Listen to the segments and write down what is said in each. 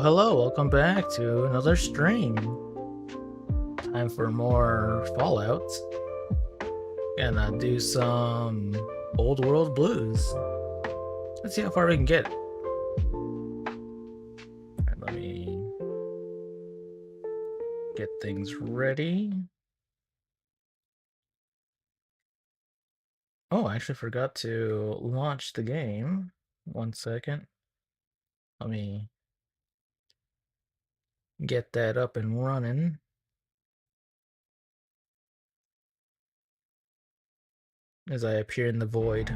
Hello, welcome back to another stream. Time for more Fallout. Gonna do some Old World Blues. Let's see how far we can get. Alright, let me get things ready. Oh, I actually forgot to launch the game. 1 second. Let me get that up and running. As I appear in the void.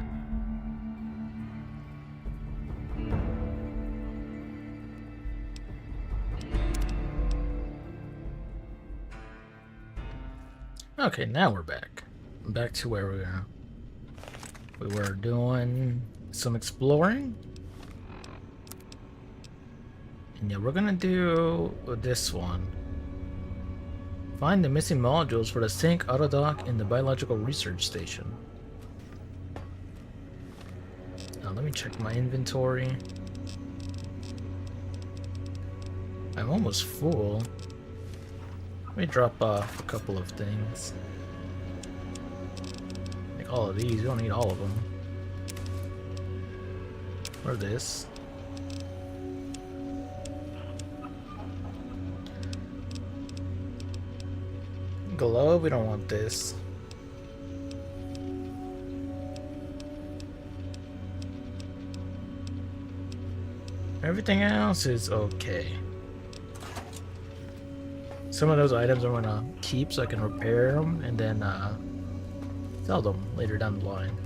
Okay, now we're back. Back to where we were doing some exploring. And yeah, we're gonna do this one. Find the missing modules for the sync autodock in the biological research station. Now let me check my inventory. I'm almost full. Let me drop off a couple of things. Like all of these, we don't need all of them. Or this. Glove, we don't want this. Everything else is okay. Some of those items I'm gonna keep so I can repair them and then sell them later down the line.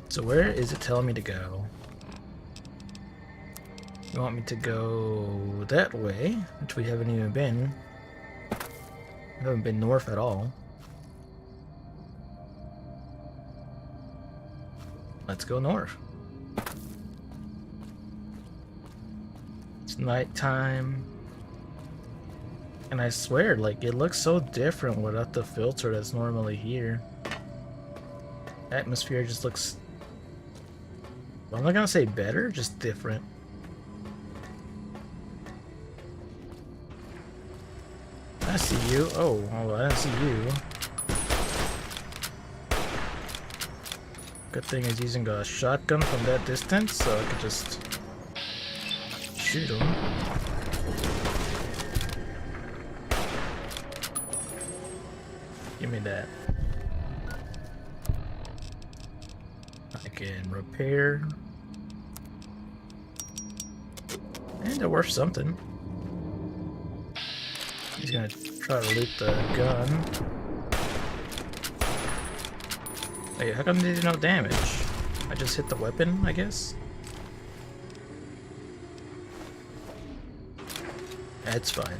So where is it telling me to go? You want me to go that way, which we haven't even been. We haven't been north at all. Let's go north. It's nighttime. And I swear, like, it looks so different without the filter that's normally here. Atmosphere just looks... Well, I'm not gonna say better, just different. I see you. Oh, I didn't see you. Good thing is using a shotgun from that distance, so I could just shoot him. Give me that. I can repair. And they're worth something. He's gonna try to loot the gun. Wait, how come they did no damage? I just hit the weapon, I guess? That's fine.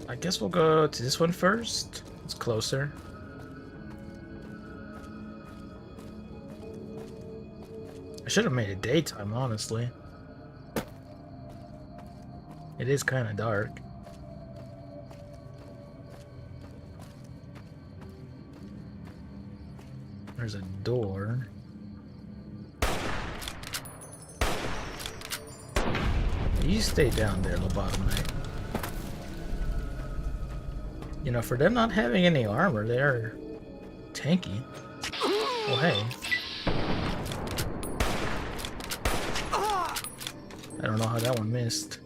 I guess we'll go to this one first. It's closer. I should have made it daytime, honestly. It is kind of dark. There's a door. You stay down there, Lobotomite. You know, for them not having any armor, they're tanky. Well, hey. I don't know how that one missed.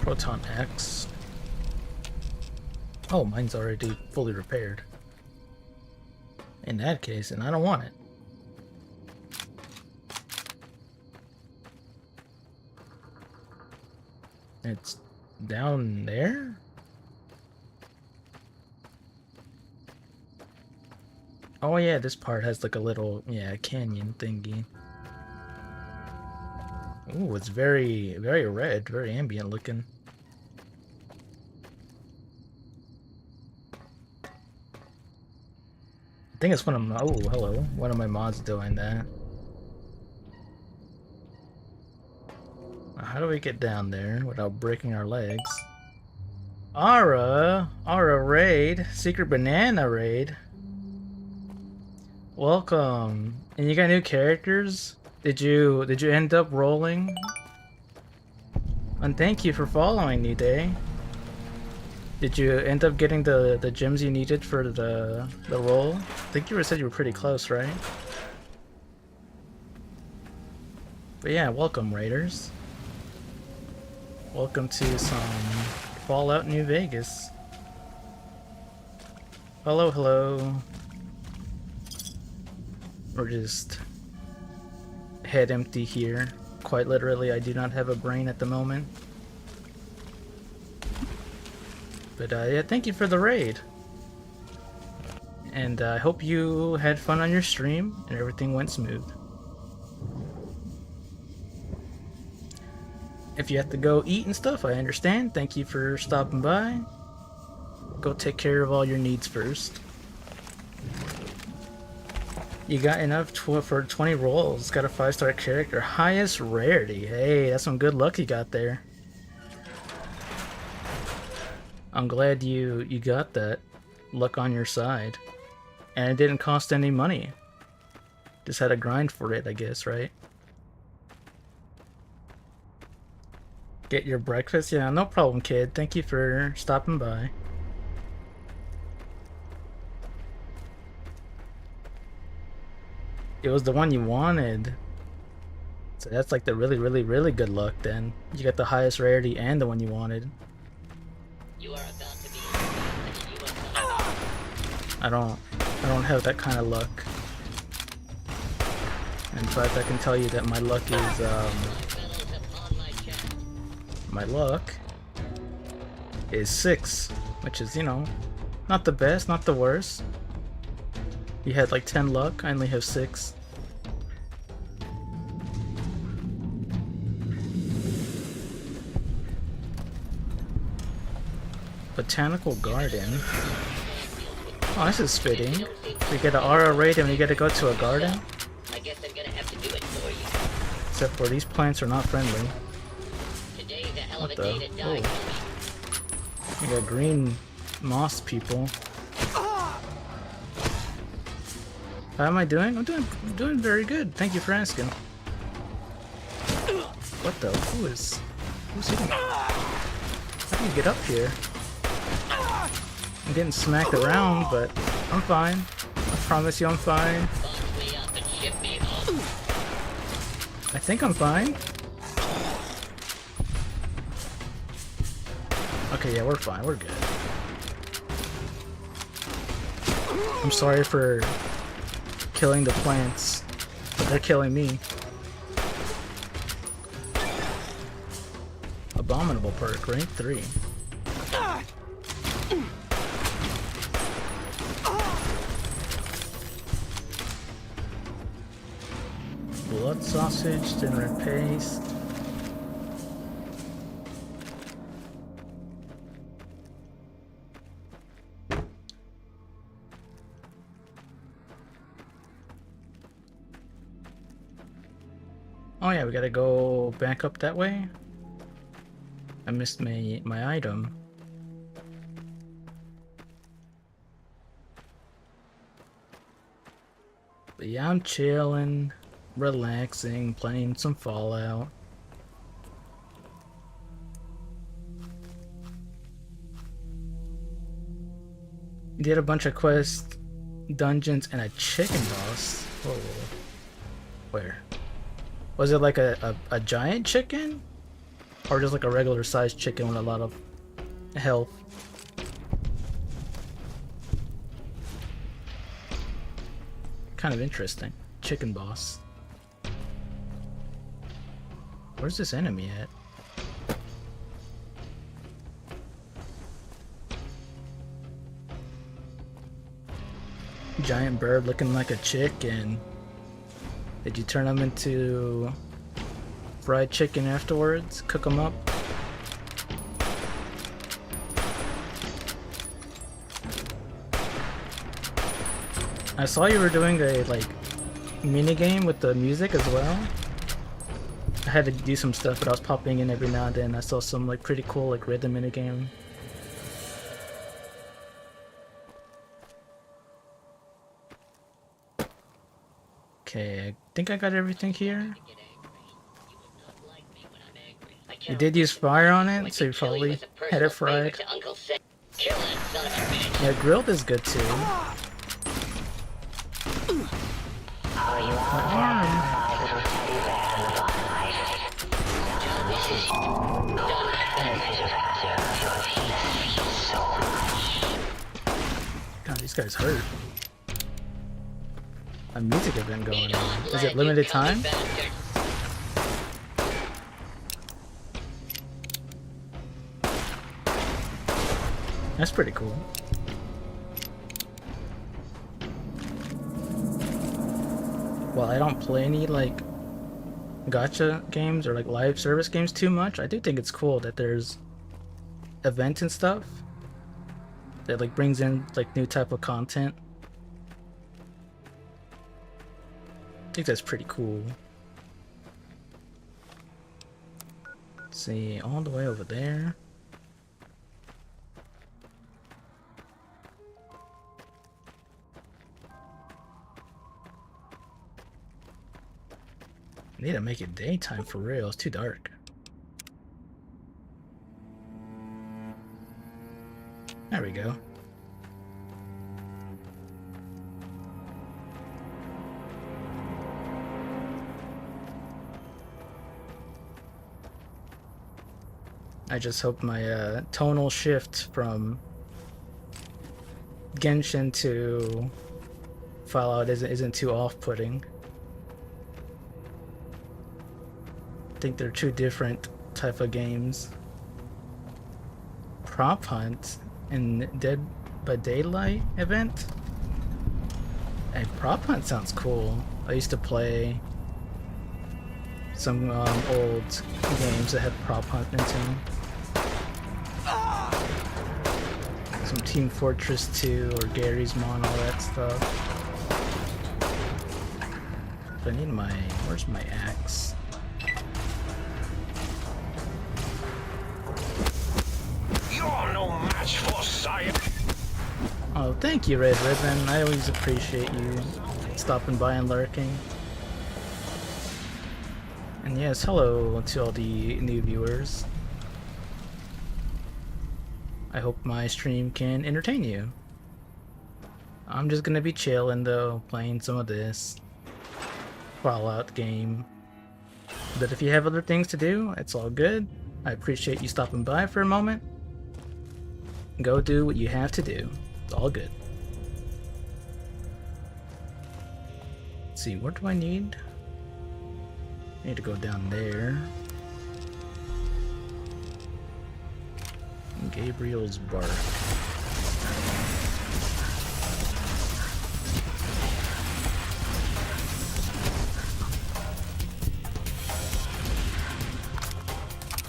Proton X. Oh, mine's already fully repaired. In that case, and I don't want it. It's down there? Oh yeah, this part has like a little, yeah, canyon thingy. Ooh, it's very, very red, very ambient looking. I think it's one of my, oh, hello, one of my mods doing that. How do we get down there without breaking our legs? Aura raid, secret banana raid. Welcome. And you got new characters? Did you end up rolling? And thank you for following me, Day. Did you end up getting the gems you needed for the roll? I think you said you were pretty close, right? But yeah, welcome raiders. Welcome to some Fallout New Vegas. Hello, hello. We're just head empty here. Quite literally, I do not have a brain at the moment. But yeah, thank you for the raid. And I hope you had fun on your stream and everything went smooth. If you have to go eat and stuff, I understand. Thank you for stopping by. Go take care of all your needs first. You got enough for 20 rolls. Got a 5-star character. Highest rarity. Hey, that's some good luck you got there. I'm glad you got that luck on your side. And it didn't cost any money. Just had to grind for it, I guess, right? Get your breakfast? Yeah, no problem, kid. Thank you for stopping by. It was the one you wanted. So that's like the really, really, really good luck then. You got the highest rarity and the one you wanted. You are about to be I don't have that kind of luck. In fact, I can tell you that my luck is my luck is 6, which is, you know, not the best, not the worst. You had like 10 luck, I only have 6. Botanical Garden. Oh, this is fitting. We get an aura raid and we get to go to a garden. I guess I'm gonna have to do it for you. Except for these plants are not friendly. What the? Oh. We got green moss people. How am I doing? I'm doing very good. Thank you for asking. What the? Who's hitting me? How do you get up here? I'm getting smacked around, but I'm fine. I promise you I'm fine. I think I'm fine. Okay, yeah, we're fine. We're good. I'm sorry for killing the plants, but they're killing me. Abominable perk, rank 3. Blood sausage, dinner and paste. Oh yeah, we gotta go back up that way. I missed my item. But yeah, I'm chilling, relaxing, playing some Fallout. Did a bunch of quests, dungeons, and a chicken boss. Whoa. Where? Was it like a giant chicken? Or just like a regular sized chicken with a lot of health? Kind of interesting. Chicken boss. Where's this enemy at? Giant bird looking like a chicken. Did you turn them into fried chicken afterwards? Cook them up? I saw you were doing a like mini game with the music as well. I had to do some stuff, but I was popping in every now and then. I saw some like pretty cool like rhythm mini game. Okay, I think I got everything here. You did use fire on it, so you probably had it fried. Yeah, grilled is good too. My arm. God, these guys hurt. A music event going on. Is it limited time? That's pretty cool. Well, I don't play any like gacha games or like live service games too much. I do think it's cool that there's events and stuff that like brings in like new type of content. I think that's pretty cool. Let's see, all the way over there. I need to make it daytime for real, it's too dark. There we go. I just hope my tonal shift from Genshin to Fallout isn't too off-putting. I think they're two different type of games. Prop Hunt and Dead by Daylight event? Hey, Prop Hunt sounds cool. I used to play some old games that had Prop Hunt in them. Some Team Fortress 2 or Gary's Mon, all that stuff. But I need my... where's my axe? You're no match for science. Oh, thank you, Red Ribbon. I always appreciate you stopping by and lurking. And yes, hello to all the new viewers. I hope my stream can entertain you. I'm just gonna be chilling though, playing some of this Fallout game. But if you have other things to do, it's all good. I appreciate you stopping by for a moment. Go do what you have to do. It's all good. Let's see, what do I need? I need to go down there. Gabriel's bark.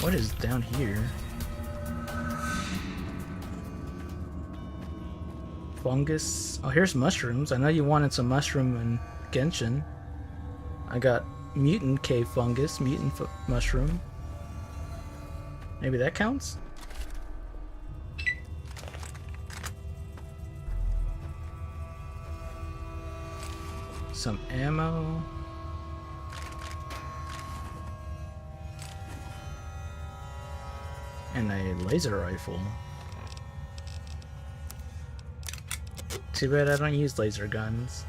What is down here? Fungus. Oh, here's mushrooms. I know you wanted some mushroom in Genshin. I got mutant cave fungus, mutant mushroom. Maybe that counts? Some ammo. And a laser rifle. Too bad I don't use laser guns.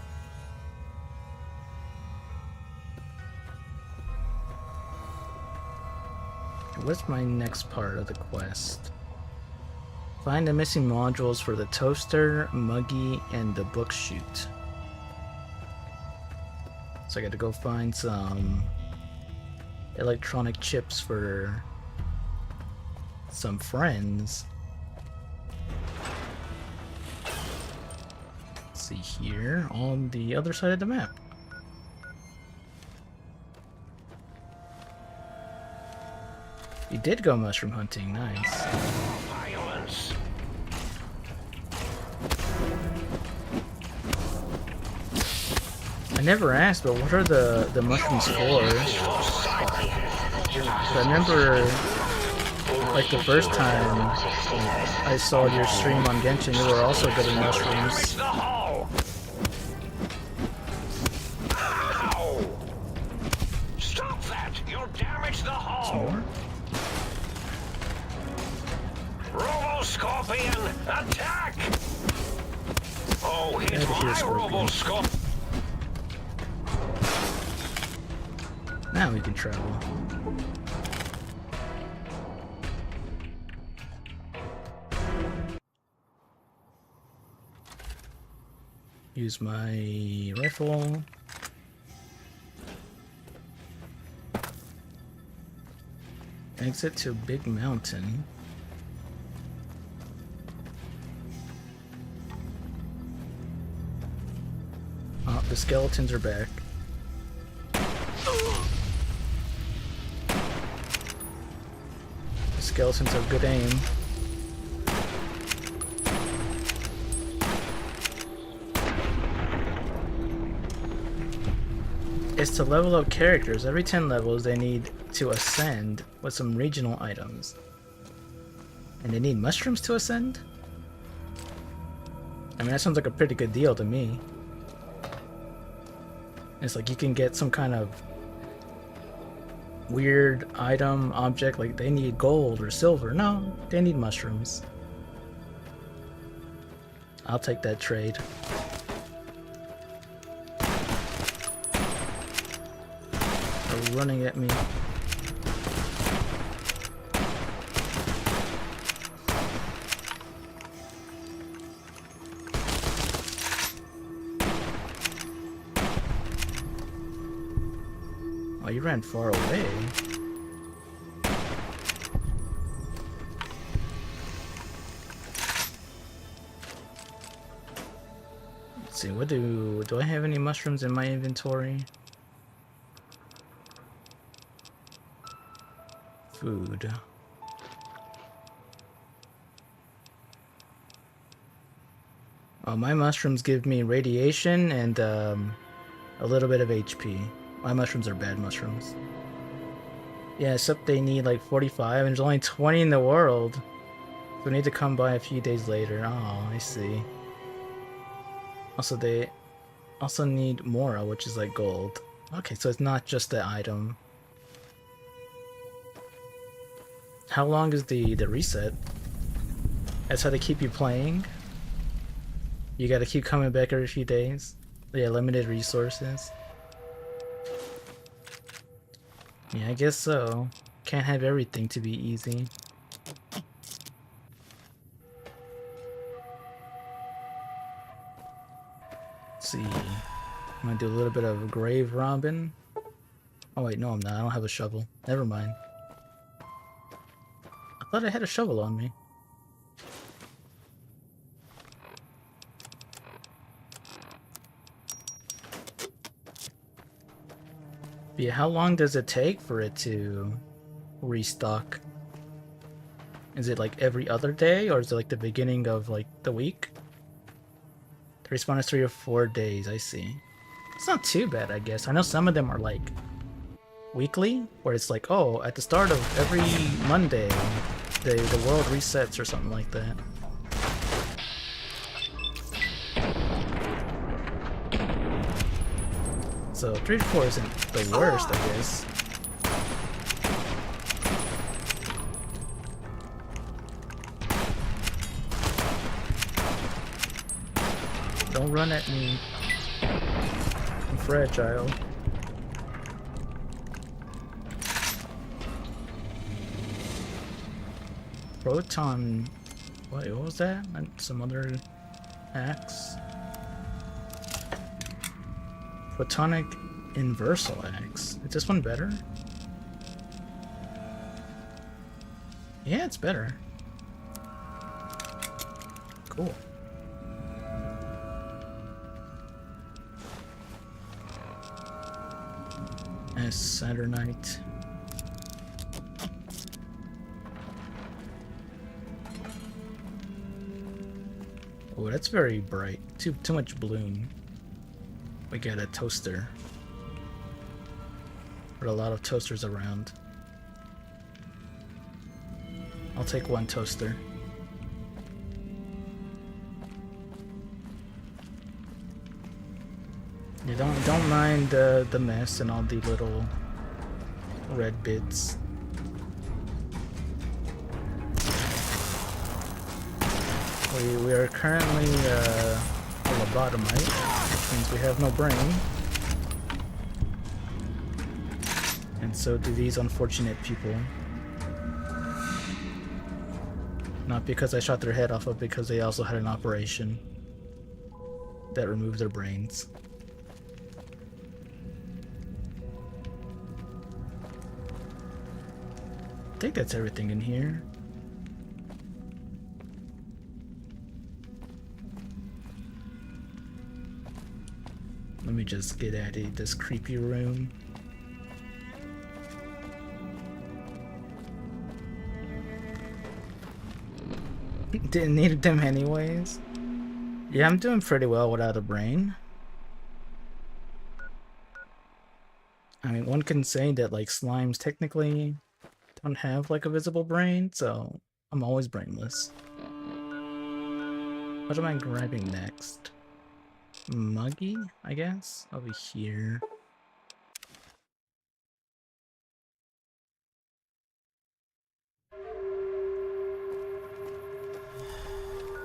What's my next part of the quest? Find the missing modules for the toaster, muggy, and the book chute. So I gotta go find some electronic chips for some friends. Let's see here on the other side of the map. You did go mushroom hunting, nice. Violence. I never asked, but what are the mushrooms for? I remember, like the first time I saw your stream on Genshin, you were also getting mushrooms. Stop that! You'll damage the hull. Some more? Robo-Scorpion, attack! Oh, hit my Robo-Scorpion. Now we can travel. Use my rifle. Exit to Big Mountain. Oh, the skeletons are back. The skeletons have good aim. It's to level up characters. Every 10 levels they need to ascend with some regional items. And they need mushrooms to ascend? I mean, that sounds like a pretty good deal to me. It's like you can get some kind of weird item, object, like they need gold or silver. No, they need mushrooms. I'll take that trade. They're running at me. Oh, you ran far away. Let's see, what do I have any mushrooms in my inventory? Food. Oh, my mushrooms give me radiation and a little bit of HP. My mushrooms are bad mushrooms. Yeah, except they need like 45 and there's only 20 in the world. So we need to come by a few days later. Oh, I see. Also, they also need Mora, which is like gold. Okay, so it's not just the item. How long is the reset? That's how they keep you playing? You gotta keep coming back every few days? Yeah, limited resources. Yeah, I guess so. Can't have everything to be easy. Let's see. I'm gonna do a little bit of grave robbing. Oh wait, no I'm not. I don't have a shovel. Never mind. I thought I had a shovel on me. Yeah, how long does it take for it to restock? Is it like every other day, or is it like the beginning of like the week? The respawn is 3 or 4 days, I see. It's not too bad, I guess. I know some of them are like weekly, where it's like, oh, at the start of every Monday, the world resets or something like that. So 3 to 4 isn't the worst, I guess. Don't run at me. I'm fragile. Proton... Wait, what was that? Some other axe? Photonic Inversal Axe. Is this one better? Yeah, it's better. Cool. As Saturnite. Oh, that's very bright. Too much bloom. We got a toaster. There are a lot of toasters around. I'll take 1 toaster. You don't mind the mess and all the little red bits. We are currently a lobotomite, which means we have no brain. And so do these unfortunate people. Not because I shot their head off, but because they also had an operation that removed their brains. I think that's everything in here. Let me just get at it, this creepy room. Didn't need them anyways. Yeah, I'm doing pretty well without a brain. I mean, one can say that like slimes technically don't have like a visible brain, so I'm always brainless. What am I grabbing next? Muggy, I guess? Over here.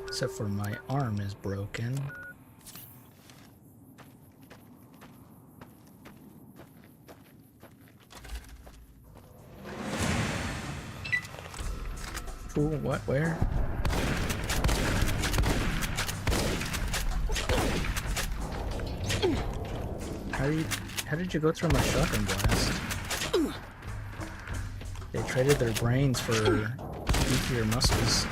Except for my arm is broken. Ooh, what? Where? How did you go through my shotgun blast? They traded their brains for beefier muscles.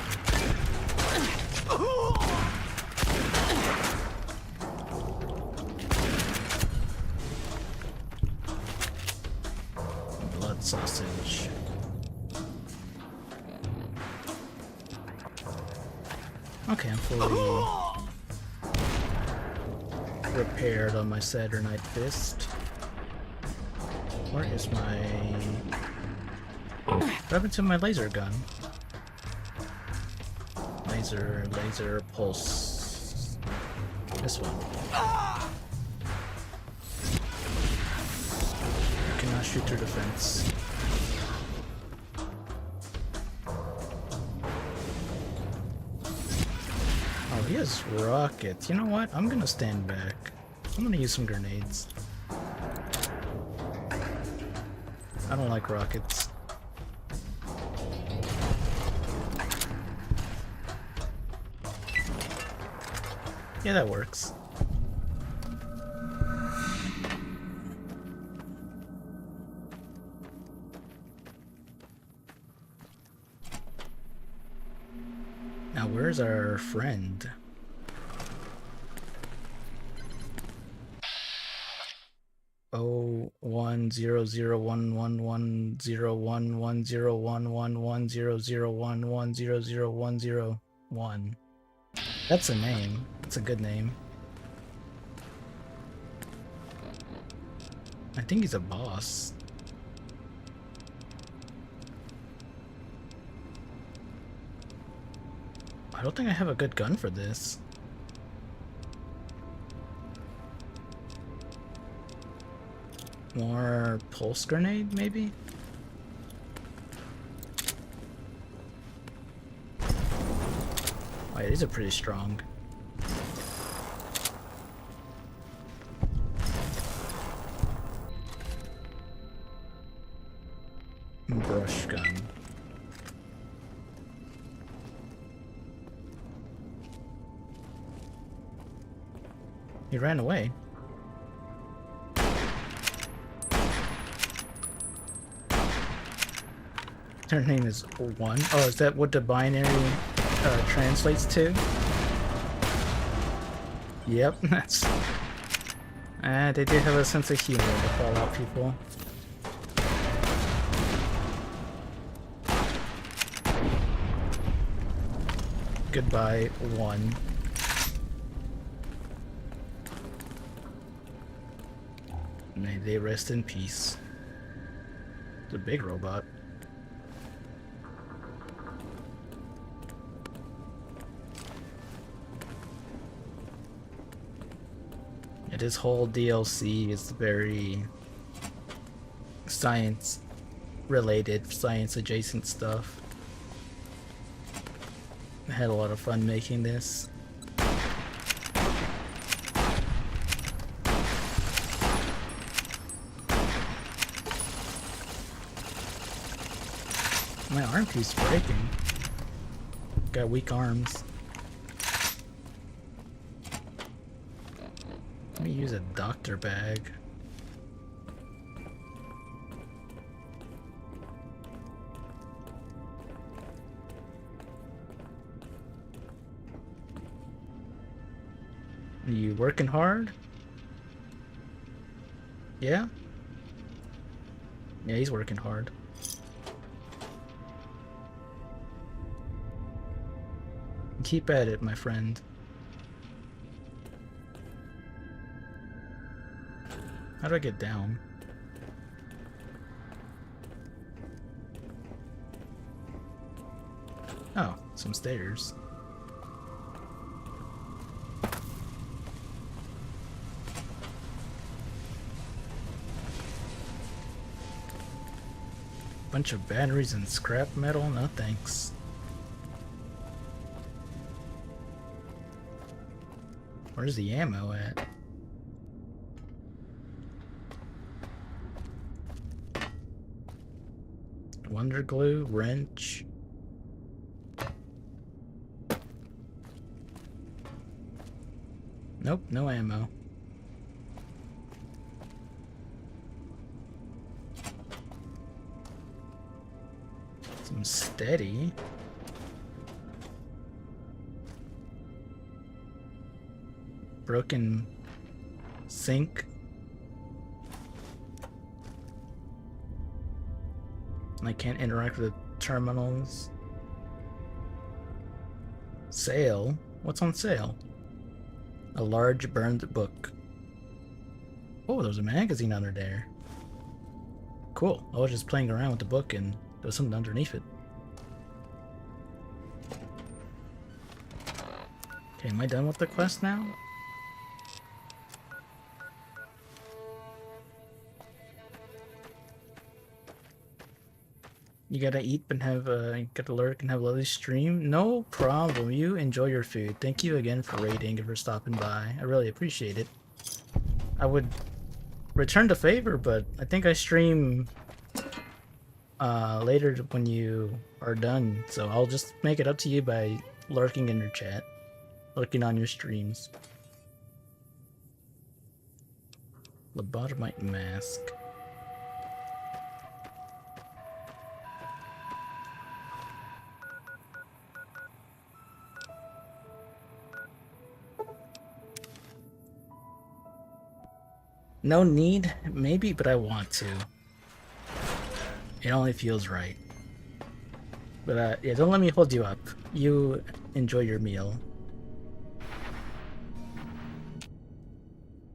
Blood sausage. Okay, I'm fully repaired on my Saturnite fist. Where is my... What happened to my laser gun? Laser pulse. This one. I cannot shoot through the fence. Oh, he has rockets. You know what? I'm gonna stand back. I'm gonna use some grenades. I don't like rockets. Yeah, that works. Now, where's our friend? Oh, 1-0-0-1-1-1-0-1-1-1-0-0-1-1-1-0-0-1-0-1-0-1. That's a name. That's a good name. I think he's a boss. I don't think I have a good gun for this. More pulse grenade, maybe? Oh, yeah, these are pretty strong. Brush gun. He ran away. Her name is 1. Oh, is that what the binary translates to? Yep, that's... they do have a sense of humor, the Fallout people. Goodbye, 1. May they rest in peace. It's a big robot. Yeah, this whole DLC is very science related, science adjacent stuff. I had a lot of fun making this. My arm keeps breaking. Got weak arms. Let me use a doctor bag. Are you working hard? Yeah? Yeah, he's working hard. Keep at it, my friend. How do I get down? Oh, some stairs. Bunch of batteries and scrap metal? No thanks. Where's the ammo at? Wonder glue, wrench. Nope, no ammo. Some steady. Broken sink. I can't interact with the terminals. Sale? What's on sale? A large burned book. Oh, there's a magazine under there. Cool. I was just playing around with the book and there was something underneath it. Okay, am I done with the quest now? You gotta eat and have you gotta lurk and have a lovely stream. No problem. You enjoy your food. Thank you again for raiding and for stopping by. I really appreciate it. I would return the favor, but I think I stream later when you are done. So I'll just make it up to you by lurking in your chat, lurking on your streams. Lobotomite mask. No need, maybe, but I want to. It only feels right. But yeah, don't let me hold you up. You enjoy your meal.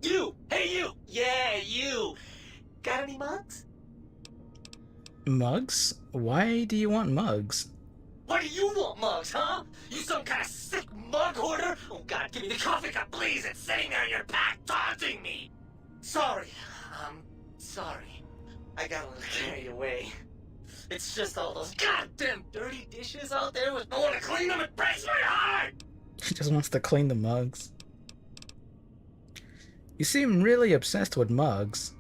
You! Hey, you! Yeah, you! Got any mugs? Mugs? Why do you want mugs? What do you want, Mugs, huh? You some kind of sick mug hoarder? Oh God, give me the coffee cup, please! It's sitting there in your pack, taunting me! Sorry. Sorry. I got a little carried away. It's just all those goddamn dirty dishes out there with no one to clean them. It breaks my heart! He just wants to clean the mugs. You seem really obsessed with mugs.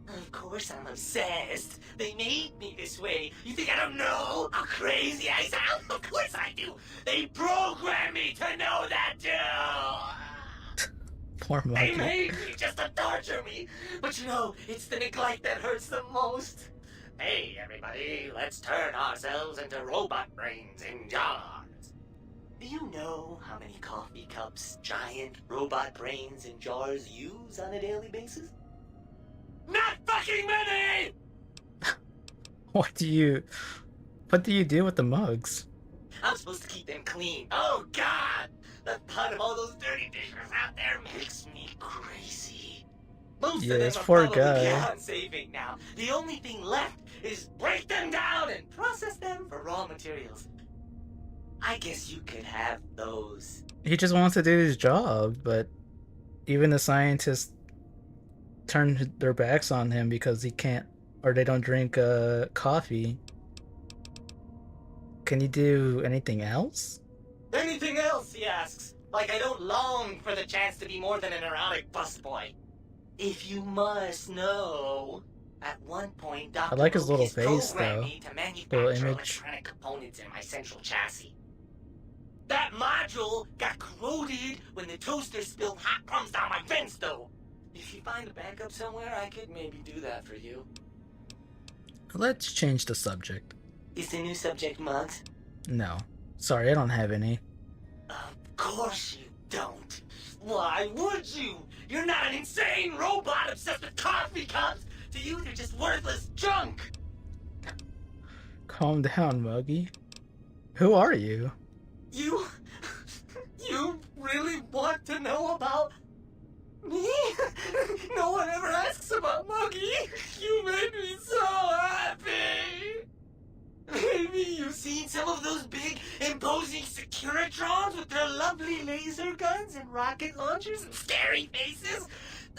Of course I'm obsessed. They made me this way. You think I don't know how crazy I sound? Of course I do. They programmed me to know that too. Poor They monkey. made me just to torture me. But you know, it's the neglect that hurts the most. Hey, everybody, let's turn ourselves into robot brains in jars. Do you know how many coffee cups giant robot brains in jars use on a daily basis? Not fucking many! What do you do with the mugs? I'm supposed to keep them clean. Oh, God! The thought of all those dirty dishes out there makes me crazy. Most Yeah, of them this are poor probably guy. beyond saving now. The only thing left is break them down and process them for raw materials. I guess you could have those. He just wants to do his job, but even the scientists turn their backs on him because he can't, or they don't drink coffee. Can you do anything else? Anything else, he asks. Like I don't long for the chance to be more than an erotic busboy. If you must know, at one point, Dr. I like his little Lucas face, programmed though. me to Little manufacture image. electronic components in my central chassis. That module got corroded when the toaster spilled hot crumbs down my vent stove. If you find a backup somewhere, I could maybe do that for you. Let's change the subject. Is the new subject mugs? No. Sorry, I don't have any. Of course you don't. Why would you? You're not an insane robot obsessed with coffee cups. To you, they're just worthless junk. Calm down, Muggy. Who are you? You really want to know about me? No one ever asks about Muggy. You made me so happy. Maybe you've seen some of those big, imposing Securitrons with their lovely laser guns and rocket launchers and scary faces?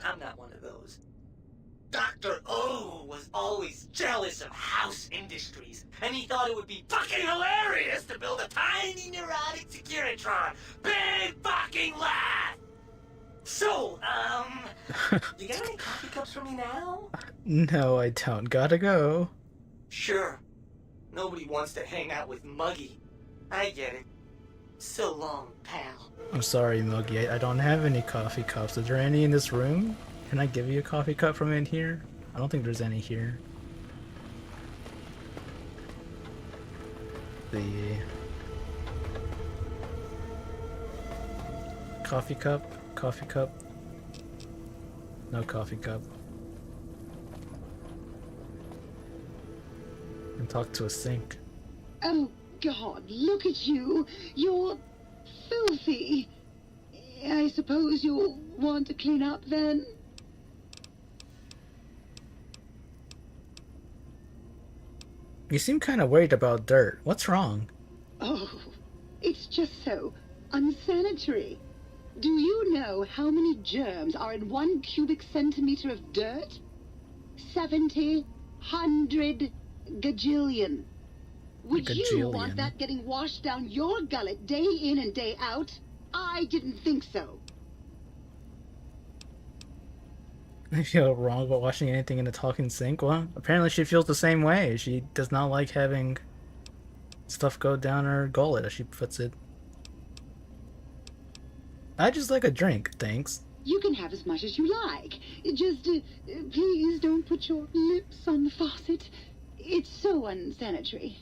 I'm not one of those. Dr. O was always jealous of house industries, and he thought it would be fucking hilarious to build a tiny neurotic Securitron. Big fucking laugh! So, you got any coffee cups for me now? No, I don't. Gotta go. Sure. Nobody wants to hang out with Muggy. I get it. So long, pal. I'm sorry, Muggy. I don't have any coffee cups. Is there any in this room? Can I give you a coffee cup from in here? I don't think there's any here. The coffee cup? Coffee cup? No coffee cup. And talk to a sink. Oh, God, look at you. You're filthy. I suppose you'll want to clean up then? You seem kind of worried about dirt. What's wrong? Oh, it's just so unsanitary. Do you know how many germs are in 1 cubic centimeter of dirt? 70, 100, gajillion. Would you Gajillion. want that getting washed down your gullet day in and day out? I didn't think so. I feel wrong about washing anything in a talking sink. Well, apparently she feels the same way. She does not like having stuff go down her gullet, as she puts it. I just like a drink, thanks. You can have as much as you like. Just, please don't put your lips on the faucet. It's so unsanitary.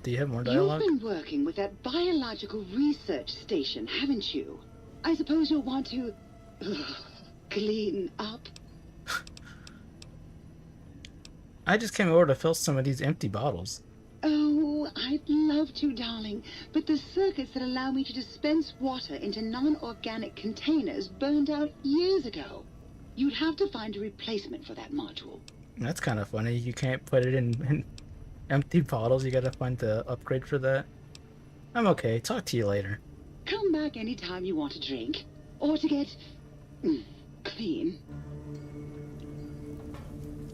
Do you have more dialogue? You've been working with that biological research station, haven't you? I suppose you'll want to clean up. I just came over to fill some of these empty bottles. Oh, I'd love to, darling, but the circuits that allow me to dispense water into non-organic containers burned out years ago. You'd have to find a replacement for that module. That's kind of funny. You can't put it in Empty bottles, you gotta find the upgrade for that. I'm okay. Talk to you later. Come back anytime you want a drink. Or to get... clean.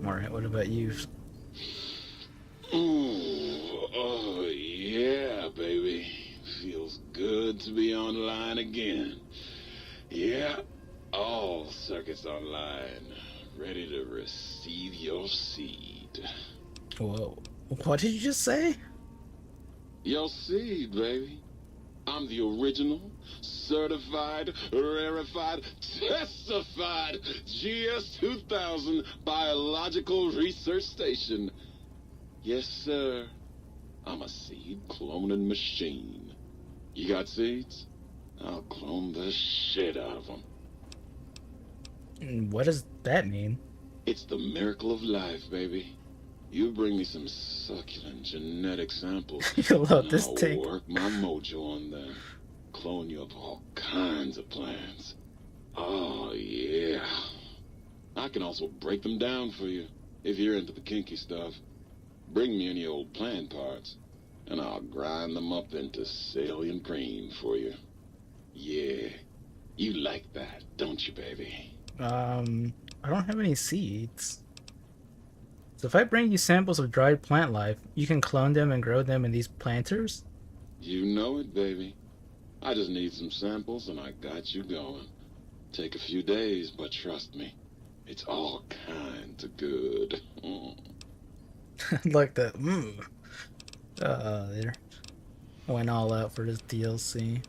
Alright, what about you? Oh, yeah, baby. Feels good to be online again. Yeah, all circuits online. Ready to receive your seed. Whoa. What did you just say? Your seed, baby. I'm the original, certified, rarefied, testified GS 2000 biological research station. Yes, sir. I'm a seed cloning machine. You got seeds? I'll clone the shit out of them. What does that mean? It's the miracle of life, baby. You bring me some succulent genetic samples, You love and this I'll take. work my mojo on them. Clone you of all kinds of plants. Oh, yeah. I can also break them down for you, if you're into the kinky stuff. Bring me any old plant parts, and I'll grind them up into salient cream for you. Yeah, you like that, don't you, baby? I don't have any seeds. So if I bring you samples of dried plant life, you can clone them and grow them in these planters? You know it, baby. I just need some samples and I got you going. Take a few days, but trust me, it's all kinds of good. Like that. There. Went all out for this DLC.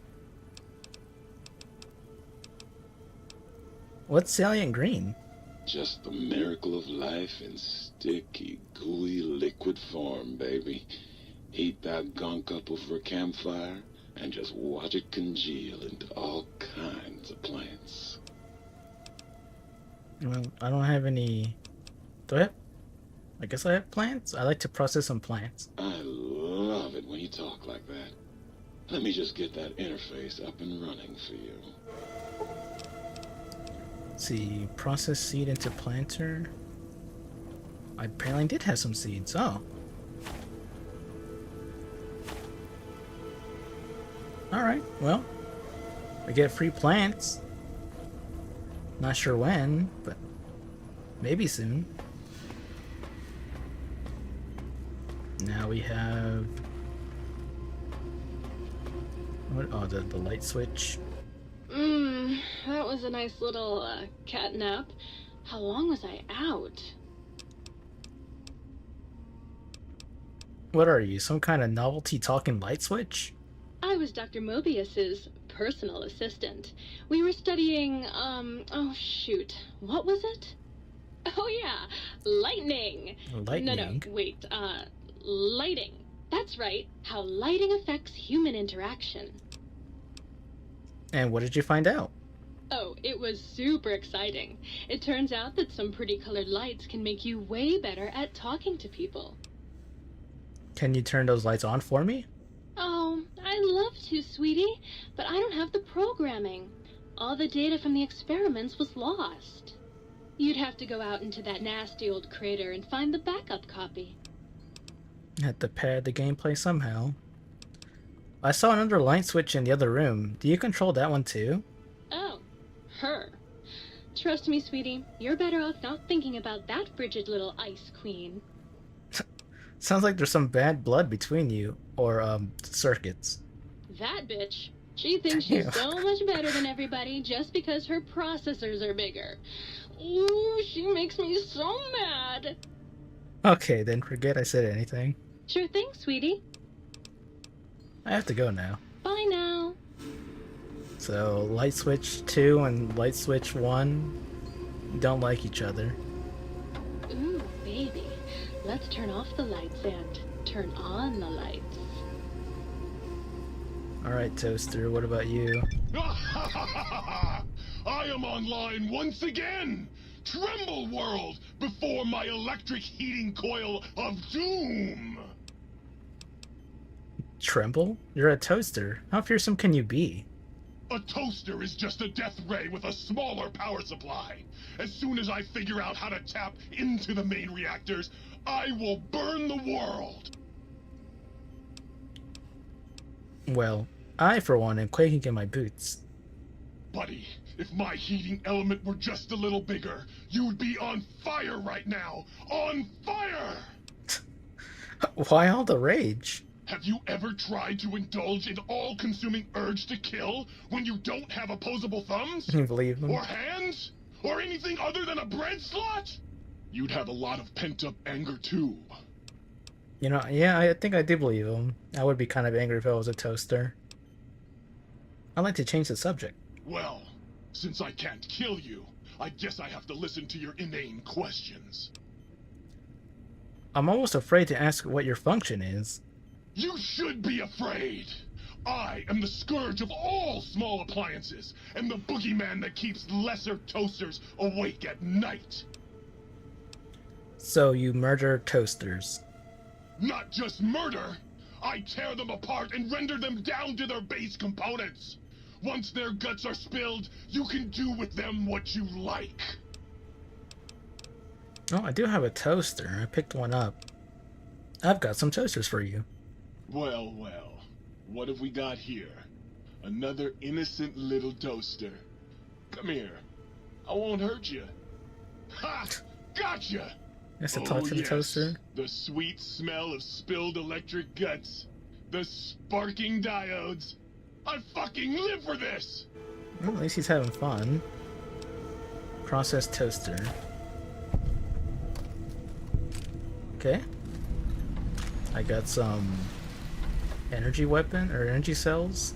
What's salient green? Just the miracle of life in sticky, gooey liquid form, baby. Heat that gunk up over a campfire and just watch it congeal into all kinds of plants. Well, I don't have any... Do I have... I guess I have plants? I like to process some plants. I love it when you talk like that. Let me just get that interface up and running for you. Let's see, process seed into planter. I apparently did have some seeds. Oh. Alright, well. I get free plants. Not sure when, but maybe soon. Now we have... What? Oh, the light switch. That was a nice little cat nap. How long was I out? What are you, some kind of novelty talking light switch? I was Dr. Mobius's personal assistant. We were studying, oh shoot, what was it? Oh yeah, lightning. Lightning? No, wait, lighting. That's right, how lighting affects human interaction. And what did you find out? Oh, it was super exciting. It turns out that some pretty colored lights can make you way better at talking to people. Can you turn those lights on for me? Oh, I'd love to, sweetie, but I don't have the programming. All the data from the experiments was lost. You'd have to go out into that nasty old crater and find the backup copy. Had to pad the gameplay somehow. I saw another light switch in the other room. Do you control that one too? Oh, her. Trust me, sweetie, you're better off not thinking about that frigid little ice queen. Sounds like there's some bad blood between you, or, circuits. That bitch. She thinks Damn. she's so much better than everybody just because her processors are bigger. Ooh, she makes me so mad. Okay, then forget I said anything. Sure thing, sweetie. I have to go now. Bye now. So, light switch 2 and light switch 1 don't like each other. Ooh, baby. Let's turn off the lights and turn on the lights. Alright, Toaster, what about you? I am online once again! Tremble, world, before my electric heating coil of doom! Tremble? You're a toaster. How fearsome can you be? A toaster is just a death ray with a smaller power supply. As soon as I figure out how to tap into the main reactors, I will burn the world. Well, I, for one, am quaking in my boots. Buddy, if my heating element were just a little bigger, you'd be on fire right now. On fire! Why all the rage? Have you ever tried to indulge in all-consuming urge to kill when you don't have opposable thumbs? Can you believe them? Or hands? Or anything other than a bread slot? You'd have a lot of pent-up anger too. You know, yeah, I think I do believe him. I would be kind of angry if I was a toaster. I'd like to change the subject. Well, since I can't kill you, I guess I have to listen to your inane questions. I'm almost afraid to ask what your function is. You should be afraid! I am the scourge of all small appliances, and the boogeyman that keeps lesser toasters awake at night. So you murder toasters. Not just murder! I tear them apart and render them down to their base components! Once their guts are spilled, you can do with them what you like. Oh, I do have a toaster. I picked one up. I've got some toasters for you. Well, well. What have we got here? Another innocent little toaster. Come here. I won't hurt you. Ha! Gotcha! Yes, to talk to the toaster. The sweet smell of spilled electric guts. The sparking diodes. I fucking live for this! Well, at least he's having fun. Processed toaster. Okay. I got some energy weapon or energy cells.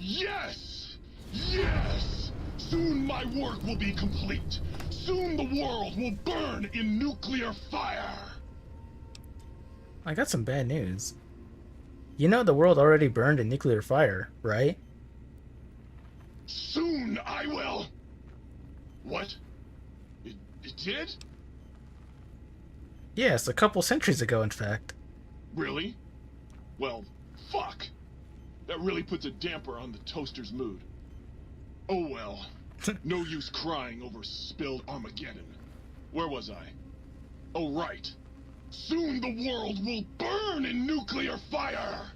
Yes! Yes! Soon my work will be complete. Soon the world will burn in nuclear fire. I got some bad news. You know the world already burned in nuclear fire, right? Soon I will... What? It did? Yes, a couple centuries ago, in fact. Really? Well, fuck. That really puts a damper on the toaster's mood. Oh well. No use crying over spilled Armageddon. Where was I? Oh right. Soon the world will burn in nuclear fire!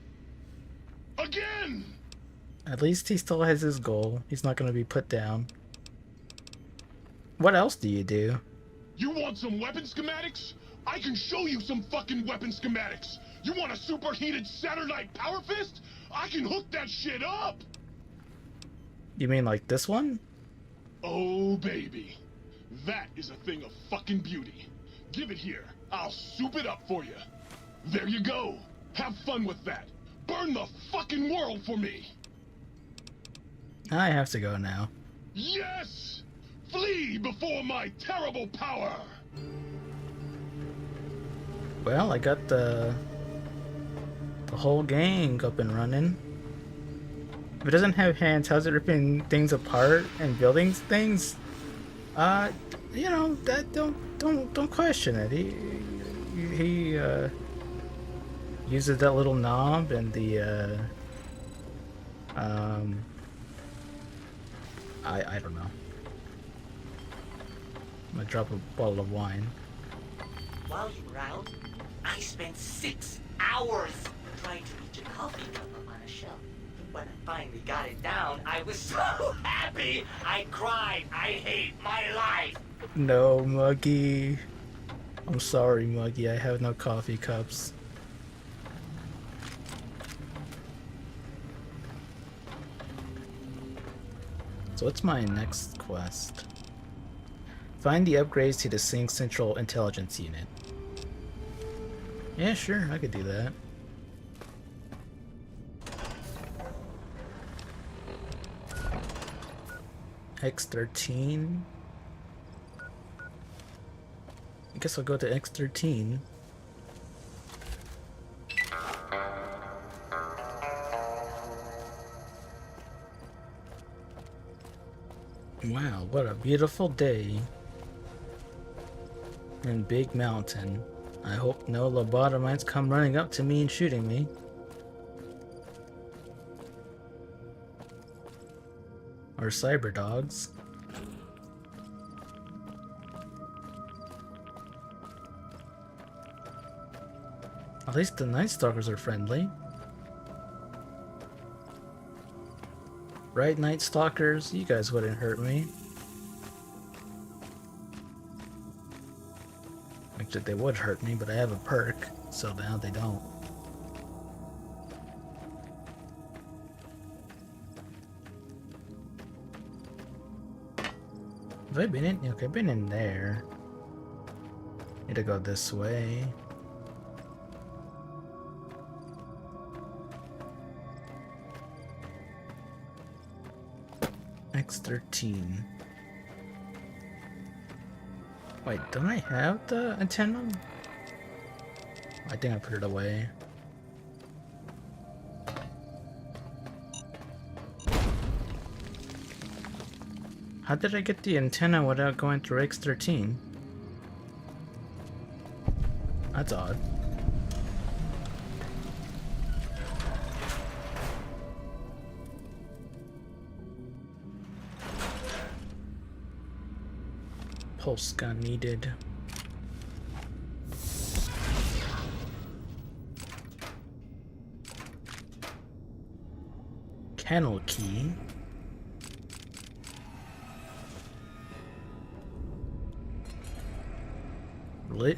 Again! At least he still has his goal. He's not going to be put down. What else do you do? You want some weapon schematics? I can show you some fucking weapon schematics! You want a superheated Saturnite power fist? I can hook that shit up! You mean like this one? Oh baby. That is a thing of fucking beauty. Give it here. I'll soup it up for you. There you go. Have fun with that. Burn the fucking world for me. I have to go now. Yes! Flee before my terrible power! Well, I got the whole gang up and running. If it doesn't have hands, how's it ripping things apart and building things? You know, that don't question it. He uses that little knob and the I don't know. I'm gonna drop a bottle of wine. While you were out, I spent 6 hours trying to reach a coffee cup up on a shelf. When I finally got it down, I was so happy! I cried! I hate my life! No, Muggy. I'm sorry, Muggy. I have no coffee cups. So what's my next quest? Find the upgrades to the Sync Central Intelligence Unit. Yeah, sure, I could do that. X13. I guess I'll go to X13. Wow, what a beautiful day in Big Mountain. I hope no lobotomites come running up to me and shooting me. Or cyber dogs. At least the Night Stalkers are friendly. Right, Night Stalkers? You guys wouldn't hurt me. Actually, they would hurt me, but I have a perk, so now they don't. Have I been in? Okay, I've been in there. Need to go this way. X13. Wait, don't I have the antenna? I think I put it away. How did I get the antenna without going through X13? That's odd. Pulse gun needed. Kennel key.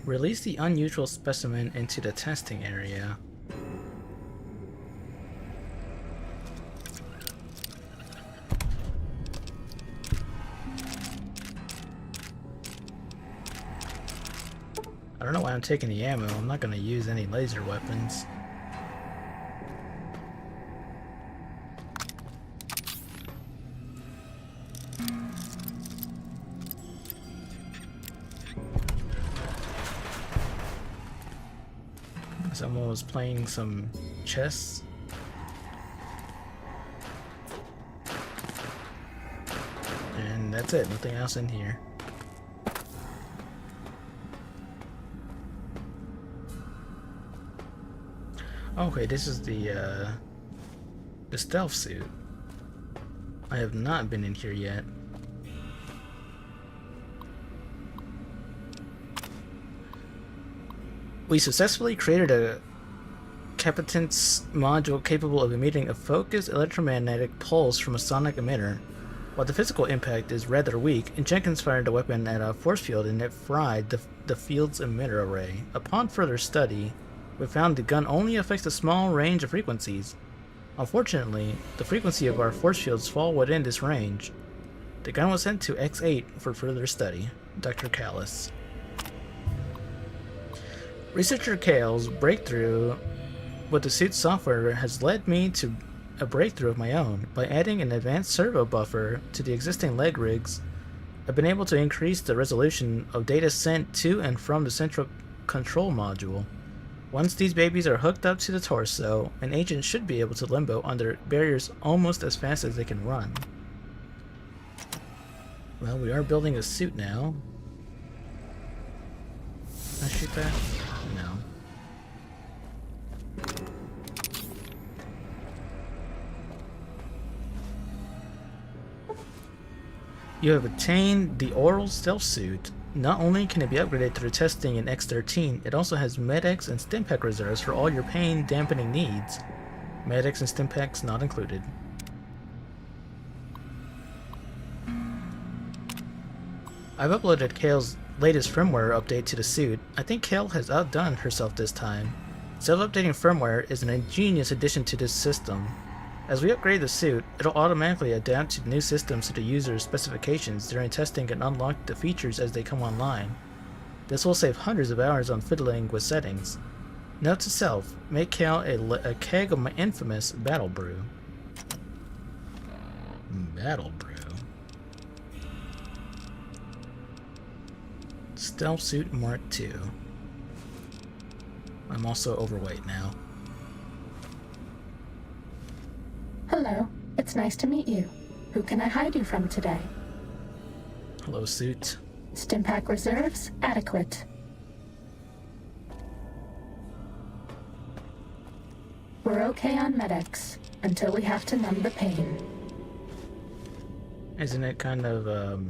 Release the unusual specimen into the testing area. I don't know why I'm taking the ammo. I'm not going to use any laser weapons. Someone was playing some chess. And that's it, nothing else in here. Okay, this is the stealth suit. I have not been in here yet. We successfully created a capacitance module capable of emitting a focused electromagnetic pulse from a sonic emitter. While the physical impact is rather weak, Jenkins fired the weapon at a force field and it fried the field's emitter array. Upon further study, we found the gun only affects a small range of frequencies. Unfortunately, the frequency of our force fields fall within this range. The gun was sent to X8 for further study. Dr. Callis. Researcher Kale's breakthrough with the suit's software has led me to a breakthrough of my own. By adding an advanced servo buffer to the existing leg rigs, I've been able to increase the resolution of data sent to and from the central control module. Once these babies are hooked up to the torso, an agent should be able to limbo under barriers almost as fast as they can run. Well, we are building a suit now. Can I shoot that? No. You have obtained the oral stealth suit. Not only can it be upgraded through testing in X13, it also has Med-X and Stimpack reserves for all your pain dampening needs. Med-X and Stimpaks not included. I've uploaded Kale's latest firmware update to the suit. I think Kale has outdone herself this time. Self-updating firmware is an ingenious addition to this system. As we upgrade the suit, it'll automatically adapt to the new systems to the user's specifications during testing and unlock the features as they come online. This will save hundreds of hours on fiddling with settings. Note to self, make Kale a keg of my infamous Battle Brew. Battle Brew. Stealth Suit Mark II. I'm also overweight now. Hello, it's nice to meet you. Who can I hide you from today? Hello, suit. Stimpack reserves, adequate. We're okay on Med-X, until we have to numb the pain. Isn't it kind of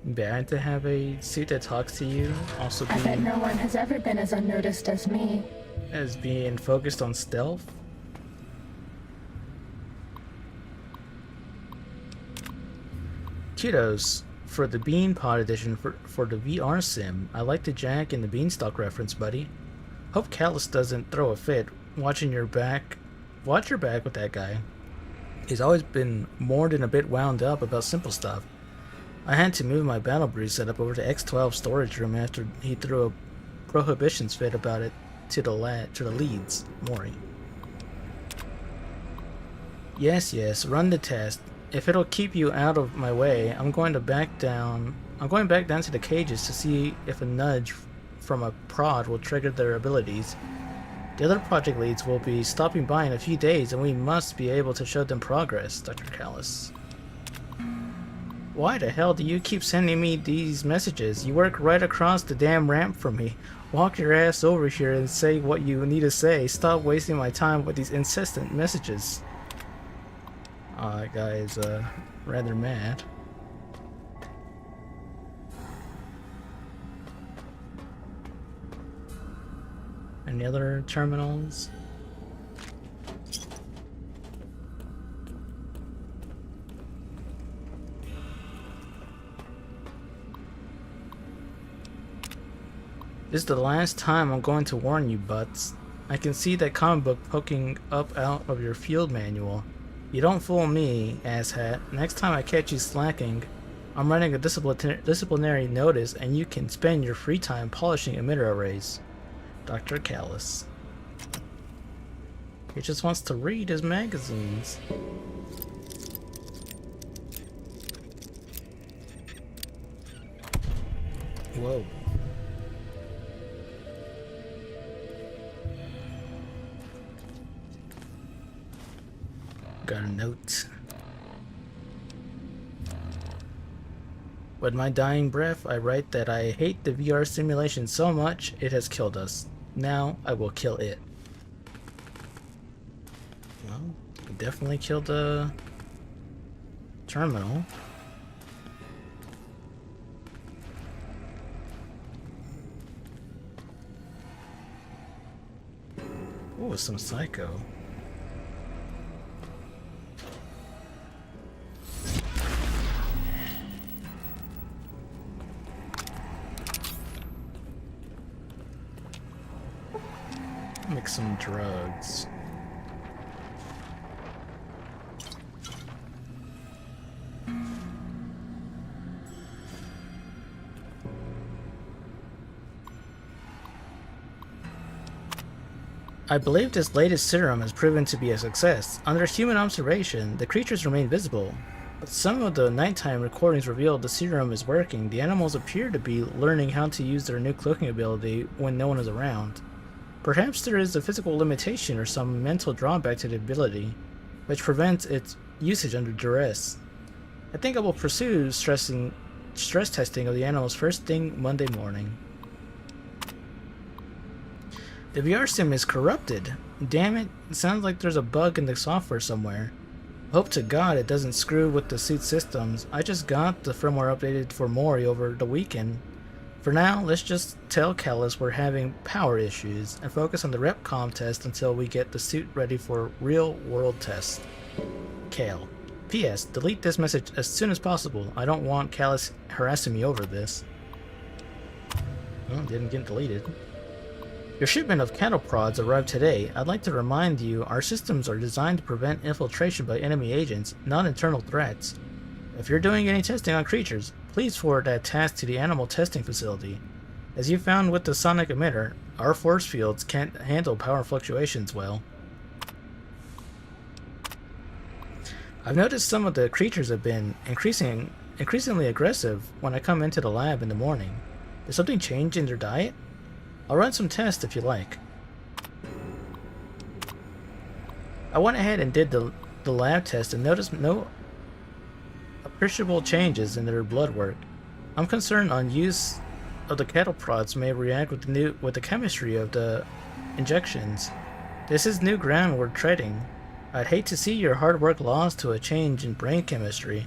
bad to have a suit that talks to you, also I bet being no one has ever been as unnoticed as me. as being focused on stealth? Kudos for the Bean Pod edition for the VR sim. I like the Jack and the Beanstalk reference, buddy. Hope Callus doesn't throw a fit watching your back. Watch your back with that guy. He's always been more than a bit wound up about simple stuff. I had to move my Battle Breeze setup over to X12 storage room after he threw a prohibitions fit about it to the leads, Maury. Yes, run the test. If it'll keep you out of my way, I'm going back down to the cages to see if a nudge from a prod will trigger their abilities. The other project leads will be stopping by in a few days, and we must be able to show them progress, Dr. Callus. Why the hell do you keep sending me these messages? You work right across the damn ramp from me. Walk your ass over here and say what you need to say. Stop wasting my time with these incessant messages. That guy is rather mad. Any other terminals? This is the last time I'm going to warn you, butts. I can see that comic book poking up out of your field manual. You don't fool me, asshat. Next time I catch you slacking, I'm writing a disciplinary notice and you can spend your free time polishing emitter arrays. Dr. Callus. He just wants to read his magazines. Whoa. Got a note. With my dying breath, I write that I hate the VR simulation so much it has killed us. Now I will kill it. Well, we definitely killed the terminal. Ooh, some psycho. Mix some drugs. I believe this latest serum has proven to be a success. Under human observation, the creatures remain visible, but some of the nighttime recordings reveal the serum is working. The animals appear to be learning how to use their new cloaking ability when no one is around. Perhaps there is a physical limitation or some mental drawback to the ability, which prevents its usage under duress. I think I will pursue stress testing of the animals first thing Monday morning. The VR sim is corrupted. Damn it, it sounds like there's a bug in the software somewhere. Hope to God it doesn't screw with the suit systems. I just got the firmware updated for Maury over the weekend. For now, let's just tell Callus we're having power issues and focus on the RepCom test until we get the suit ready for real-world tests. Kale. P.S. Delete this message as soon as possible. I don't want Callus harassing me over this. Well, it didn't get deleted. Your shipment of cattle prods arrived today. I'd like to remind you our systems are designed to prevent infiltration by enemy agents, not internal threats. If you're doing any testing on creatures, please forward that task to the animal testing facility. As you found with the sonic emitter, our force fields can't handle power fluctuations well. I've noticed some of the creatures have been increasingly aggressive when I come into the lab in the morning. Did something change in their diet? I'll run some tests if you like. I went ahead and did the lab test and noticed no appreciable changes in their blood work. I'm concerned on use of the cattle prods may react with the chemistry of the injections. This is new ground we're treading. I'd hate to see your hard work lost to a change in brain chemistry.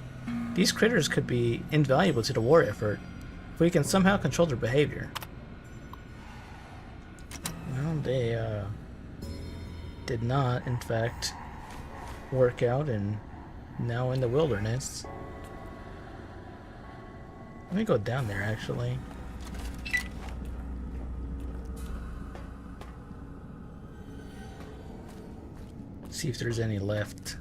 These critters could be invaluable to the war effort if we can somehow control their behavior. Well, they did not, in fact, work out and now in the wilderness. Let me go down there, actually. See if there's any left.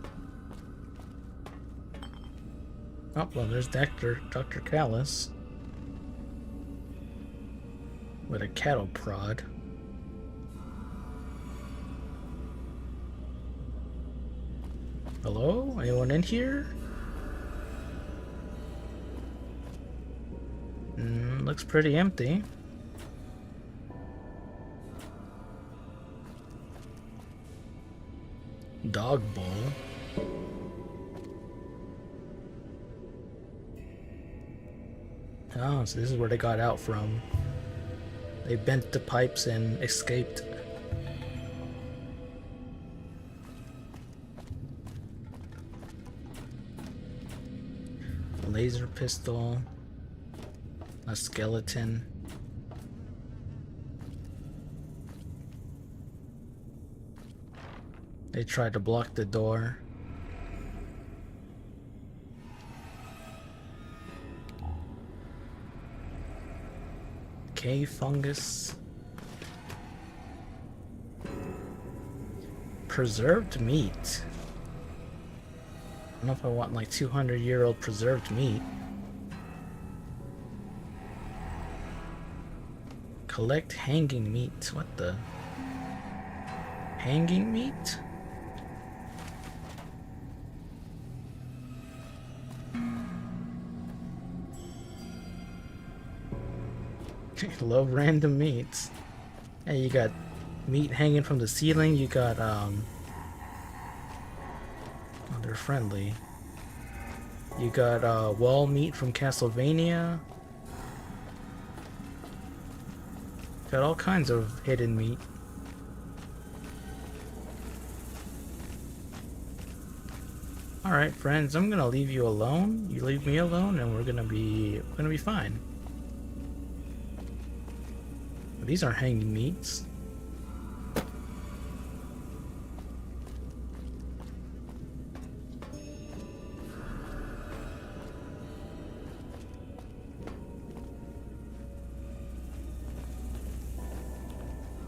Oh, well, there's Dr. Callus with a cattle prod. Hello? Anyone in here? Looks pretty empty. Dog bowl. Oh, so this is where they got out from. They bent the pipes and escaped. A laser pistol. A skeleton. They tried to block the door. Cave fungus. Preserved meat. I don't know if I want like 200-year-old preserved meat. Collect hanging meat. What the? Hanging meat? Love random meats. Hey, you got meat hanging from the ceiling. You got oh, they're friendly. You got wall meat from Castlevania. Got all kinds of hidden meat. Alright, friends, I'm gonna leave you alone. You leave me alone and we're gonna be fine. These aren't hanging meats.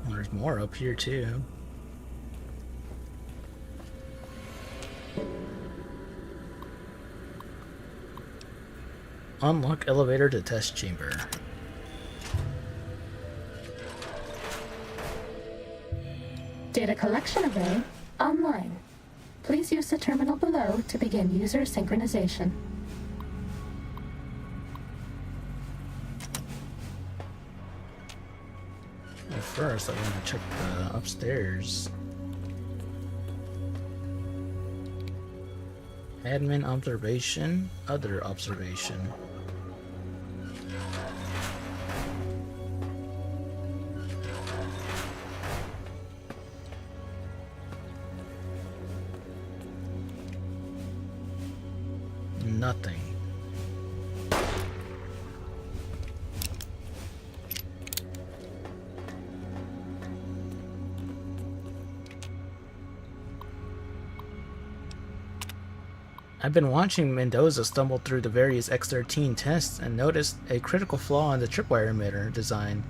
There's more up here too. Unlock elevator to test chamber. Data collection array online. Please use the terminal below to begin user synchronization. Well, first, I want to check the upstairs. Admin observation, other observation. Nothing. I've been watching Mendoza stumble through the various X-13 tests and noticed a critical flaw in the tripwire emitter design.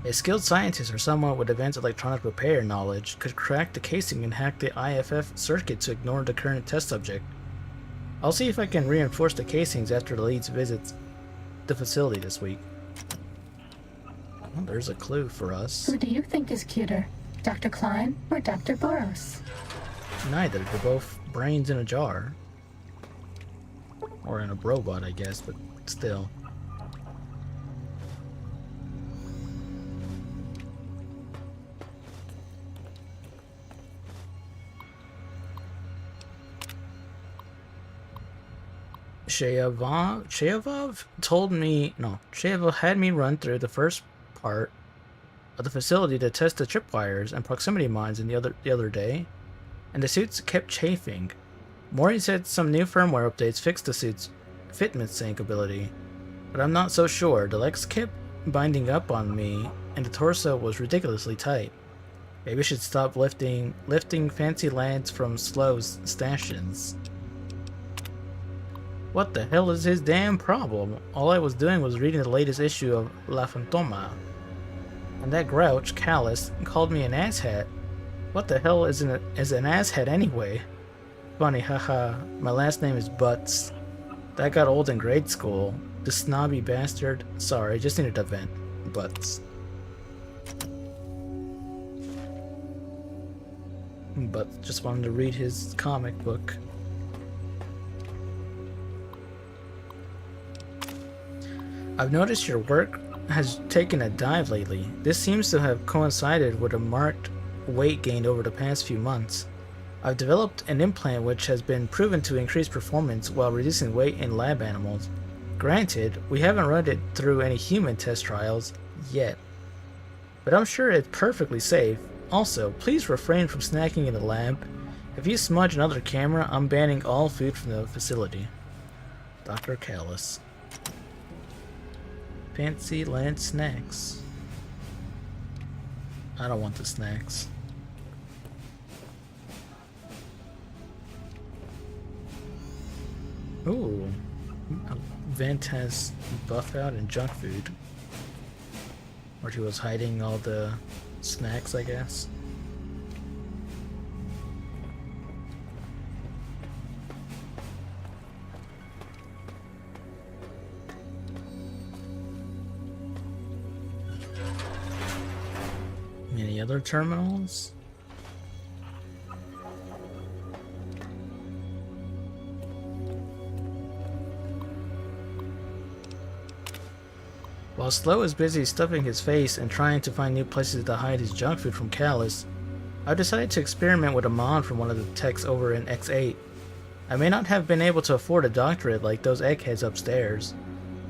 A skilled scientist or someone with advanced electronic repair knowledge could crack the casing and hack the IFF circuit to ignore the current test subject. I'll see if I can reinforce the casings after the leads visits the facility this week. Well, there's a clue for us. Who do you think is cuter, Dr. Klein or Dr. Boros? Neither. They're both brains in a jar. Or in a robot, I guess, but still. Shayavov told me, no, Shayavov had me run through the first part of the facility to test the tripwires and proximity mines in the other day. and the suits kept chafing. Mori said some new firmware updates fixed the suit's fitment sync ability, but I'm not so sure. The legs kept binding up on me, and the torso was ridiculously tight. Maybe I should stop lifting fancy lads from Slow's stations. What the hell is his damn problem? All I was doing was reading the latest issue of La Fantoma. And that grouch, Callus, called me an asshat. What the hell is an asshat anyway? Funny, haha. My last name is Butts. That got old in grade school. The snobby bastard. Sorry, just needed to vent. Butts. But just wanted to read his comic book. I've noticed your work has taken a dive lately. This seems to have coincided with a marked weight gain over the past few months. I've developed an implant which has been proven to increase performance while reducing weight in lab animals. Granted, we haven't run it through any human test trials yet, but I'm sure it's perfectly safe. Also, please refrain from snacking in the lab. If you smudge another camera, I'm banning all food from the facility. Dr. Callus. Fancy land snacks. I don't want the snacks. Ooh. Vent has buff out and junk food. Where he was hiding all the snacks, I guess. Any other terminals? While Slow is busy stuffing his face and trying to find new places to hide his junk food from Callus, I've decided to experiment with a mod from one of the techs over in X8. I may not have been able to afford a doctorate like those eggheads upstairs,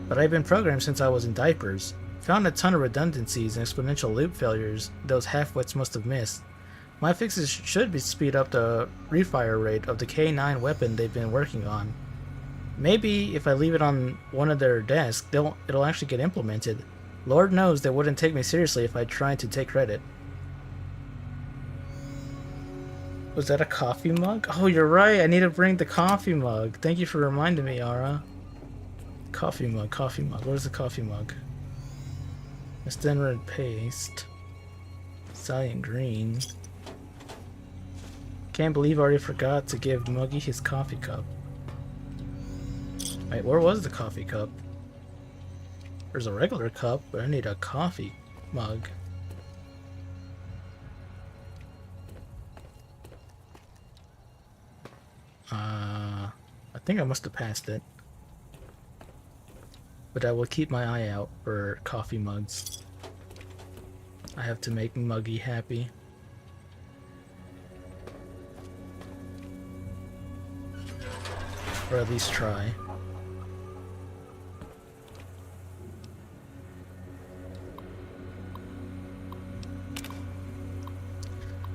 but I've been programmed since I was in diapers. Found a ton of redundancies and exponential loop failures those half-wits must have missed. My fixes should speed up the refire rate of the K9 weapon they've been working on. Maybe if I leave it on one of their desks, it'll actually get implemented. Lord knows they wouldn't take me seriously if I tried to take credit. Was that a coffee mug? Oh, you're right. I need to bring the coffee mug. Thank you for reminding me, Ara. Coffee mug, coffee mug. Where's the coffee mug? Standard paste. Salient green. Can't believe I already forgot to give Muggy his coffee cup. Wait, where was the coffee cup? There's a regular cup, but I need a coffee mug. I think I must have passed it. But I will keep my eye out for coffee mugs. I have to make Muggy happy. Or at least try.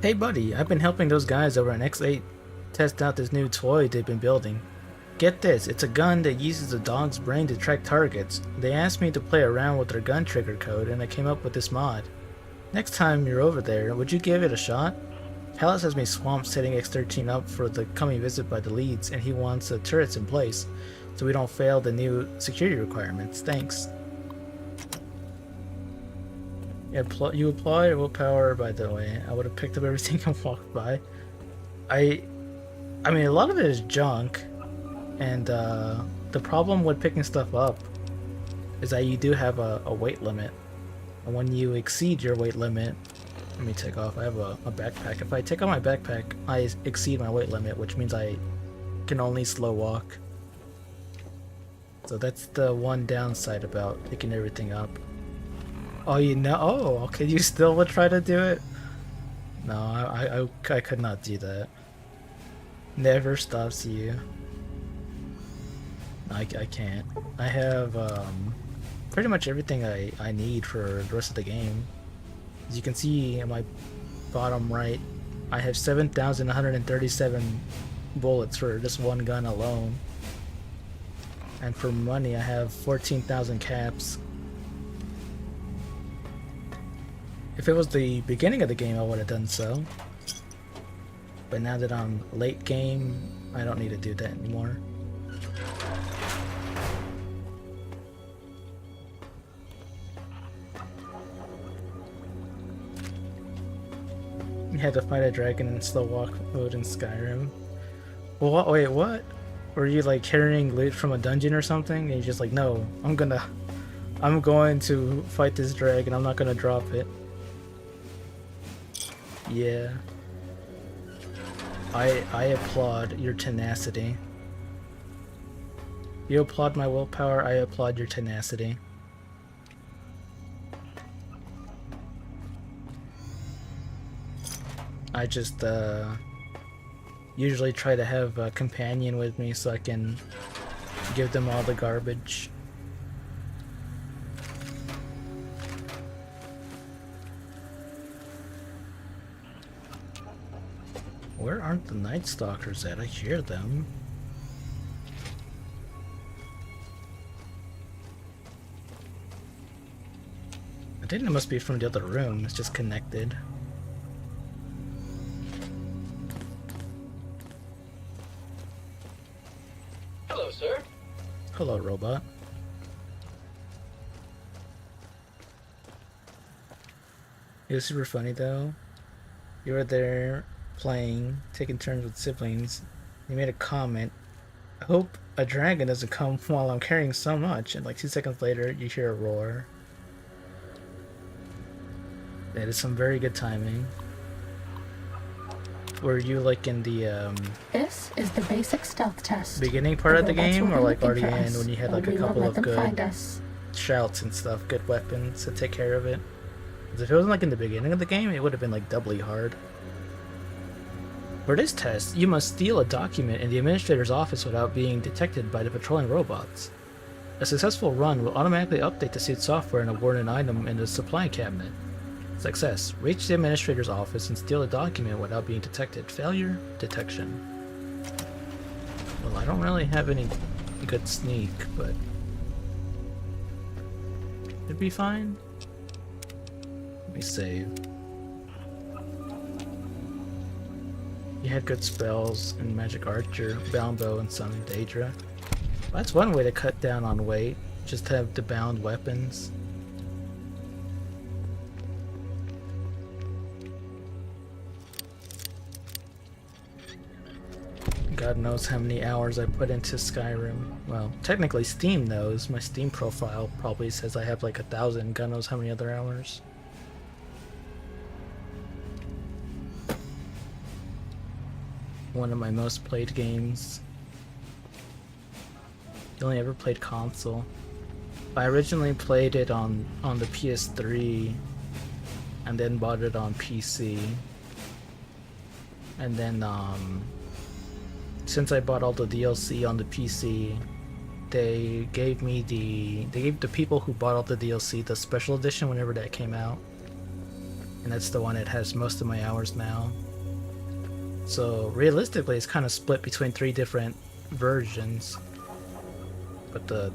Hey buddy, I've been helping those guys over at X8 test out this new toy they've been building. Get this, it's a gun that uses a dog's brain to track targets. They asked me to play around with their gun trigger code and I came up with this mod. Next time you're over there, would you give it a shot? Callus has me swamped setting X13 up for the coming visit by the leads and he wants the turrets in place so we don't fail the new security requirements. Thanks. You apply willpower, by the way. I would have picked up everything and walked by. I mean, a lot of it is junk, and the problem with picking stuff up is that you do have a weight limit, and when you exceed your weight limit, let me take off. I have a backpack. If I take off my backpack, I exceed my weight limit, which means I can only slow walk. So that's the one downside about picking everything up. Oh, you know? Oh, okay. You still would try to do it? No, I could not do that. Never stops you. I can't. I have pretty much everything I need for the rest of the game. As you can see in my bottom right I have 7,137 bullets for just one gun alone. And for money, I have 14,000 caps. If it was the beginning of the game, I would have done so. But now that I'm late game, I don't need to do that anymore. You had to fight a dragon in slow walk mode in Skyrim. Well, what, wait, what? Were you like carrying loot from a dungeon or something? And you're just like, no, I'm going to fight this dragon. I'm not gonna drop it. Yeah. I applaud your tenacity. You applaud my willpower, I applaud your tenacity. I just usually try to have a companion with me so I can give them all the garbage. Where aren't the Night Stalkers at? I hear them. I think it must be from the other room. It's just connected. Hello, sir. Hello, robot. It was super funny though. You were there playing, taking turns with siblings. You made a comment. I hope a dragon doesn't come while I'm carrying so much. And like 2 seconds later, you hear a roar. That is some very good timing. Were you like in the This is the basic stealth test. beginning part of the game, or like already in when you had like a couple of good find us. shouts and stuff, good weapons to take care of it? 'Cause if it wasn't like in the beginning of the game, it would have been like doubly hard. For this test, you must steal a document in the administrator's office without being detected by the patrolling robots. A successful run will automatically update the suit's software and award an item in the supply cabinet. Success. Reach the administrator's office and steal a document without being detected. Failure. Detection. Well, I don't really have any good sneak, but it'd be fine. Let me save. You had good spells in Magic Archer, Bound Bow, and some in Daedra. That's one way to cut down on weight, just to have the bound weapons. God knows how many hours I put into Skyrim. Well, technically Steam knows. My Steam profile probably says I have like 1,000. God knows how many other hours. One of my most played games. I only ever played console. I originally played it on the PS3 and then bought it on PC. And then since I bought all the DLC on the PC, they gave the people who bought all the DLC the special edition whenever that came out. And that's the one that has most of my hours now. So realistically, it's kind of split between 3 different versions. But the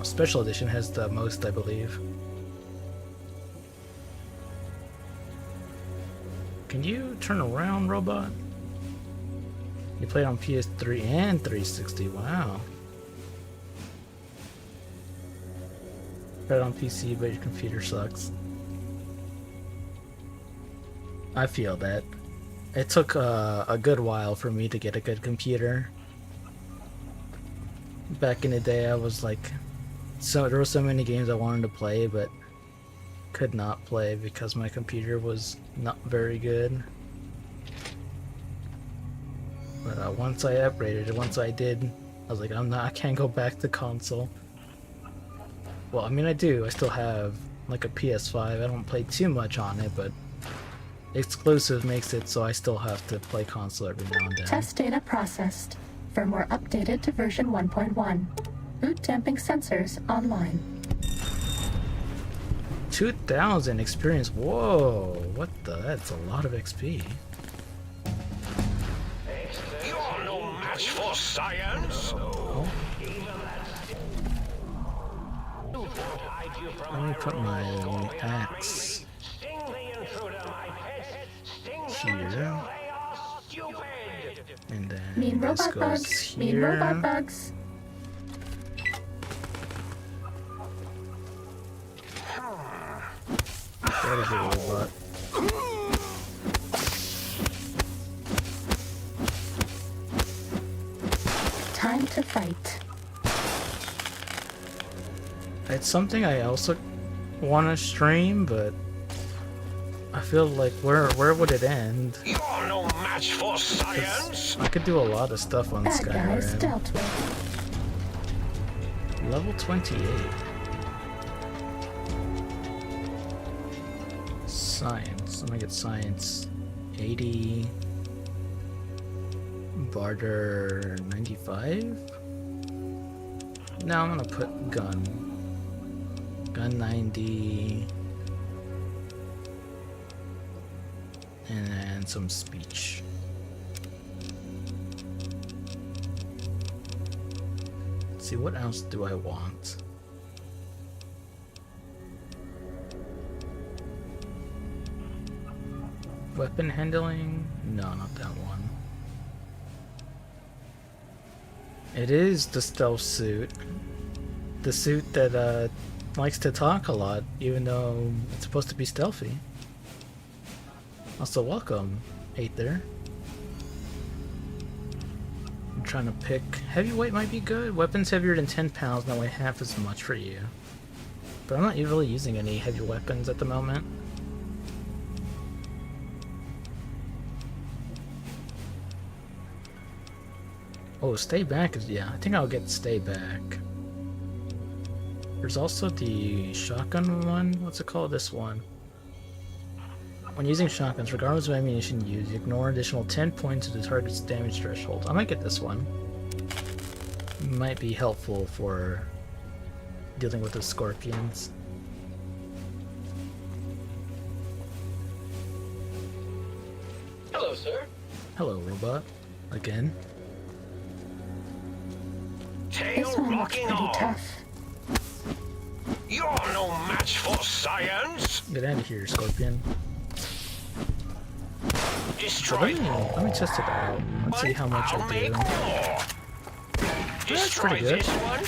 special edition has the most, I believe. Can you turn around, robot? You played on PS3 and 360, wow. Played on PC, but your computer sucks. I feel that. It took a good while for me to get a good computer. Back in the day, I was like, there were so many games I wanted to play, but could not play because my computer was not very good. But once I upgraded it, once I did, I was like, I can't go back to console. Well, I mean, I do. I still have like a PS5. I don't play too much on it, but exclusive makes it so I still have to play console every now and then. Test data processed. Firmware updated to version 1.1. Boot damping sensors online. 2,000 experience. Whoa, what the? That's a lot of XP. You're no match for science. Let me put my axe here. And then Mean this robot goes bugs. Mean here. robot bugs. That is a robot. Time to fight. It's something I also want to stream, but I feel like where would it end? You're no match for 'Cause science. I could do a lot of stuff on Bad guys Skyrim. dealt with. Level 28. Science. Let me get science. 80. Barter 95. Now I'm gonna put gun. Gun 90. And then some speech. Let's see, what else do I want? Weapon handling? No, not that one. It is the stealth suit. The suit that likes to talk a lot, even though it's supposed to be stealthy. Also, welcome, Aether. I'm trying to pick... Heavyweight might be good. Weapons heavier than 10 pounds, that weigh half as much for you. But I'm not really using any heavy weapons at the moment. Oh, stay back is... yeah, I think I'll get stay back. There's also the shotgun one. What's it called? This one. When using shotguns, regardless of ammunition used, ignore additional 10 points of the target's damage threshold. I might get this one. Might be helpful for dealing with the scorpions. Hello, sir. Hello, robot. Again. Tail This one looks rocking pretty on. tough. You're no match for science. Get out of here, scorpion. Destroy Let me test it out. Let's see how much I'll I make do. more. Destroy pretty good. this one.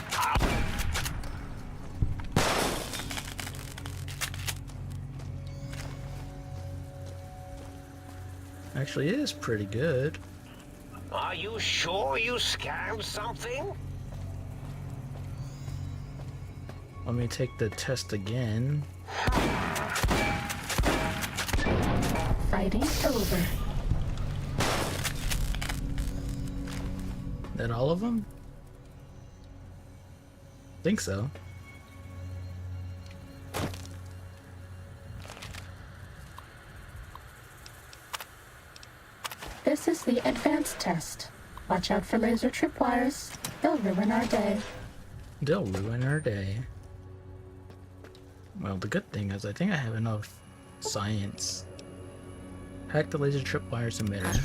Actually, it is pretty good. Are you sure you scanned something? Let me take the test again. Fighting over. That all of them? Think so. This is the advanced test. Watch out for laser tripwires. They'll ruin our day. They'll ruin our day. Well, the good thing is I think I have enough science. Hack the laser tripwires emitter.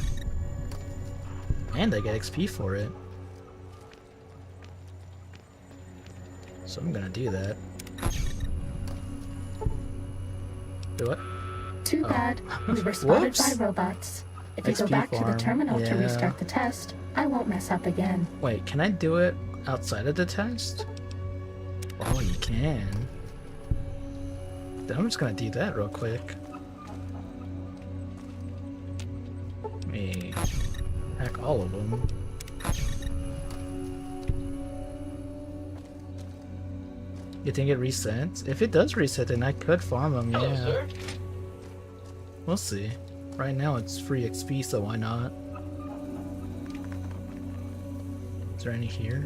And I get XP for it. So I'm gonna do that. Do what? Too Oh. bad. We were spotted Whoops. by robots. If you go XP back to farm. the terminal to Yeah. restart the test, I won't mess up again. Wait, can I do it outside of the test? Oh, you can. Then I'm just gonna do that real quick. Let me hack all of them. You think it resets? If it does reset, then I could farm them, Hello, yeah. sir. We'll see. Right now it's free XP, so why not? Is there any here?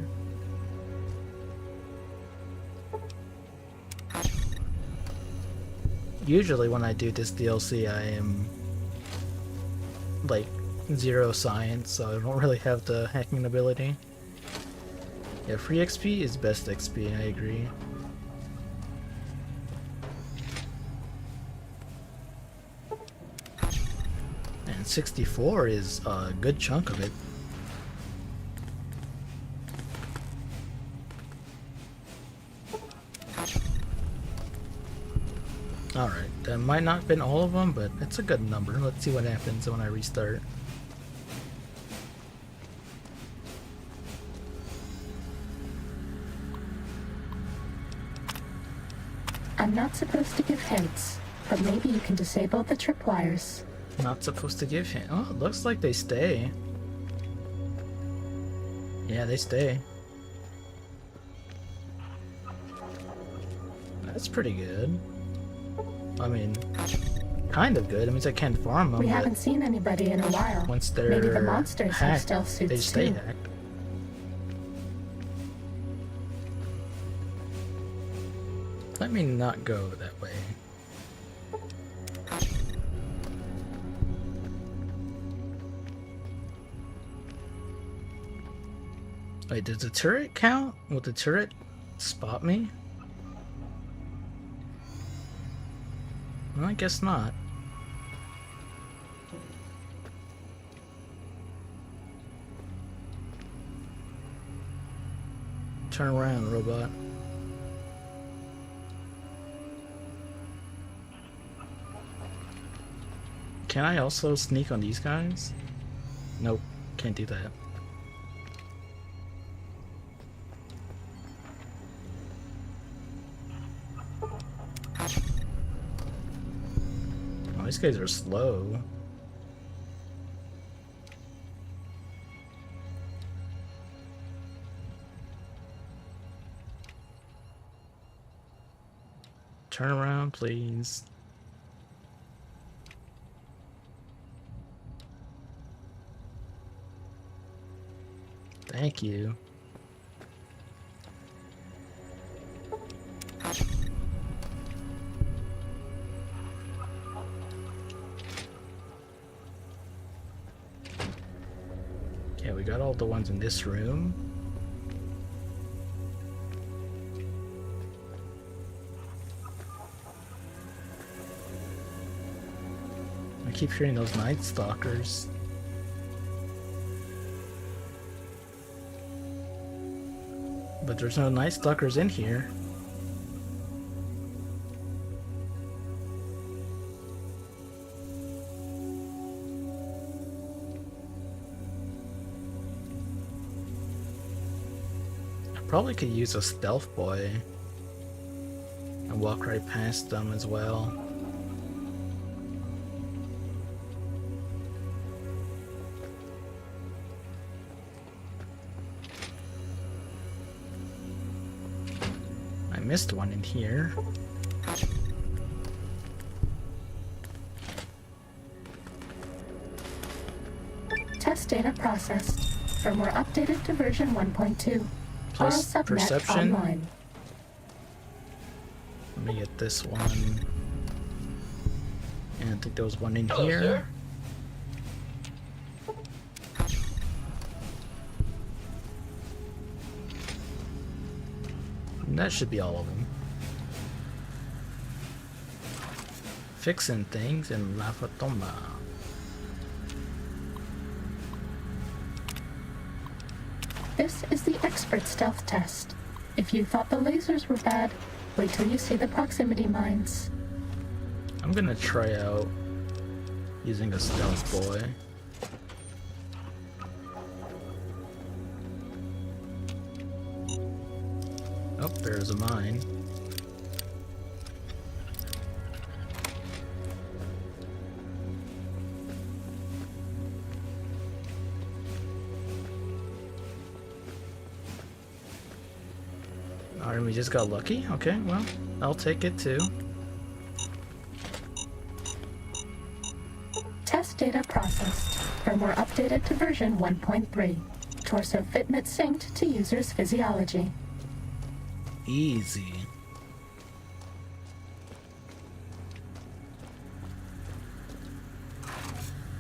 Usually when I do this DLC, I am like 0 science, so I don't really have the hacking ability. Yeah, free XP is best XP, I agree. 64 is a good chunk of it. Alright, that might not have been all of them, but it's a good number. Let's see what happens when I restart. I'm not supposed to give hints, but maybe you can disable the tripwires. Not supposed to give him. Oh, it looks like they stay. Yeah, they stay. That's pretty good. I mean, kind of good. It means I can't farm them. We haven't seen anybody in a while. Once they're maybe the monsters have hacked, stealth suits they stay too. hacked. Let me not go that way. Wait, does the turret count? Will the turret spot me? Well, I guess not. Turn around, robot. Can I also sneak on these guys? Nope, can't do that. Oh, these guys are slow. Turn around, please. Thank you. Okay, we got all the ones in this room. I keep hearing those Night Stalkers. But there's no Night Stalkers in here. I probably could use a stealth boy and walk right past them as well. Missed one in here. Test data processed. Firmware updated to version 1.2. Plus Auto subnet perception. online. Let me get this one. And I think there was one in Hello, here. sir. And that should be all of them. Fixing things in La Fatoma. This is the expert stealth test. If you thought the lasers were bad, wait till you see the proximity mines. I'm gonna try out using a stealth boy. Oh, there's a mine. Alright, we just got lucky? Okay, well, I'll take it too. Test data processed. Firmware updated to version 1.3. Torso fitment synced to user's physiology. Easy.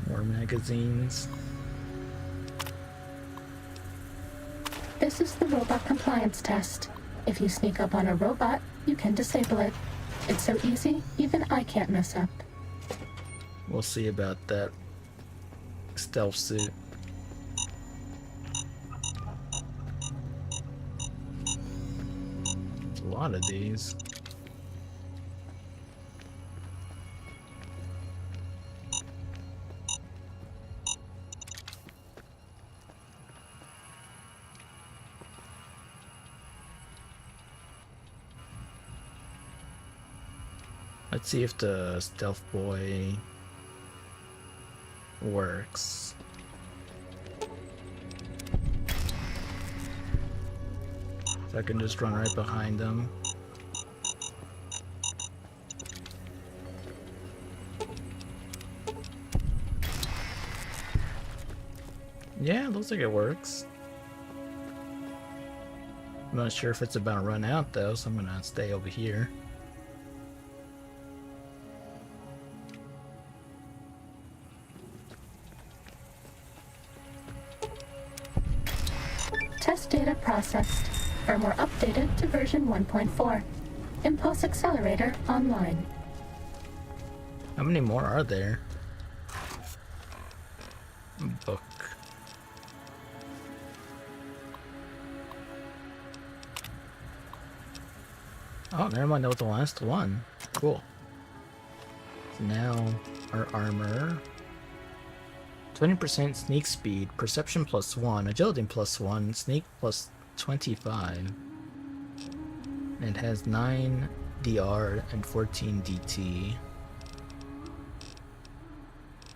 More magazines. This is the robot compliance test. If you sneak up on a robot, you can disable it. It's so easy, even I can't mess up. We'll see about that. stealth suit. There's a lot of these. Let's see if the stealth boy works. So I can just run right behind them. Yeah, it looks like it works. I'm not sure if it's about to run out though, so I'm gonna stay over here. Test data processed. Firmware updated to version 1.4. Impulse accelerator online. How many more are there? Book. Oh, never mind, that was the last one. Cool. So now our armor. 20% sneak speed, perception +1, agility +1, sneak +25. And it has 9 DR and 14 DT.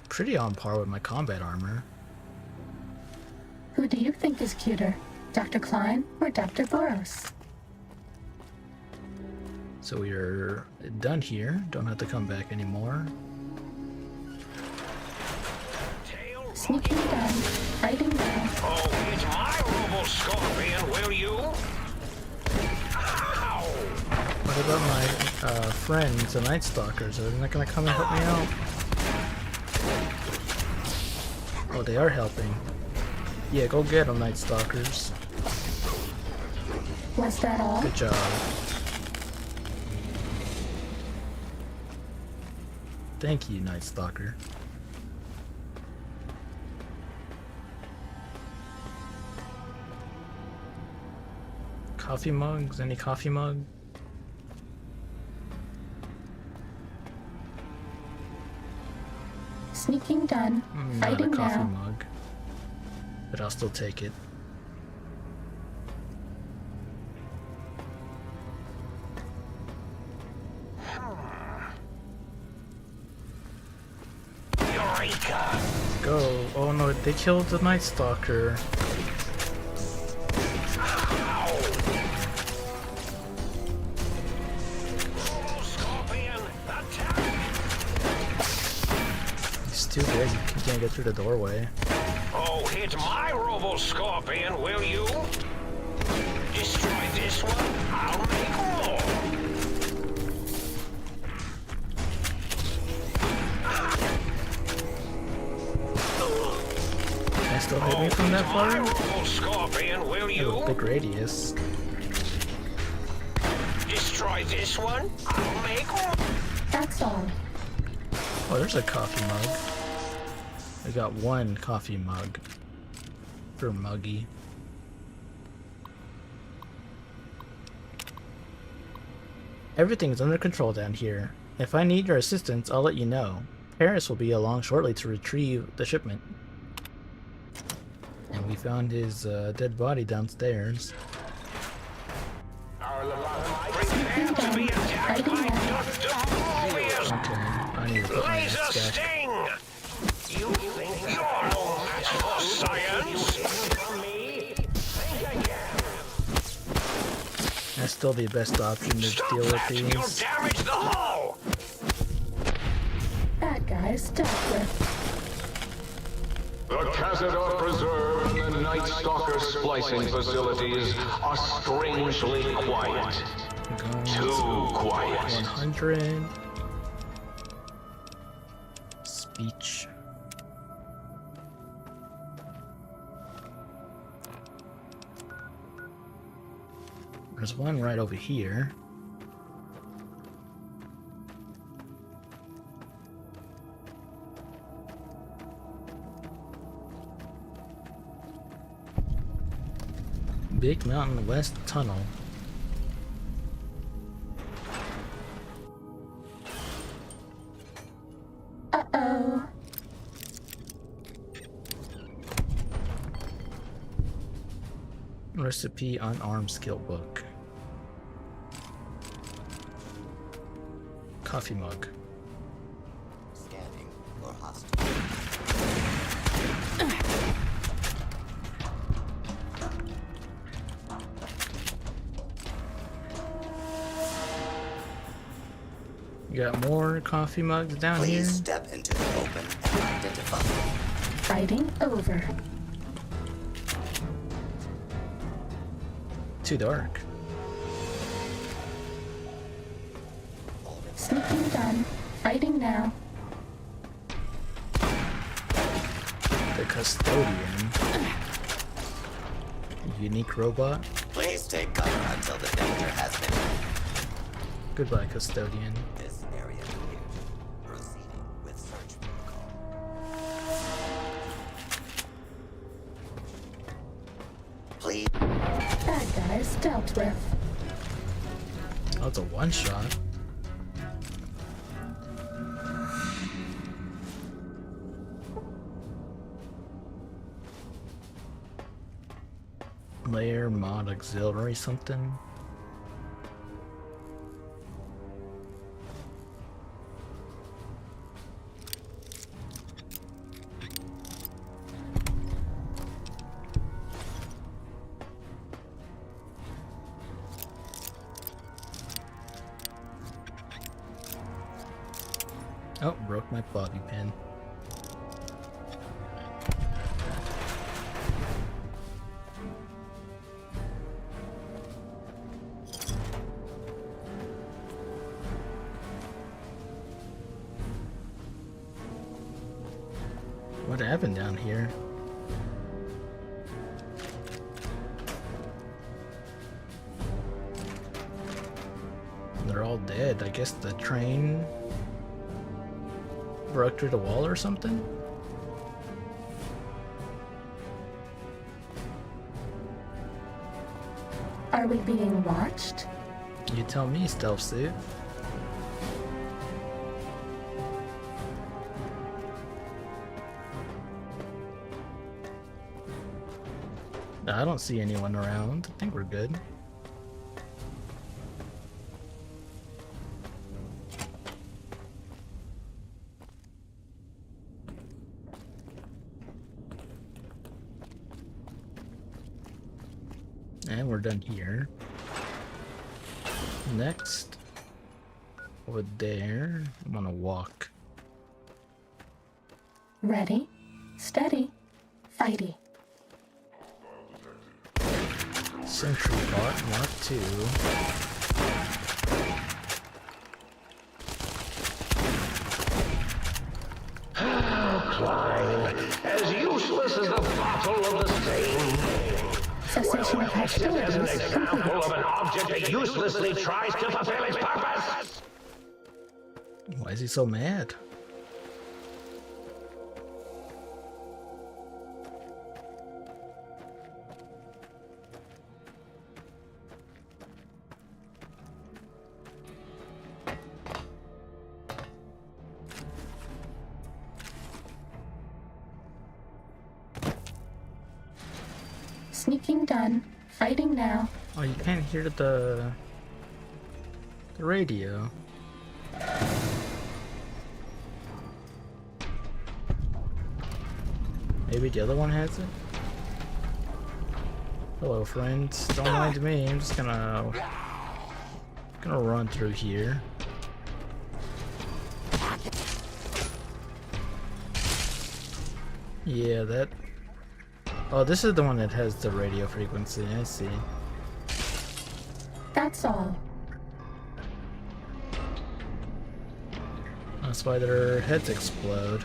Pretty on par with my combat armor. Who do you think is cuter, Dr. Klein or Dr. Boros? So we're done here. Don't have to come back anymore. Sneaking down, hiding now. Oh, it's my robo scorpion, will you? Ow! What about my friends, the Night Stalkers? Are they not gonna come and help me out? Oh, they are helping. Yeah, go get them, Night Stalkers. Was that all? Good job. Thank you, Night Stalker. Coffee mugs? Any coffee mug? Sneaking done, Not a hiding coffee now. mug. But I'll still take it. Eureka! Go. Oh no, they killed the Night Stalker. Robo scorpion, attack! He's too big. He can't get through the doorway. Oh, hit my robo scorpion, will you? Destroy this one, I'll make more. Can I still hit me from that My far? robo scorpion, will I have you? a big radius. Destroy this one, I'll make more. That's all. Oh, there's a coffee mug. I got one coffee mug. For Muggy. Everything's under control down here. If I need your assistance, I'll let you know. Paris will be along shortly to retrieve the shipment. And we found his dead body downstairs. Prepare to be attacked by Dr. Morbius. Okay, I need to put my Laser mask back. sting! You think you're no match for science? That's still the best option to Stop deal with that! You'll these. damage the hull! Bad guys dealt with. The Cazador Preserve and the Night Stalker splicing facilities are strangely quiet. Too quiet. 100. Speech. There's one right over here. Big Mountain West Tunnel. Uh-oh. Recipe unarmed skill book. Coffee mug. Scanning for hostile. You got more coffee mugs down here? Please step into the open and identify. Fighting over. Too dark. Sneaking done. Fighting now. The custodian. Unique robot. Please take cover until the danger has been. Goodbye, custodian. This area cleared. Proceeding with search protocol. Please. Bad guys dealt with. Oh, it's a one-shot. Layer mod auxiliary something. Oh, broke my bobby pin. What happened down here? They're all dead. I guess the train broke through the wall or something? Are we being watched? You tell me, Stealth Suit. I don't see anyone around. I think we're good. And we're done here. Next, over there, I'm gonna walk. Ready, steady, fighty. Sentry bot Mark II. Klein, as useless as the bottle of the same. Cessation of Just as an hostilities example complete. of an object that uselessly tries to fulfill its purpose. Why is he so mad? Sneaking done. Fighting now. Oh, you can't hear the radio. Maybe the other one has it? Hello, friends. Don't mind me. I'm just gonna run through here. Yeah, that... Oh, this is the one that has the radio frequency. I see. That's all. That's why their heads explode.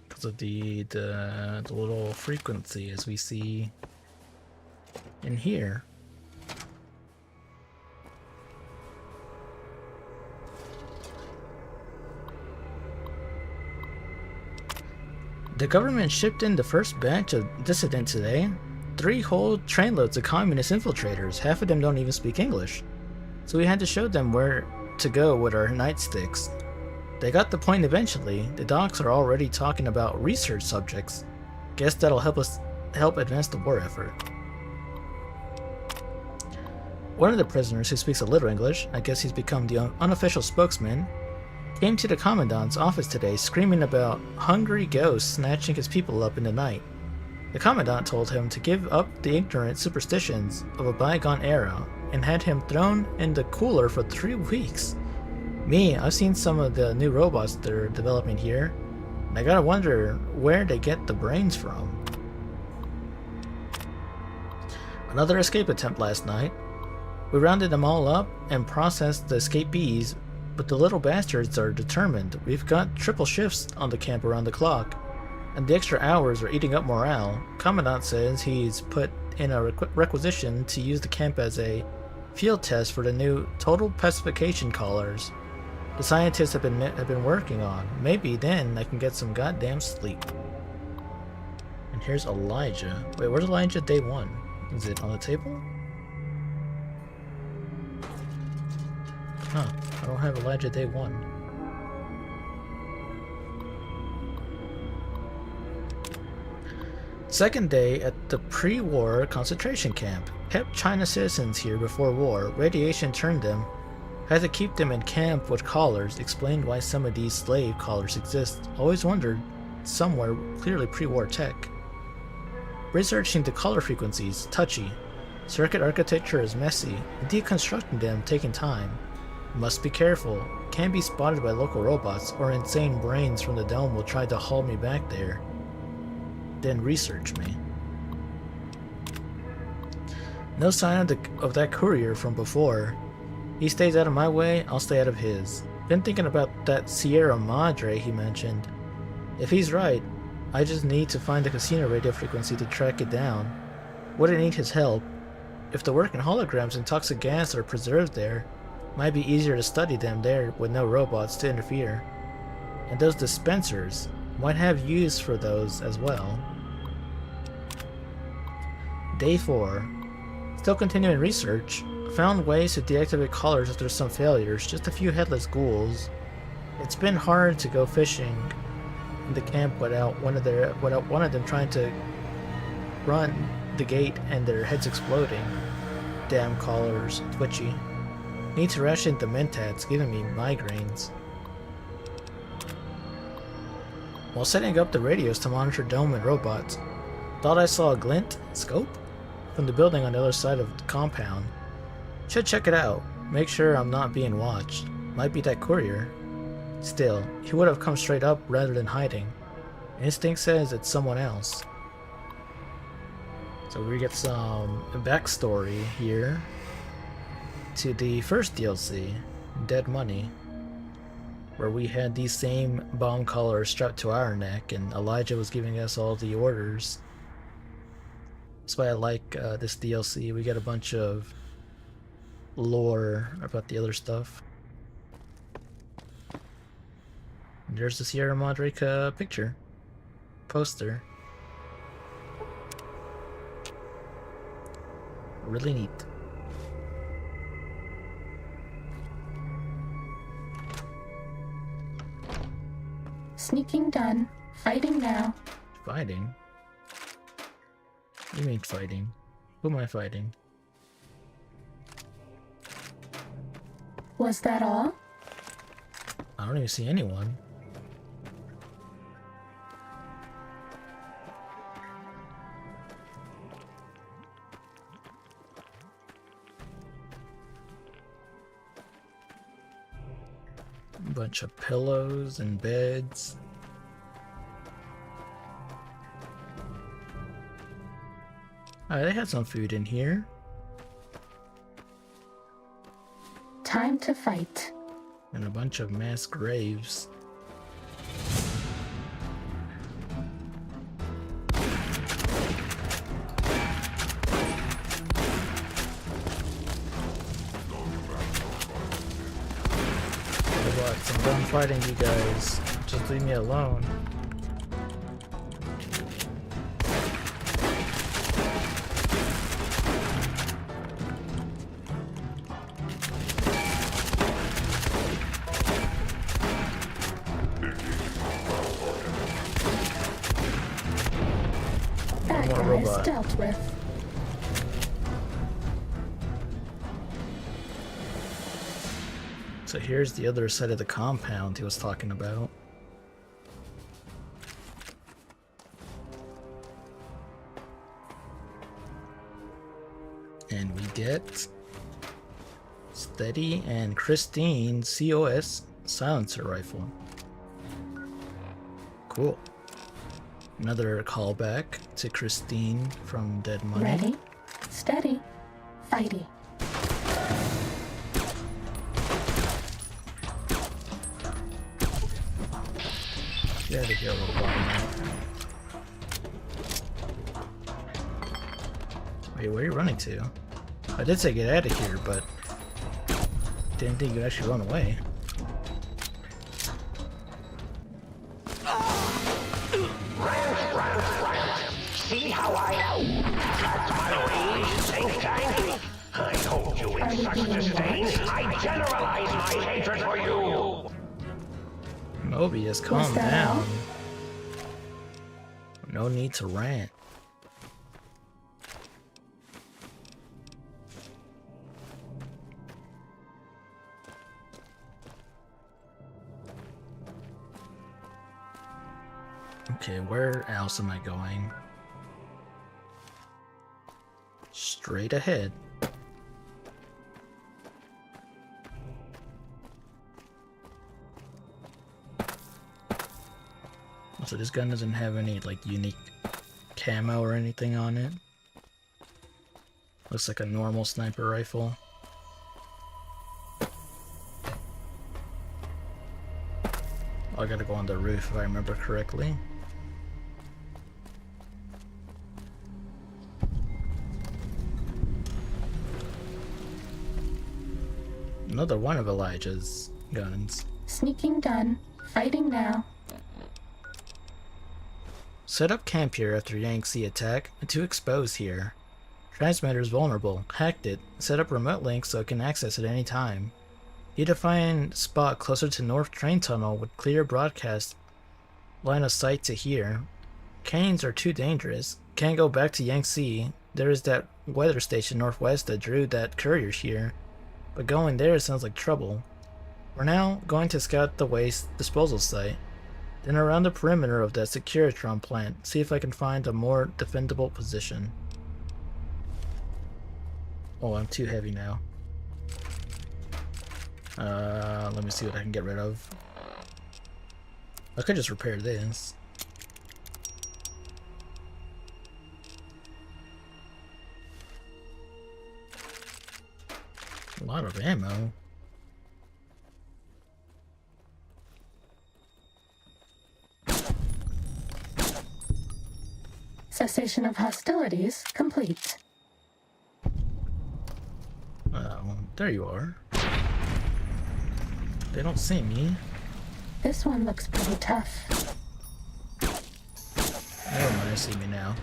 Because of the little frequency, as we see in here. The government shipped in the first batch of dissidents today. 3 whole trainloads of communist infiltrators. Half of them don't even speak English. So we had to show them where to go with our nightsticks. They got the point eventually. The docs are already talking about research subjects. Guess that'll help advance the war effort. One of the prisoners, who speaks a little English, I guess he's become the unofficial spokesman, came to the commandant's office today screaming about hungry ghosts snatching his people up in the night. The commandant told him to give up the ignorant superstitions of a bygone era and had him thrown in the cooler for 3 weeks. I've seen some of the new robots they're developing here, and I gotta wonder where they get the brains from. Another escape attempt last night. We rounded them all up and processed the escapees, but the little bastards are determined. We've got triple shifts on the camp around the clock, and the extra hours are eating up morale. Commandant says he's put in a requisition to use the camp as a field test for the new total pacification collars the scientists have been working on. Maybe then I can get some goddamn sleep. And here's Elijah. Wait, where's Elijah day 1? Is it on the table? Huh, I don't have Elijah day 1. Second day at the pre-war concentration camp. Kept China citizens here before war. Radiation turned them. Had to keep them in camp with collars. Explained why some of these slave collars exist. Always wondered, somewhere clearly pre-war tech. Researching the color frequencies, touchy. Circuit architecture is messy. Deconstructing them taking time. Must be careful. Can't be spotted by local robots, or insane brains from the dome will try to haul me back there. Then research me. No sign of that courier from before. He stays out of my way, I'll stay out of his. Been thinking about that Sierra Madre he mentioned. If he's right, I just need to find the casino radio frequency to track it down. Wouldn't need his help. If the working holograms and toxic gas are preserved there, might be easier to study them there with no robots to interfere. And those dispensers might have use for those as well. Day 4. Still continuing research. Found ways to deactivate collars after some failures, just a few headless ghouls. It's been hard to go fishing in the camp without one of them trying to run the gate and their heads exploding. Damn collars, twitchy. Need to ration the mentats, giving me migraines. While setting up the radios to monitor dome and robots, thought I saw a glint scope from the building on the other side of the compound. Should check it out. Make sure I'm not being watched. Might be that courier. Still, he would have come straight up rather than hiding. Instinct says it's someone else. So we get some backstory here to the first DLC, Dead Money, where we had these same bomb collars strapped to our neck and Elijah was giving us all the orders. That's why I like this DLC. We get a bunch of lore about the other stuff. And there's the Sierra Madre picture. Poster. Really neat. Sneaking done. Fighting now. Fighting? You mean fighting? Who am I fighting? Was that all? I don't even see anyone. A bunch of pillows and beds. Alright, they had some food in here. Time to fight. And a bunch of mass graves. Robots, I'm done fighting you guys. Just leave me alone. more guy is robot. dealt with. So here's the other side of the compound he was talking about. And we get Steady and Christine COS silencer rifle. Cool. Another callback to Christine from Dead Money. Ready, steady, fighty. Get out of here, robot. Wait, where are you running to? I did say get out of here, but didn't think you'd actually run away. See how I help? That's my rage, think tank. I hold you in such disdain. I generalize my hatred for you. Mobius, calm that down. all? No need to rant. Okay, where else am I going? Straight ahead. So this gun doesn't have any like unique camo or anything on it. Looks like a normal sniper rifle. I gotta go on the roof if I remember correctly. Another one of Elijah's guns. Sneaking done, fighting now. Set up camp here after Yangtze attack. Too exposed here. Transmitter is vulnerable. Hacked it. Set up remote links so it can access at any time. Need to find spot closer to North Train Tunnel with clear broadcast line of sight to here. Canes are too dangerous. Can't go back to Yangtze. There is that weather station northwest that drew that courier here. But going there sounds like trouble. We're now going to scout the waste disposal site. Then around the perimeter of that Securitron plant, see if I can find a more defendable position. Oh, I'm too heavy now. Let me see what I can get rid of. I could just repair this. A lot of ammo. Cessation of hostilities complete. Oh, there you are. They don't see me. This one looks pretty tough. Never mind, they see me now.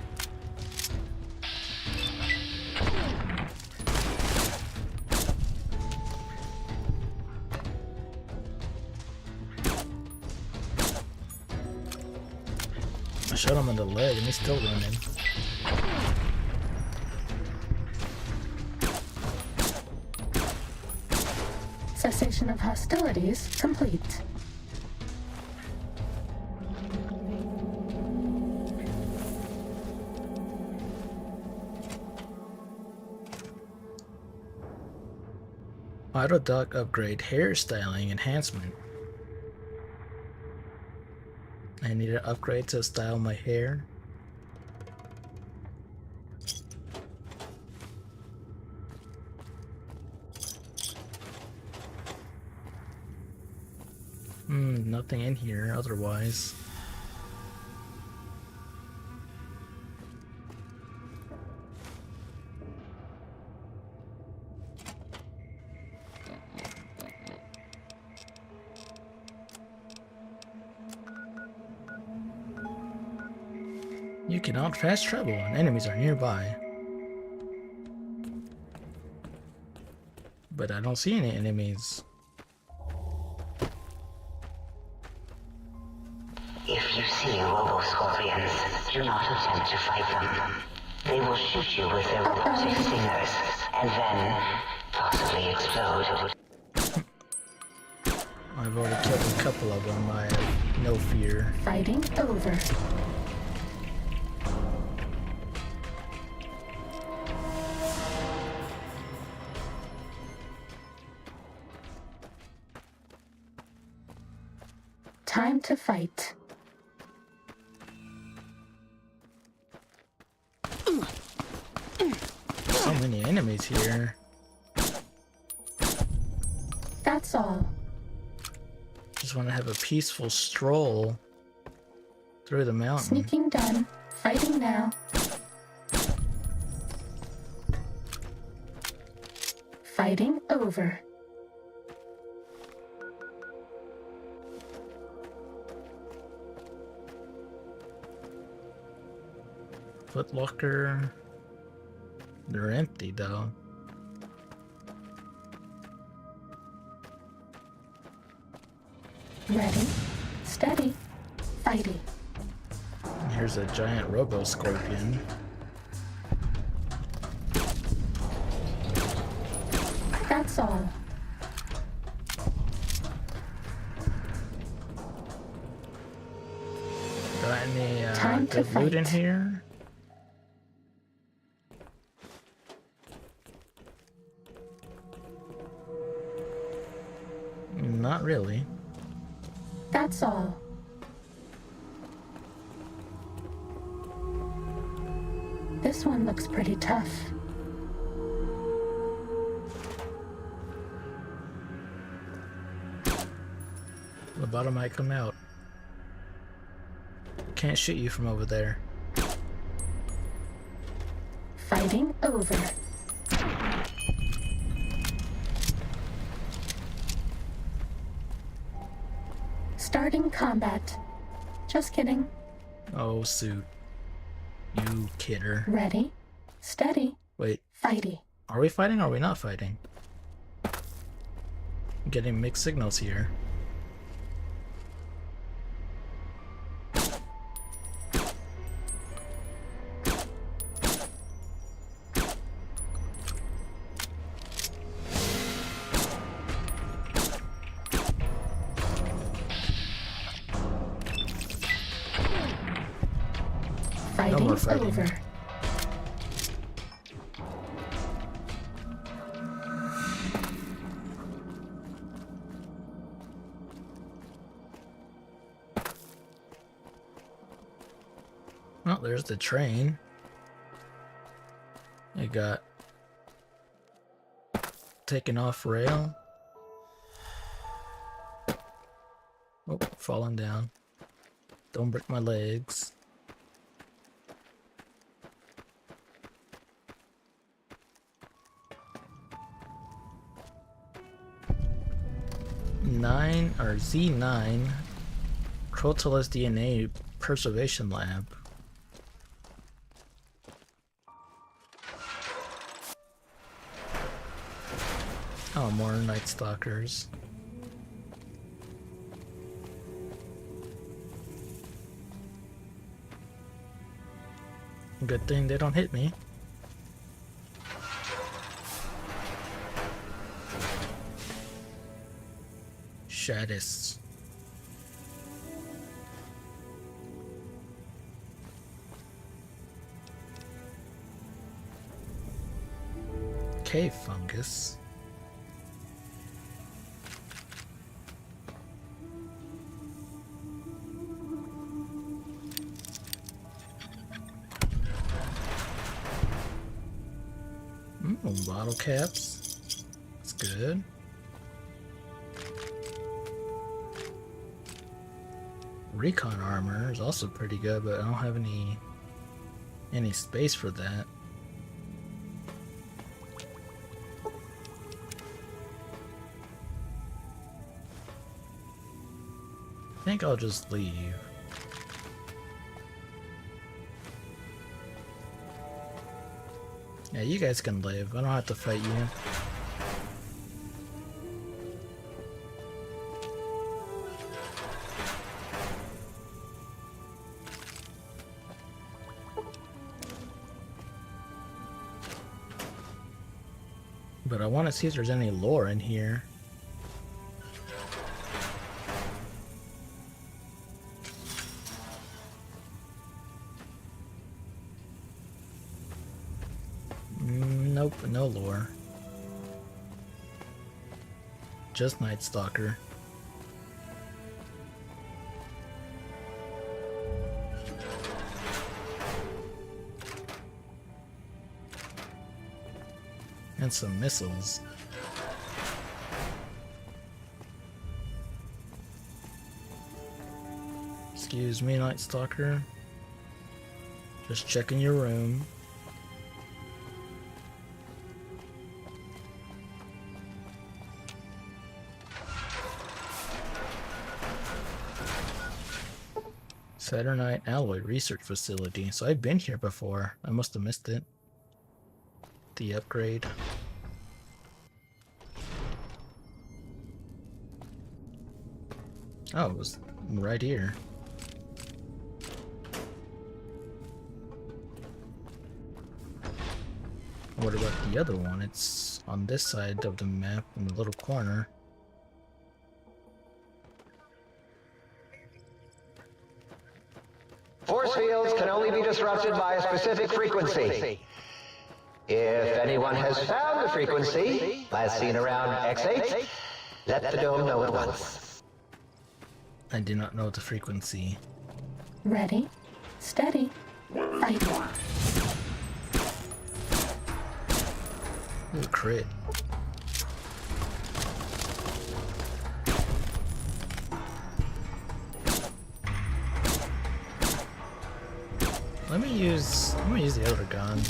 I shot him in the leg and he's still running. Cessation of hostilities complete. Auto duck upgrade hairstyling enhancement. I need an upgrade to style my hair. Nothing in here otherwise. You cannot fast travel and enemies are nearby. But I don't see any enemies. If you see robo-scorpions. Do not attempt to fight them. They will shoot you with their robotic stingers, and then possibly explode. I've already killed a couple of them. I have no fear. Fighting over. Time to fight. So many enemies here. That's all. Just want to have a peaceful stroll through the mountain. Sneaking done. Fighting now. Fighting over. Footlocker. They're empty though. Ready, steady, fighting. Here's a giant robo-scorpion. That's all. Got any Time to good loot in fight. here? Not really. That's all. This one looks pretty tough. The bottom might come out. Can't shoot you from over there. Fighting over. Starting combat. Just kidding. Oh, suit. You kidder. Ready, steady, Wait, fighty. are we fighting or are we not fighting? I'm getting mixed signals here. Fighting more fighting. over. Well, there's the train. It got taken off rail. Oh, falling down. Don't break my legs. Z9 Crotalus DNA Preservation Lab. Oh, more Night Stalkers. Good thing they don't hit me. Shadis. Cave fungus. Bottle caps. That's good. Recon armor is also pretty good, but I don't have any space for that. I think I'll just leave. Yeah, you guys can live. I don't have to fight you. But I want to see if there's any lore in here. Nope, no lore. Just Night Stalker. And some missiles. Excuse me, Night Stalker. Just checking your room. Saturnite Alloy Research Facility. So I've been here before. I must have missed it. The upgrade. Oh, it was right here. What about the other one? It's on this side of the map in the little corner. Force fields can only be disrupted by a specific frequency. If anyone has found the frequency, last seen around X8, let the dome know at once. I do not know the frequency. Ready, steady, fight. Ooh, crit. Let me use the other gun.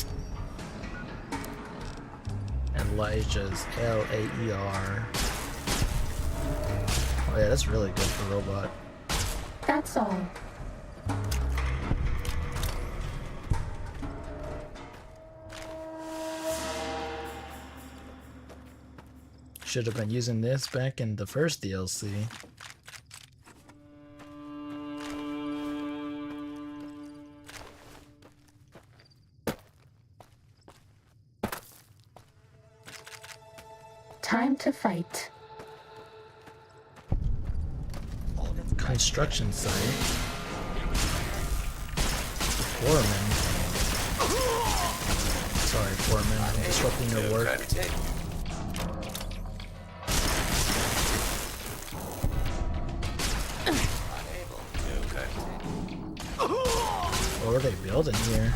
Elijah's LAER. Oh yeah, that's really good for robot. That's all. Should have been using this back in the first DLC. Time to fight. Construction site. Foreman. Sorry, Foreman, I'm disrupting your work. What are they building here?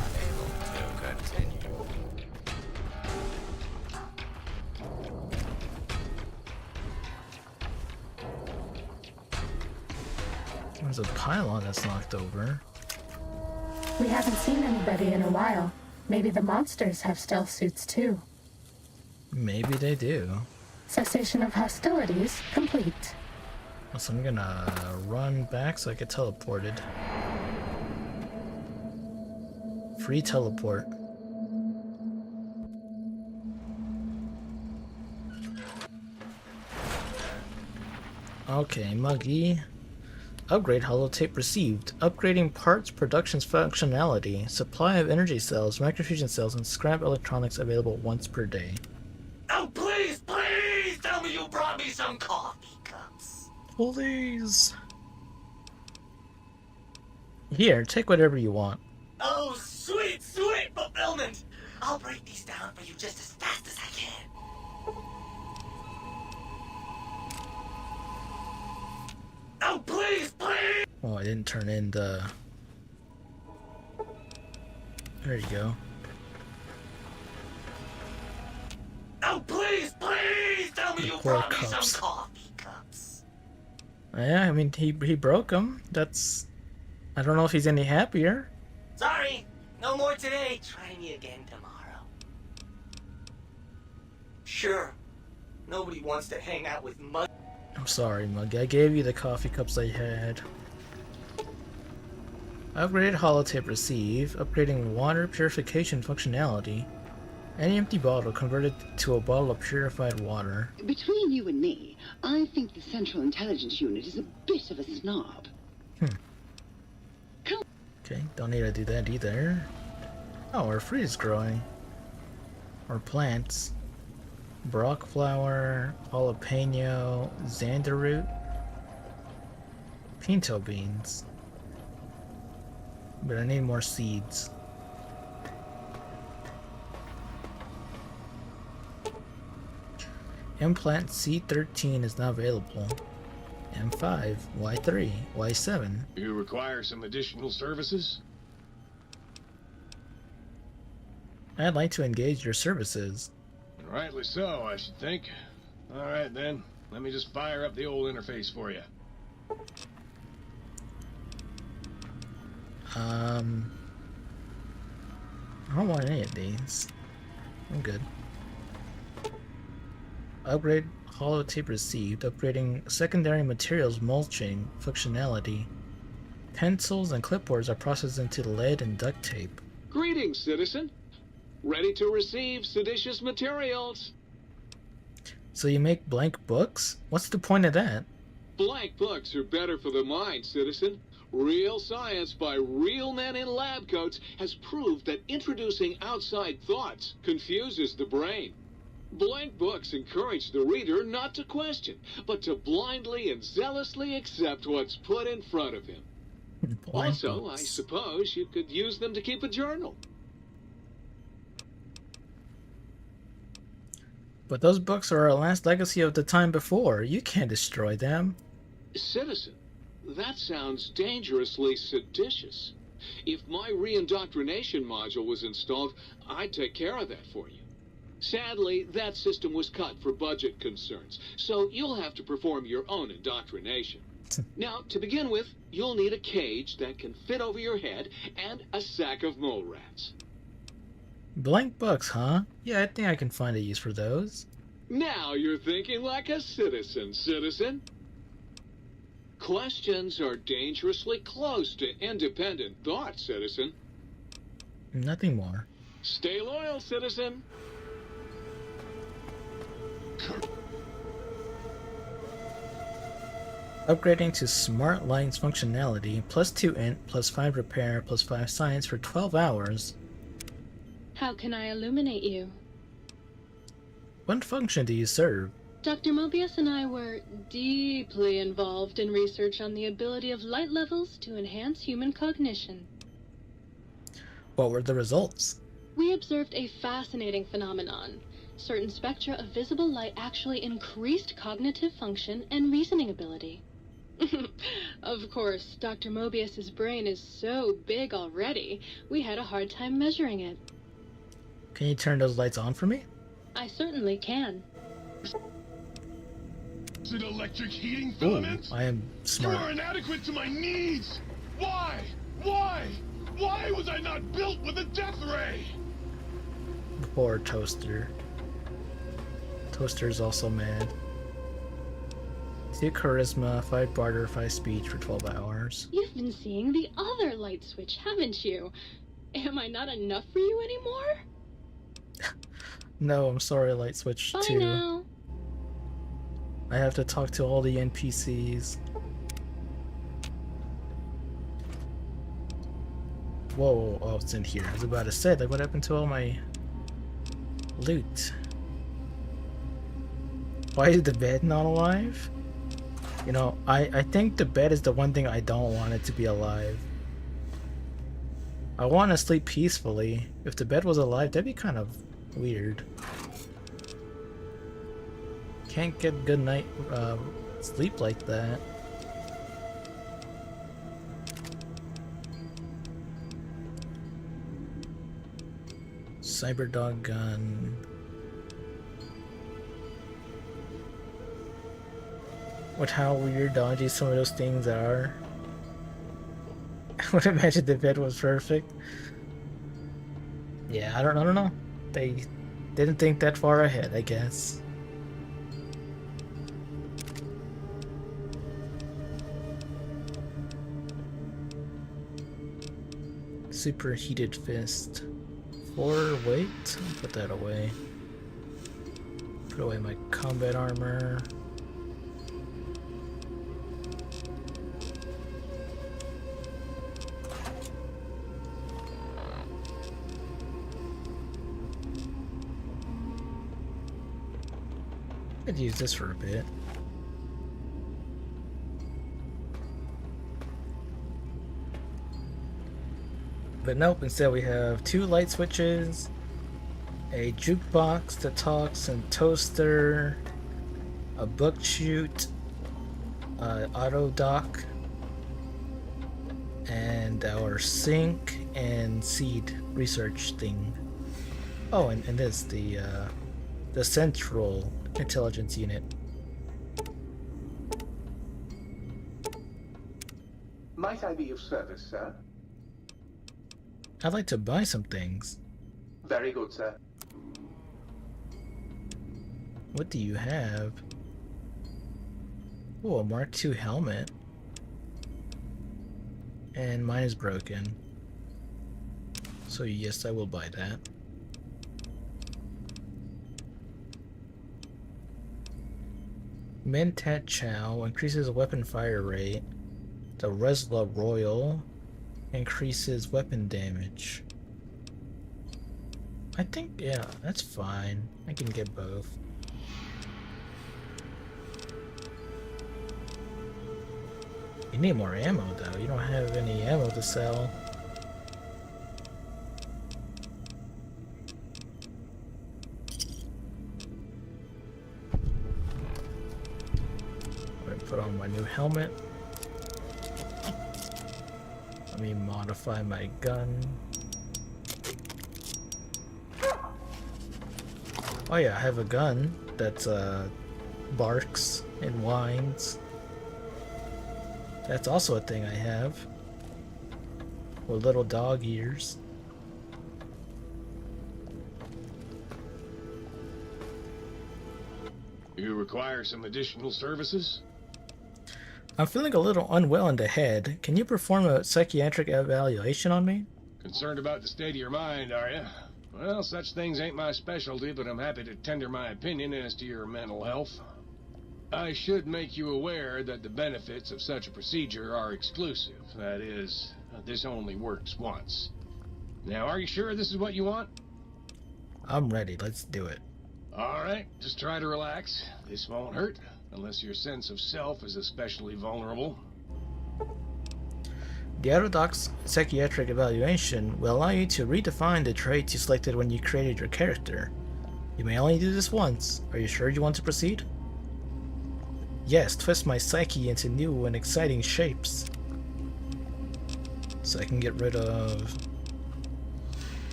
There's a pylon that's knocked over. We haven't seen anybody in a while. Maybe the monsters have stealth suits too. Maybe they do. Cessation of hostilities complete. So I'm gonna run back so I get teleported. Free teleport. Okay, Muggy. Upgrade holotape received. Upgrading parts, production's functionality. Supply of energy cells, microfusion cells, and scrap electronics available once per day. Oh, please, please tell me you brought me some coffee cups. Please. Here, take whatever you want. Oh, sweet, sweet fulfillment. I'll break these down for you just as fast as I can. Oh, please, please! Oh, I didn't turn in the... There you go. Oh, please, please tell me you brought me some coffee cups. Yeah, I mean, he broke them. That's... I don't know if he's any happier. Sorry, no more today. Try me again tomorrow. Sure, nobody wants to hang out with Mug. I'm sorry, Mug. I gave you the coffee cups I had. Upgraded holotape receive. Upgrading water purification functionality. Any empty bottle converted to a bottle of purified water. Between you and me, I think the Central Intelligence Unit is a bit of a snob. Okay, don't need to do that either. Oh, our fruit is growing. Or plants. Brock flower, jalapeno, xander root, pinto beans. But I need more seeds. Implant C13 is not available. M5, Y3, Y7. You require some additional services? I'd like to engage your services. Rightly so, I should think. Alright then, let me just fire up the old interface for you. I don't want any of these. I'm good. Upgrade holotape received. Upgrading secondary materials mulching functionality. Pencils and clipboards are processed into lead and duct tape. Greetings, citizen. Ready to receive seditious materials. So you make blank books? What's the point of that? Blank books are better for the mind, citizen. Real science by real men in lab coats has proved that introducing outside thoughts confuses the brain. Blank books encourage the reader not to question, but to blindly and zealously accept what's put in front of him. Also, I suppose you could use them to keep a journal. But those books are our last legacy of the time before. You can't destroy them. Citizen, that sounds dangerously seditious. If my re-indoctrination module was installed, I'd take care of that for you. Sadly, that system was cut for budget concerns, so you'll have to perform your own indoctrination. Now, to begin with, you'll need a cage that can fit over your head and a sack of mole rats. Blank books, huh? Yeah, I think I can find a use for those. Now you're thinking like a citizen, citizen. Questions are dangerously close to independent thought, citizen. Nothing more. Stay loyal, citizen. Upgrading to Smart Lines functionality, +2 int, +5 repair, +5 science for 12 hours. How can I illuminate you? What function do you serve? Dr. Mobius and I were deeply involved in research on the ability of light levels to enhance human cognition. What were the results? We observed a fascinating phenomenon. Certain spectra of visible light actually increased cognitive function and reasoning ability. Of course, Dr. Mobius's brain is so big already, we had a hard time measuring it. Can you turn those lights on for me? I certainly can. Is it electric heating Ooh, filament? I am You smart. are inadequate to my needs! Why? Why? Why was I not built with a death ray? Poor Toaster. Toaster's also mad. 2 charisma, 5 barter, 5 speech for 12 hours. You've been seeing the other light switch, haven't you? Am I not enough for you anymore? No, I'm sorry, Light Switch Bye 2. now. I have to talk to all the NPCs. Whoa, oh, it's in here. I was about to say, like, what happened to all my loot? Why is the bed not alive? You know, I think the bed is the one thing I don't want it to be alive. I want to sleep peacefully. If the bed was alive, that'd be kind of weird. Can't get good night sleep like that. Cyberdog gun. What how weird dodgy some of those things are. I would imagine the bed was perfect. Yeah, I don't know. They didn't think that far ahead, I guess. Superheated fist. 4 weight? I'll put that away. Put away my combat armor. Could use this for a bit. But nope, instead we have 2 light switches, a jukebox that talks and toaster, a book chute, auto dock, and our sink and seed research thing. Oh, and this, the central intelligence unit. Might I be of service, sir? I'd like to buy some things. Very good, sir. What do you have? Oh, a Mark II helmet. And mine is broken. So yes, I will buy that. Mentat Chow increases weapon fire rate. The Resla Royal increases weapon damage. I think, yeah, that's fine. I can get both. You need more ammo though. You don't have any ammo to sell. I'm gonna put on my new helmet. Let me modify my gun. Oh yeah, I have a gun that barks and whines. That's also a thing I have. With little dog ears. You require some additional services? I'm feeling a little unwell in the head. Can you perform a psychiatric evaluation on me? Concerned about the state of your mind, are you? Well, such things ain't my specialty, but I'm happy to tender my opinion as to your mental health. I should make you aware that the benefits of such a procedure are exclusive. That is, this only works once. Now, are you sure this is what you want? I'm ready. Let's do it. Alright, just try to relax. This won't hurt, unless your sense of self is especially vulnerable. The Autodox psychiatric evaluation will allow you to redefine the traits you selected when you created your character. You may only do this once. Are you sure you want to proceed? Yes, twist my psyche into new and exciting shapes. So I can get rid of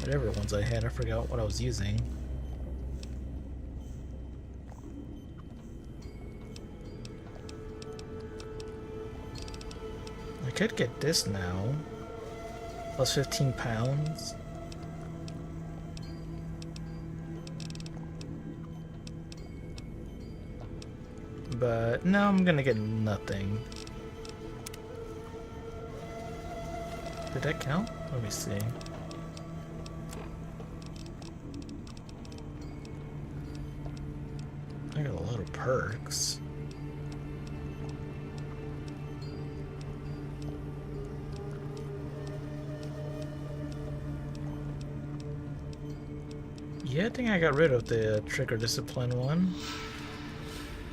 whatever ones I had. I forgot what I was using. I could get this now. Plus 15 pounds. But no, I'm gonna get nothing. Did that count? Let me see. I got a lot of perks. Yeah, I think I got rid of the trigger discipline one.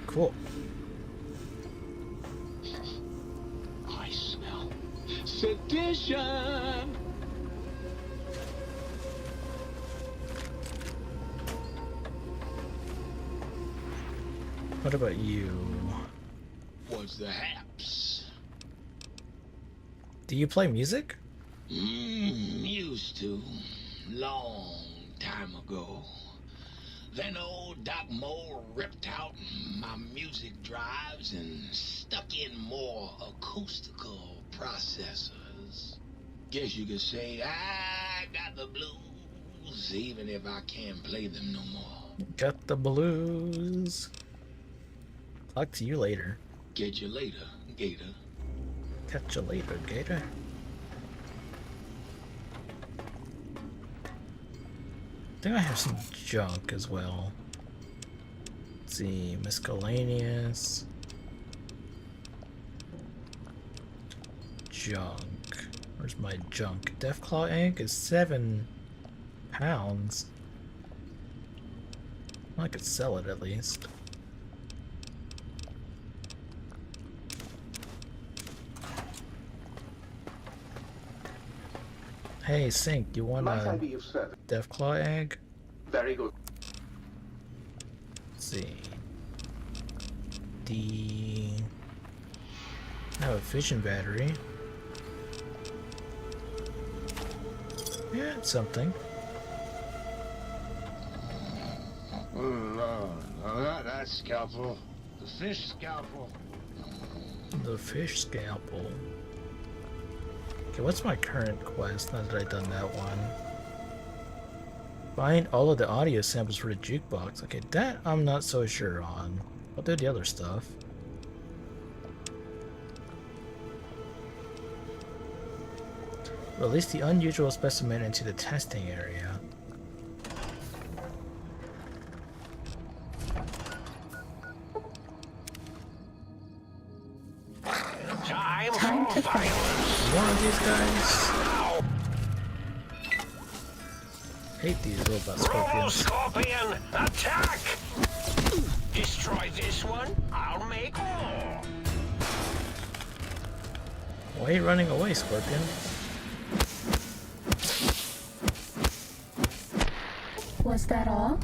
Cool. I smell sedition. What about you? What's the haps? Do you play music? Used to. Long time ago. Then old Doc Moore ripped out my music drives and stuck in more acoustical processors. Guess you could say I got the blues, even if I can't play them no more. Got the blues. Talk to you later. Get you later, Gator. Catch you later, Gator. I think I have some junk as well. Let's see, miscellaneous. Junk. Where's my junk? Deathclaw egg is 7 pounds. I could sell it at least. Hey, Sync, you want Might I a be of service? Deathclaw egg? Very good. Let's see. I have a fission battery. Yeah, it's something. That scalpel. The fish scalpel. The fish scalpel. Okay, what's my current quest now that I've done that one? Find all of the audio samples for the jukebox. Okay, that I'm not so sure on. I'll do the other stuff. Release the unusual specimen into the testing area. Time for violence. More of these guys. Hate these robot Roll, scorpions. Scorpion! Attack! Destroy this one, I'll make more. Why are you running away, Scorpion? Was that all?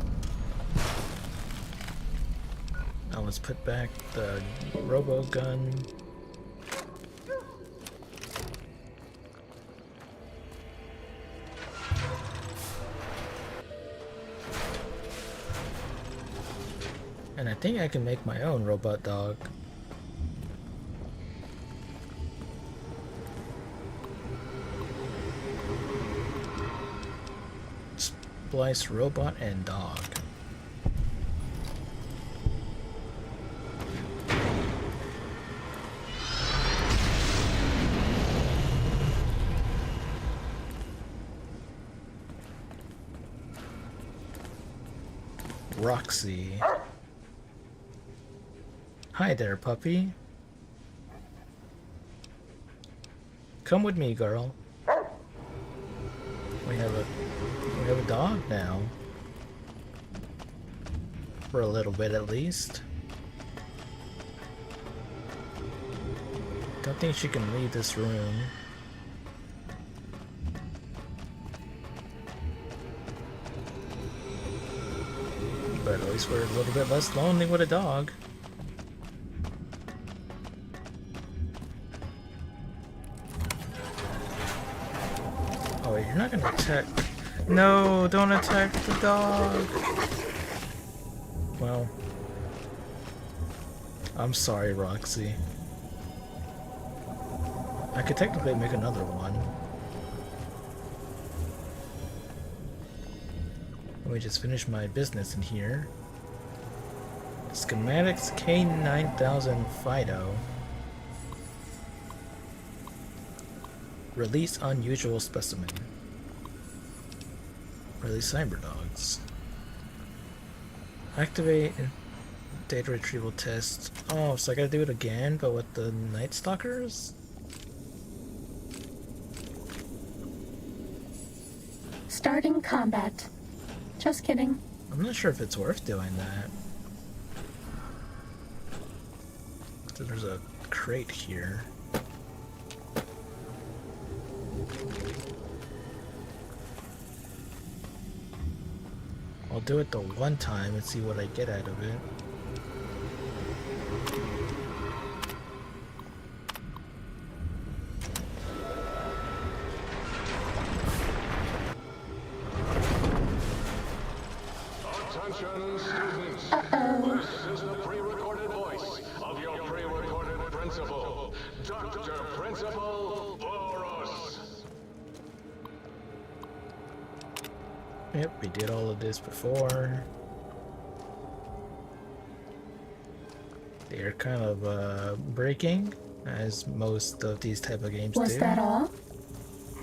Now let's put back the robo gun. And I think I can make my own robot dog. Splice robot and dog. Roxy. Hi there, puppy. Come with me, girl. We have a dog now. For a little bit at least. Don't think she can leave this room. But at least we're a little bit less lonely with a dog. Oh wait, you're not gonna attack. No, don't attack the dog. Well, I'm sorry, Roxy. I could technically make another one. Let me just finish my business in here. Schematics K9000 Fido. Release unusual specimen. Release cyber dogs. Activate data retrieval test. Oh, so I gotta do it again, but with the Night Stalkers? Starting combat. Just kidding. I'm not sure if it's worth doing that. So there's a crate here. I'll do it the one time and see what I get out of it. Attention, students. This is the pre-recorded voice of your pre-recorded principal, Dr. Principal Boros. Yep, we did all of this before. They're kind of breaking, as most of these type of games Was do. that all?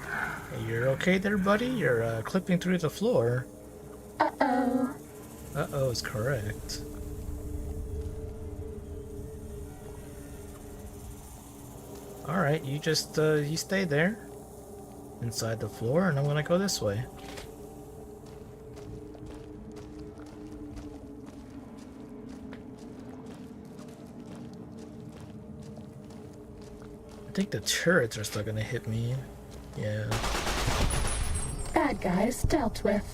Hey, you're okay there, buddy? You're clipping through the floor. Uh-oh. Uh-oh is correct. Alright, you just, you stay there. Inside the floor, and I'm gonna go this way. I think the turrets are still gonna hit me. Yeah. bad guys dealt with.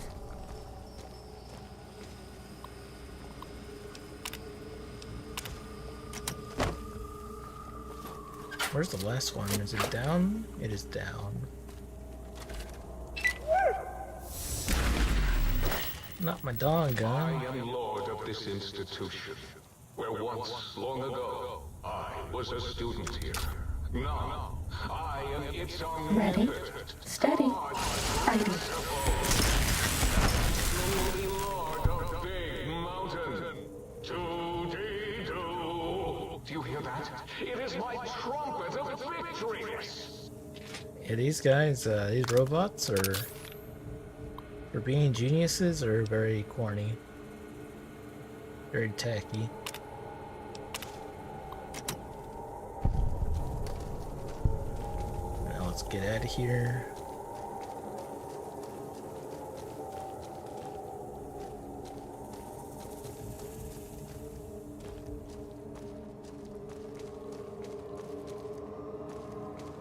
Where's the last one? Is it down? It is down. Not my dog gun. I am lord of this institution, where once, long ago, I was a student here. Now, I am its Ready, omnipotent, steady, fighting. lord of Big Mountain. Do you hear that? It is my trumpet of victories! Yeah, these guys, these robots are, for being geniuses, are very corny. Very tacky. Now let's get out of here.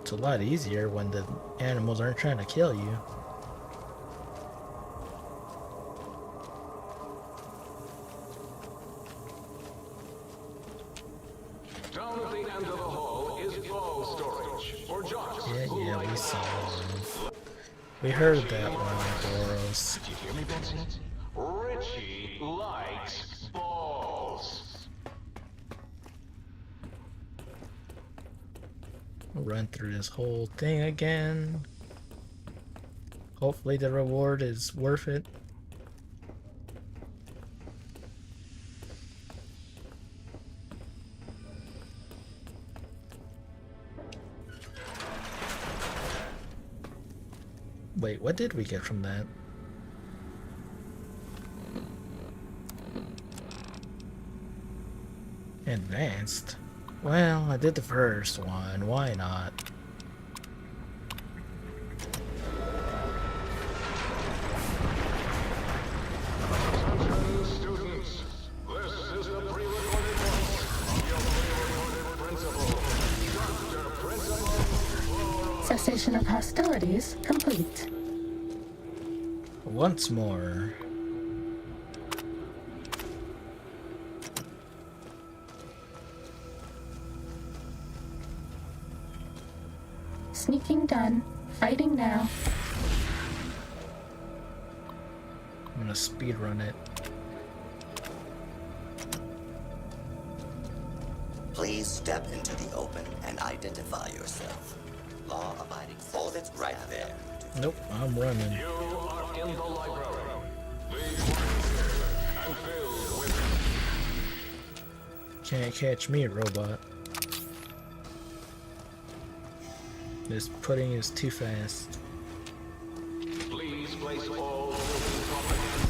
It's a lot easier when the animals aren't trying to kill you. Down at the end of the hall is ball storage for jocks. Yeah, we saw them. We heard that one, Boros. Did you hear me, Betsy? Richie likes balls. We'll run through this whole thing again. Hopefully the reward is worth it. Wait, what did we get from that? Advanced? Well, I did the first one, why not? Attention students, this is the pre-recorded voice of your pre-recorded principal, Dr. Principal. Cessation of hostilities complete. Once more. Sneaking done. Fighting now. I'm gonna speedrun it. Please step into the open and identify yourself. Law-abiding. Hold it right there. Nope, I'm running. You are in the library. Please quiet and filled with... Can't catch me, robot. This pudding is too fast. Please place all moving properties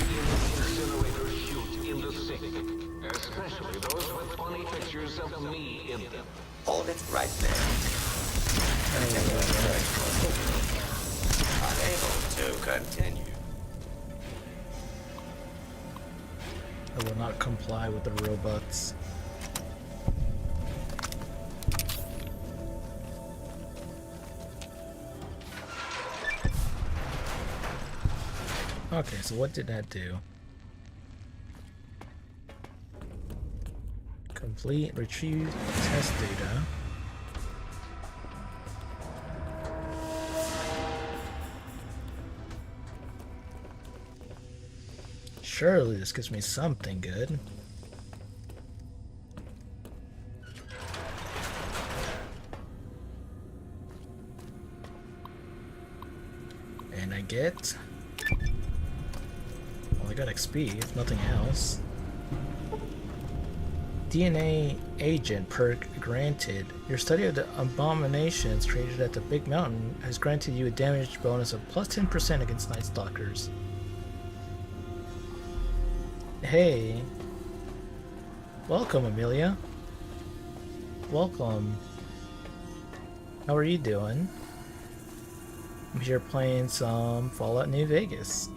in the incinerator chute in the sink, especially those with funny pictures of me in them. Hold it right there. Unable to continue. I will not comply with the robots. Okay, so what did that do? Complete, retrieve test data. Surely this gives me something good. And I get... well, I got XP, if nothing else. DNA agent perk granted. Your study of the abominations created at the Big Mountain has granted you a damage bonus of plus 10% against Night Stalkers. Hey. Welcome, Amelia. Welcome. How are you doing? I'm here playing some Fallout New Vegas.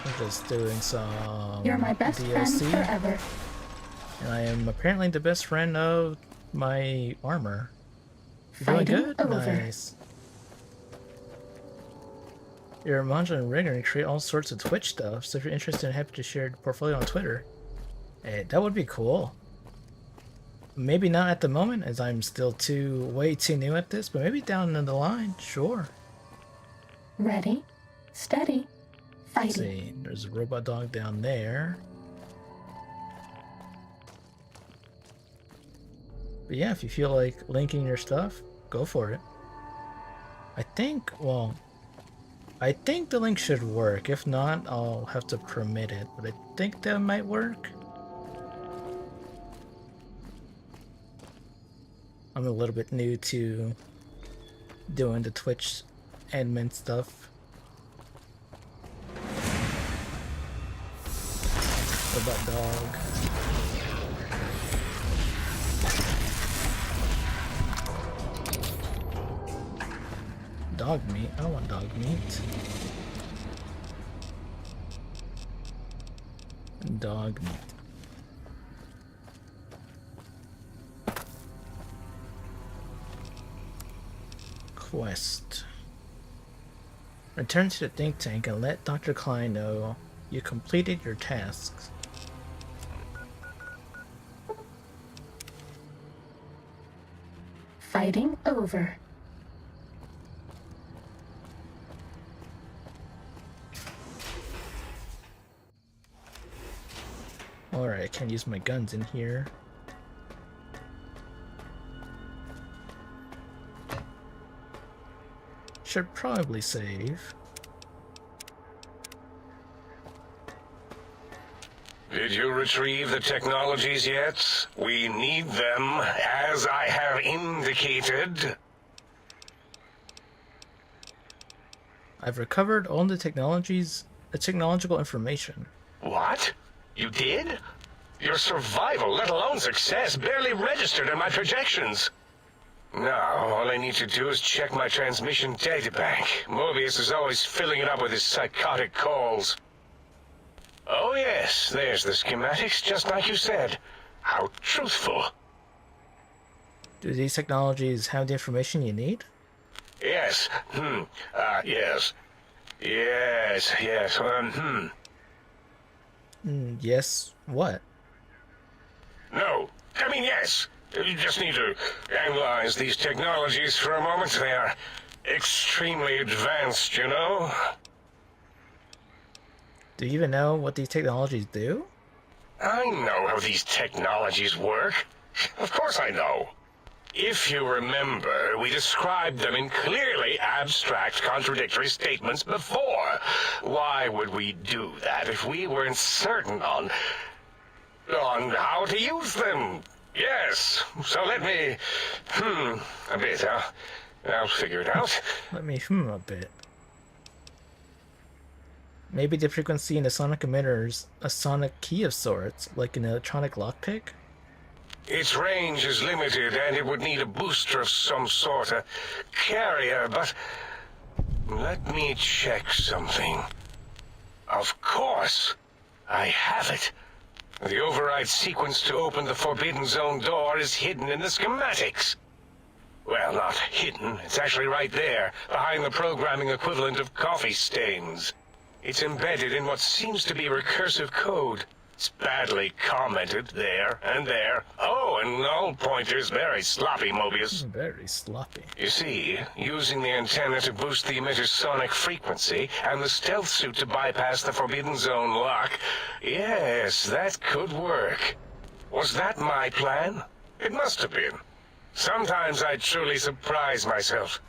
I'm just doing some You're my best friend DLC. forever. And I am apparently the best friend of my armor. You're doing Fighting good? over. Nice. You're a manga and rigger and create all sorts of Twitch stuff, so if you're interested and happy to share your portfolio on Twitter, hey, that would be cool. Maybe not at the moment, as I'm still way too new at this, but maybe down the line, sure. Ready, steady, Let's fighting. see, there's a robot dog down there. But yeah, if you feel like linking your stuff, go for it. I think the link should work. If not, I'll have to permit it, but I think that might work. I'm a little bit new to doing the Twitch admin stuff. Robot dog. Dog meat? I don't want dog meat. Dog meat. Quest. Return to the think tank and let Dr. Klein know you completed your tasks. Fighting over. Alright, I can't use my guns in here. Should probably save. Did you retrieve the technologies yet? We need them, as I have indicated. I've recovered all the technological information. What? You did? Your survival, let alone success, barely registered in my projections. Now, all I need to do is check my transmission databank. Mobius is always filling it up with his psychotic calls. Oh yes, there's the schematics, just like you said. How truthful. Do these technologies have the information you need? Yes. Yes. Yes. Yes, what? No. I mean, yes. You just need to analyze these technologies for a moment. They are extremely advanced, you know? Do you even know what these technologies do? I know how these technologies work. Of course I know. If you remember, we described them in clearly abstract, contradictory statements before. Why would we do that if we weren't certain on how to use them? Yes, so let me, a bit, I'll figure it out. Let me a bit. Maybe the frequency in the sonic emitter's a sonic key of sorts, like an electronic lockpick? Its range is limited, and it would need a booster of some sort, a carrier, but let me check something. Of course, I have it. The override sequence to open the Forbidden Zone door is hidden in the schematics. Well, not hidden, it's actually right there, behind the programming equivalent of coffee stains. It's embedded in what seems to be recursive code. It's badly commented there and there. Oh, and null pointers, very sloppy, Mobius. Very sloppy. You see, using the antenna to boost the emitter's sonic frequency, and the stealth suit to bypass the Forbidden Zone lock, yes, that could work. Was that my plan? It must have been. Sometimes I truly surprise myself.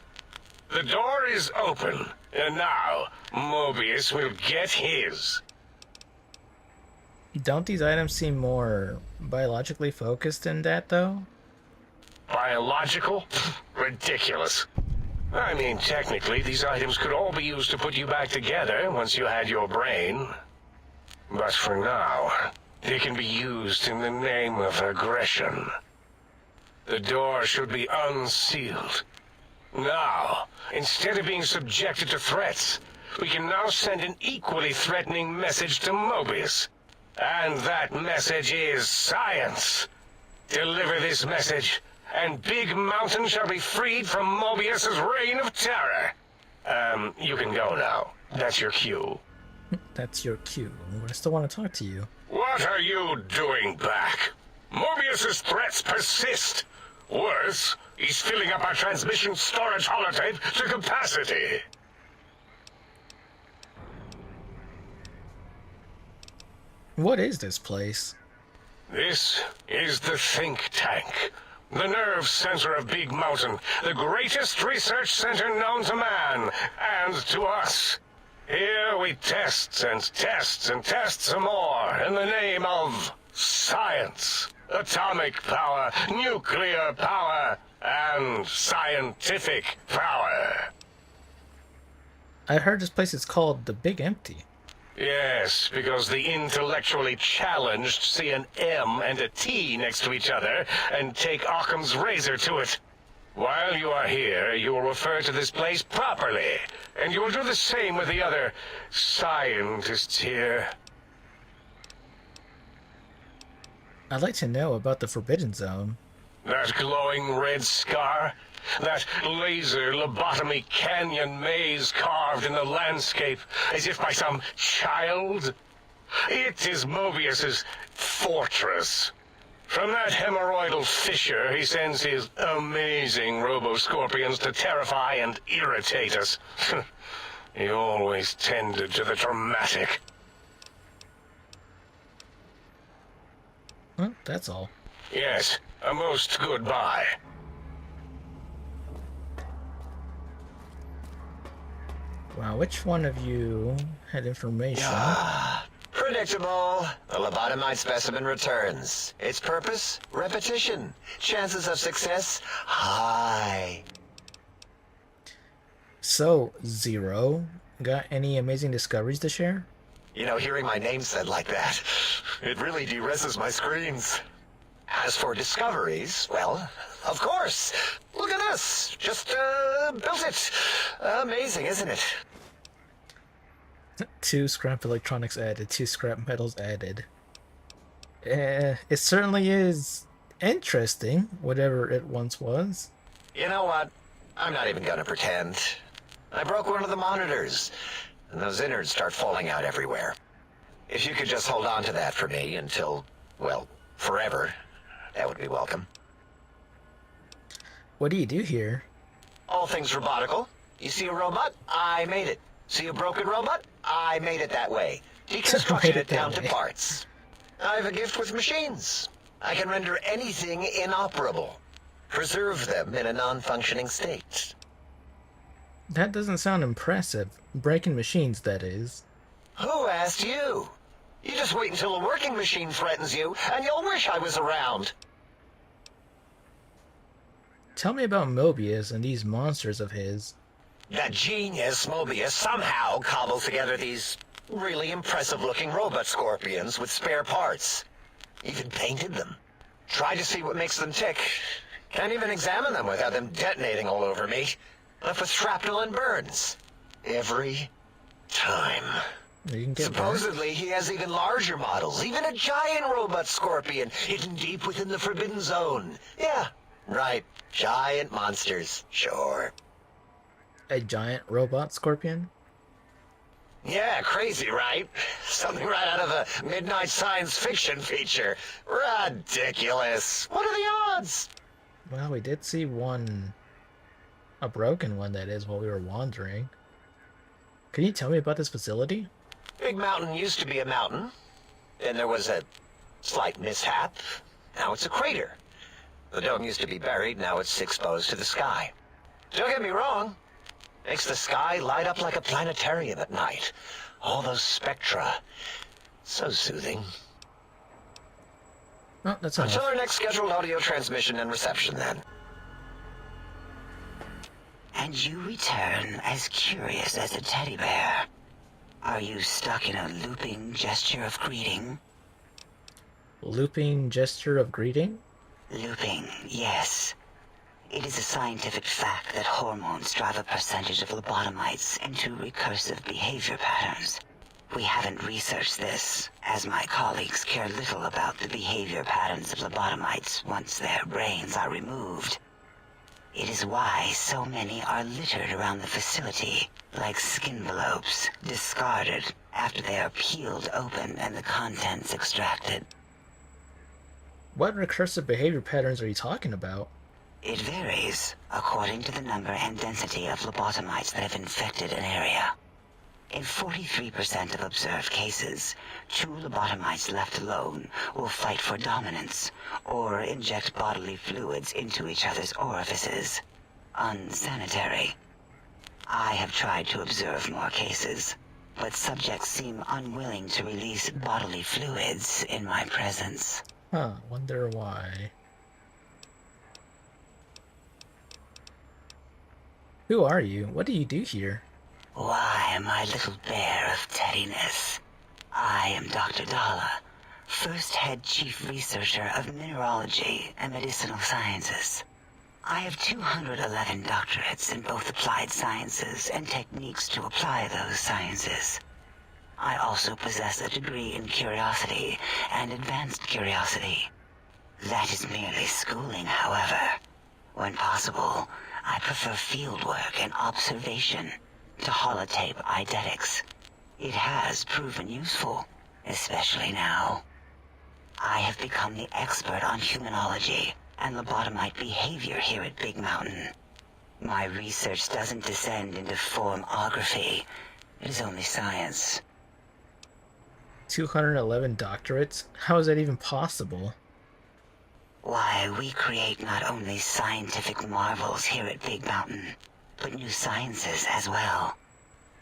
The door is open, and now Mobius will get his. Don't these items seem more biologically focused than that, though? Biological? Ridiculous. I mean, technically, these items could all be used to put you back together once you had your brain. But for now, they can be used in the name of aggression. The door should be unsealed. Now, instead of being subjected to threats, we can now send an equally threatening message to Mobius. And that message is science. Deliver this message, and Big Mountain shall be freed from Mobius's reign of terror. You can go now. That's your cue. That's your cue. I still want to talk to you. What are you doing back? Mobius's threats persist. Worse, he's filling up our transmission storage holotape to capacity. What is this place? This is the think tank. The nerve center of Big Mountain. The greatest research center known to man and to us. Here we test and test and test some more in the name of science. Atomic power, nuclear power, and scientific power. I heard this place is called the Big Empty. Yes, because the intellectually challenged see an M and a T next to each other and take Occam's razor to it. While you are here, you will refer to this place properly, and you will do the same with the other scientists here. I'd like to know about the Forbidden Zone. That glowing red scar? That laser lobotomy canyon maze carved in the landscape as if by some child? It is Mobius's fortress. From that hemorrhoidal fissure, he sends his amazing robo-scorpions to terrify and irritate us. He always tended to the dramatic. Well, that's all. Yes, a most goodbye. Wow, which one of you had information? Predictable. The lobotomized specimen returns. Its purpose? Repetition. Chances of success? High. So, Zero, got any amazing discoveries to share? You know, hearing my name said like that, it really de-reses my screens. As for discoveries, well, of course. Look at this. Just, built it. Amazing, isn't it? 2 scrap electronics added, 2 scrap metals added. It certainly is interesting, whatever it once was. You know what? I'm not even gonna pretend. I broke one of the monitors, and those innards start falling out everywhere. If you could just hold on to that for me until, well, forever, that would be welcome. What do you do here? All things robotical. You see a robot? I made it. See a broken robot? I made it that way. Deconstructed it down to parts. I have a gift with machines. I can render anything inoperable. Preserve them in a non-functioning state. That doesn't sound impressive. Breaking machines, that is. Who asked you? You just wait until a working machine threatens you, and you'll wish I was around. Tell me about Mobius and these monsters of his. That genius Mobius somehow cobbled together these really impressive-looking robot scorpions with spare parts. Even painted them. Tried to see what makes them tick. Can't even examine them without them detonating all over me. Left with shrapnel and burns. Every time. You can get Supposedly, he has even larger models, even a giant robot scorpion hidden deep within the Forbidden Zone. Yeah, right. Giant monsters, sure. a giant robot scorpion? Yeah, crazy, right? Something right out of a midnight science fiction feature. Ridiculous. What are the odds? Well, we did see one, a broken one that is, while we were wandering. Can you tell me about this facility? Big Mountain used to be a mountain. Then there was a slight mishap. Now it's a crater. The dome used to be buried, now it's exposed to the sky. Don't get me wrong. Makes the sky light up like a planetarium at night. All those spectra. So soothing. Oh, that's Until enough. our next scheduled audio transmission and reception, then. And you return as curious as a teddy bear. Are you stuck in a looping gesture of greeting? Looping gesture of greeting? Looping, yes. It is a scientific fact that hormones drive a percentage of lobotomites into recursive behavior patterns. We haven't researched this, as my colleagues care little about the behavior patterns of lobotomites once their brains are removed. It is why so many are littered around the facility, like skinvelopes, discarded after they are peeled open and the contents extracted. What recursive behavior patterns are you talking about? It varies according to the number and density of lobotomites that have infected an area. In 43% of observed cases, true lobotomites left alone will fight for dominance or inject bodily fluids into each other's orifices. Unsanitary. I have tried to observe more cases, but subjects seem unwilling to release bodily fluids in my presence. Huh, wonder why. Who are you? What do you do here? Why, my little bear of teddiness. I am Dr. Dalla, first head chief researcher of mineralogy and medicinal sciences. I have 211 doctorates in both applied sciences and techniques to apply those sciences. I also possess a degree in curiosity and advanced curiosity. That is merely schooling, however. When possible, I prefer fieldwork and observation to holotape eidetics. It has proven useful, especially now. I have become the expert on humanology and lobotomite behavior here at Big Mountain. My research doesn't descend into formography. It is only science. 211 doctorates? How is that even possible? Why, we create not only scientific marvels here at Big Mountain, but new sciences as well.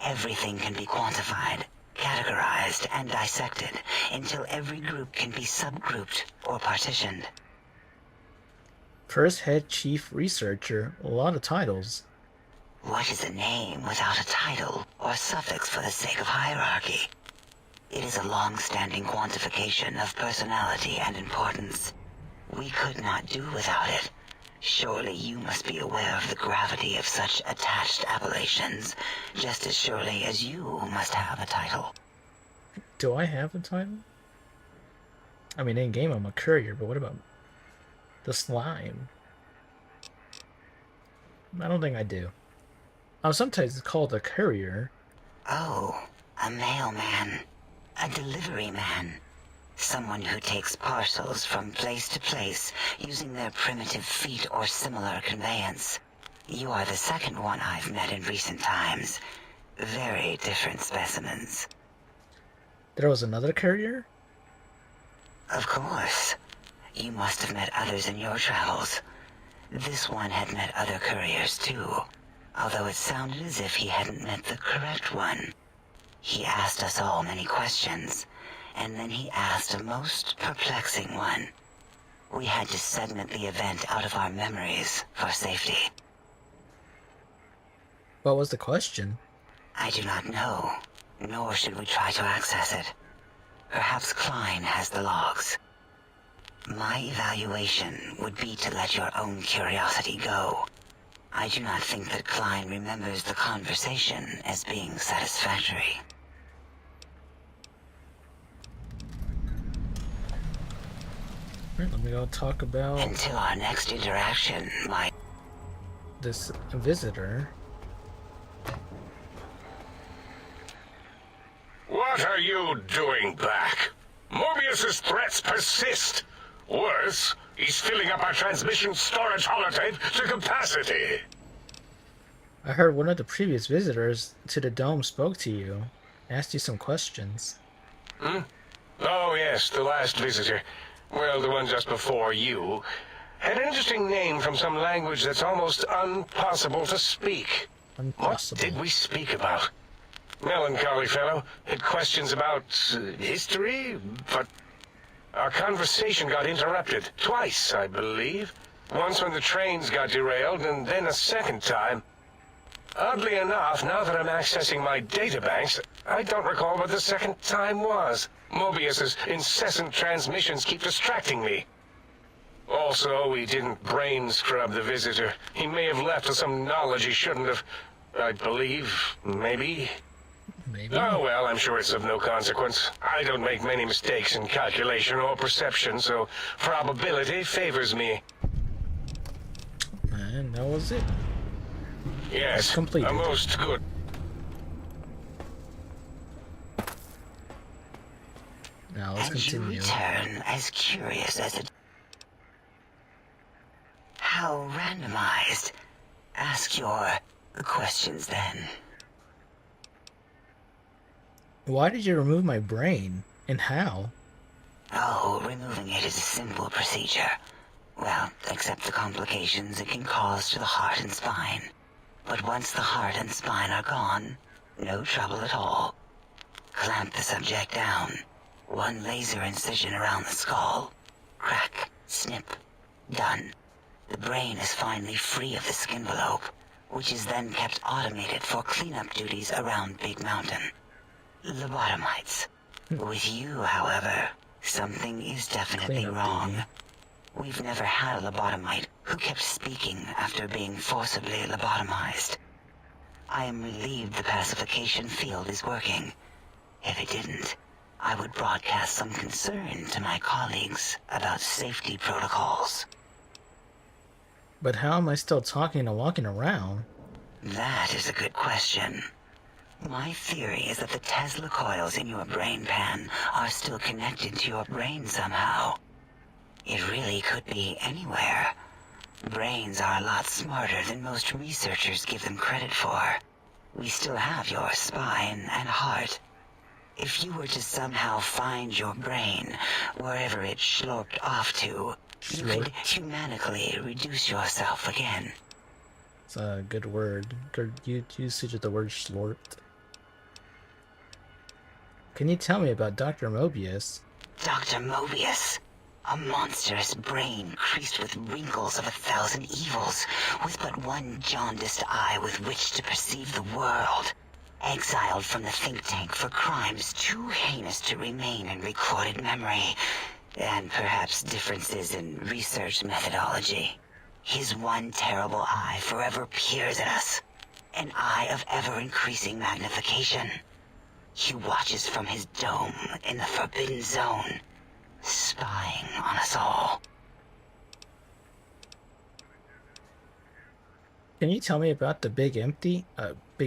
Everything can be quantified, categorized, and dissected until every group can be subgrouped or partitioned. First head chief researcher, a lot of titles. What is a name without a title or suffix for the sake of hierarchy? It is a long-standing quantification of personality and importance. We could not do without it. Surely you must be aware of the gravity of such attached appellations, just as surely as you must have a title. Do I have a title? I mean, in game I'm a courier, but what about the slime? I don't think I do. Oh, sometimes it's called a courier. Oh, a mailman. A delivery man. Someone who takes parcels from place to place using their primitive feet or similar conveyance. You are the second one I've met in recent times. Very different specimens. There was another courier? Of course. You must have met others in your travels. This one had met other couriers too, although it sounded as if he hadn't met the correct one. He asked us all many questions, and then he asked a most perplexing one. We had to segment the event out of our memories for safety. What was the question? I do not know, nor should we try to access it. Perhaps Klein has the logs. My evaluation would be to let your own curiosity go. I do not think that Klein remembers the conversation as being satisfactory. Alright, let me go talk about Until our next interaction, this visitor. What are you doing back? Mobius's threats persist. Worse, he's filling up our transmission storage holotape to capacity. I heard one of the previous visitors to the dome spoke to you, asked you some questions. Hmm? Oh, yes, the last visitor. Well, the one just before you. Had an interesting name from some language that's almost impossible to speak. Impossible. What did we speak about? Melancholy fellow. Had questions about history, but our conversation got interrupted. Twice, I believe. Once when the trains got derailed, and then a second time. Oddly enough, now that I'm accessing my databanks, I don't recall what the second time was. Mobius's incessant transmissions keep distracting me. Also, we didn't brain scrub the visitor. He may have left with some knowledge he shouldn't have. I believe, maybe. Maybe. Oh, well, I'm sure it's of no consequence. I don't make many mistakes in calculation or perception, so probability favors me. And that was it. Yes, completed. a most good. Now let's And you continue. return as curious as it. How randomized? Ask your questions then. Why did you remove my brain? And how? Oh, removing it is a simple procedure. Well, except the complications it can cause to the heart and spine. But once the heart and spine are gone, no trouble at all. Clamp the subject down. One laser incision around the skull. Crack, snip, done. The brain is finally free of the skin envelope, which is then kept automated for cleanup duties around Big Mountain. Lobotomites. With you, however, something is definitely Cleanup wrong. duty. We've never had a lobotomite who kept speaking after being forcibly lobotomized. I am relieved the pacification field is working. If it didn't, I would broadcast some concern to my colleagues about safety protocols. But how am I still talking and walking around? That is a good question. My theory is that the Tesla coils in your brain pan are still connected to your brain somehow. It really could be anywhere. Brains are a lot smarter than most researchers give them credit for. We still have your spine and heart. If you were to somehow find your brain, wherever it slurped off to, you could humanically reduce yourself again. It's a good word. Good usage of the word slorped. Can you tell me about Dr. Mobius? Dr. Mobius. A monstrous brain creased with wrinkles of 1,000 evils, with but one jaundiced eye with which to perceive the world. Exiled from the think tank for crimes too heinous to remain in recorded memory, and perhaps differences in research methodology. His one terrible eye forever peers at us, an eye of ever-increasing magnification. He watches from his dome in the Forbidden Zone, spying on us all. Can you tell me about the Big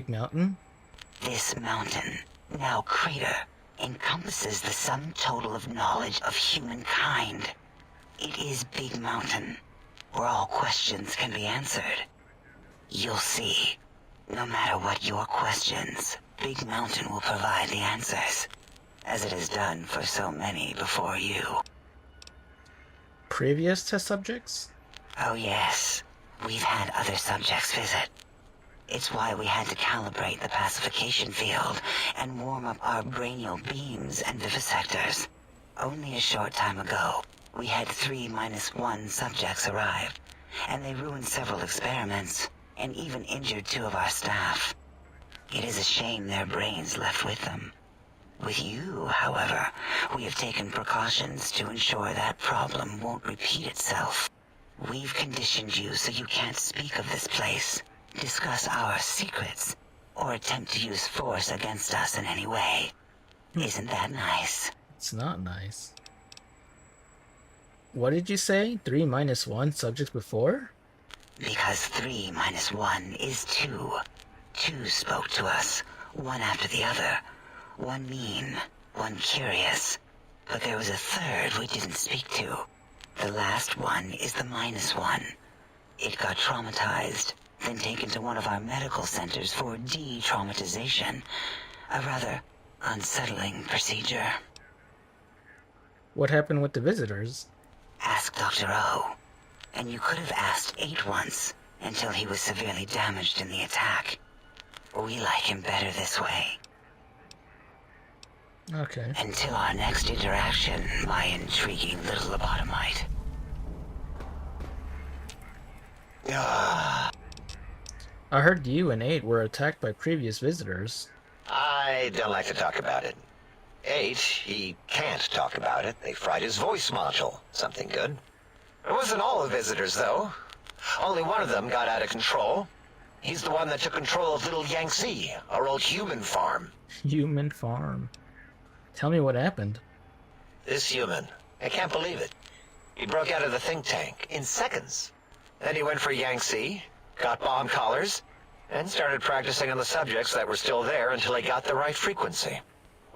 Mountain? This mountain, now crater, encompasses the sum total of knowledge of humankind. It is Big Mountain, where all questions can be answered. You'll see, no matter what your questions, Big Mountain will provide the answers, as it has done for so many before you. Previous test subjects? Oh yes, we've had other subjects visit. It's why we had to calibrate the pacification field and warm up our brainial beams and vivisectors. Only a short time ago, we had 3-1 subjects arrive, and they ruined several experiments, and even injured 2 of our staff. It is a shame their brains left with them. With you, however, we have taken precautions to ensure that problem won't repeat itself. We've conditioned you so you can't speak of this place, discuss our secrets, or attempt to use force against us in any way. Isn't that nice? It's not nice. What did you say? 3-1 subjects before? Because 3-1 is 2. 2 spoke to us, one after the other. One mean, one curious. But there was a third we didn't speak to. The last one is the -1. It got traumatized, then taken to one of our medical centers for de-traumatization. A rather unsettling procedure. What happened with the visitors? Ask Dr. O. And you could have asked 8 once, until he was severely damaged in the attack. We like him better this way. Okay. Until our next interaction, my intriguing little lobotomite. I heard you and 8 were attacked by previous visitors. I don't like to talk about it. 8, he can't talk about it. They fried his voice module. Something good. It wasn't all the visitors, though. Only one of them got out of control. He's the one that took control of Little Yangtze, our old human farm. Human farm. Tell me what happened. This human, I can't believe it. He broke out of the think tank in seconds. Then he went for Yangtze, got bomb collars, and started practicing on the subjects that were still there until he got the right frequency.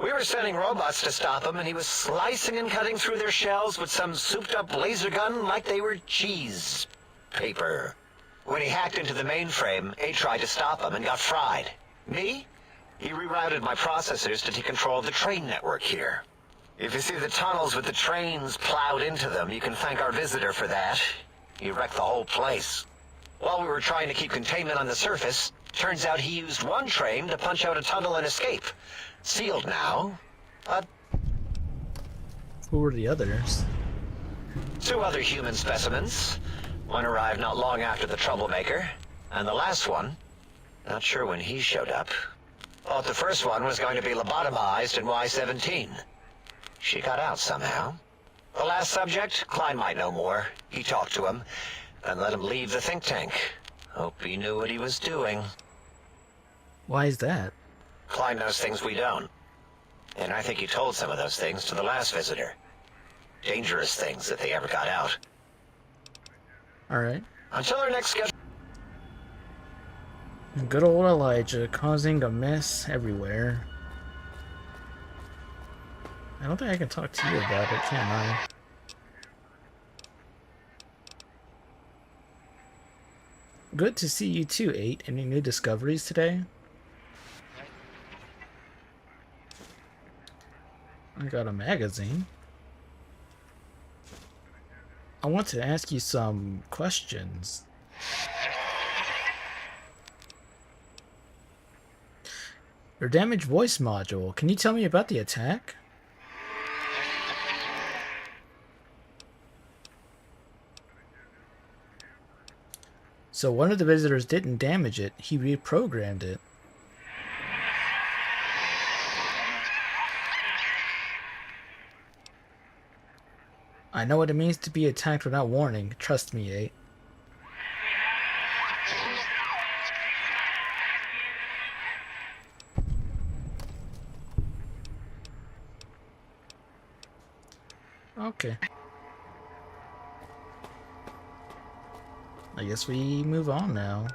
We were sending robots to stop him, and he was slicing and cutting through their shells with some souped-up laser gun like they were cheese paper. When he hacked into the mainframe, A tried to stop him and got fried. Me? He rerouted my processors to take control of the train network here. If you see the tunnels with the trains plowed into them, you can thank our visitor for that. He wrecked the whole place. While we were trying to keep containment on the surface, turns out he used one train to punch out a tunnel and escape. Sealed now, but... Who were the others? 2 other human specimens. One arrived not long after the troublemaker, and the last one, not sure when he showed up. Thought the first one was going to be lobotomized in Y-17. She got out somehow. The last subject, Klein might know more. He talked to him, and let him leave the think tank. Hope he knew what he was doing. Why is that? Klein knows things we don't. And I think he told some of those things to the last visitor. Dangerous things if they ever got out. Alright. Until our next schedule. Good old Elijah causing a mess everywhere. I don't think I can talk to you about it, can I? Good to see you too, 8. Any new discoveries today? I got a magazine. I want to ask you some questions. Your damaged voice module. Can you tell me about the attack? So one of the visitors didn't damage it, he reprogrammed it. I know what it means to be attacked without warning. Trust me, 8. Okay. I guess we move on now.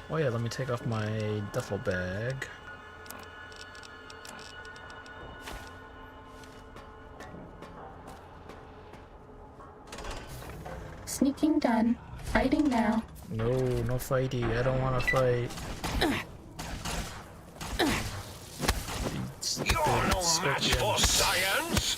Oh yeah, let me take off my duffel bag. Sneaking done. Fighting now. No, no fighty. I don't want to fight. You're no match for science!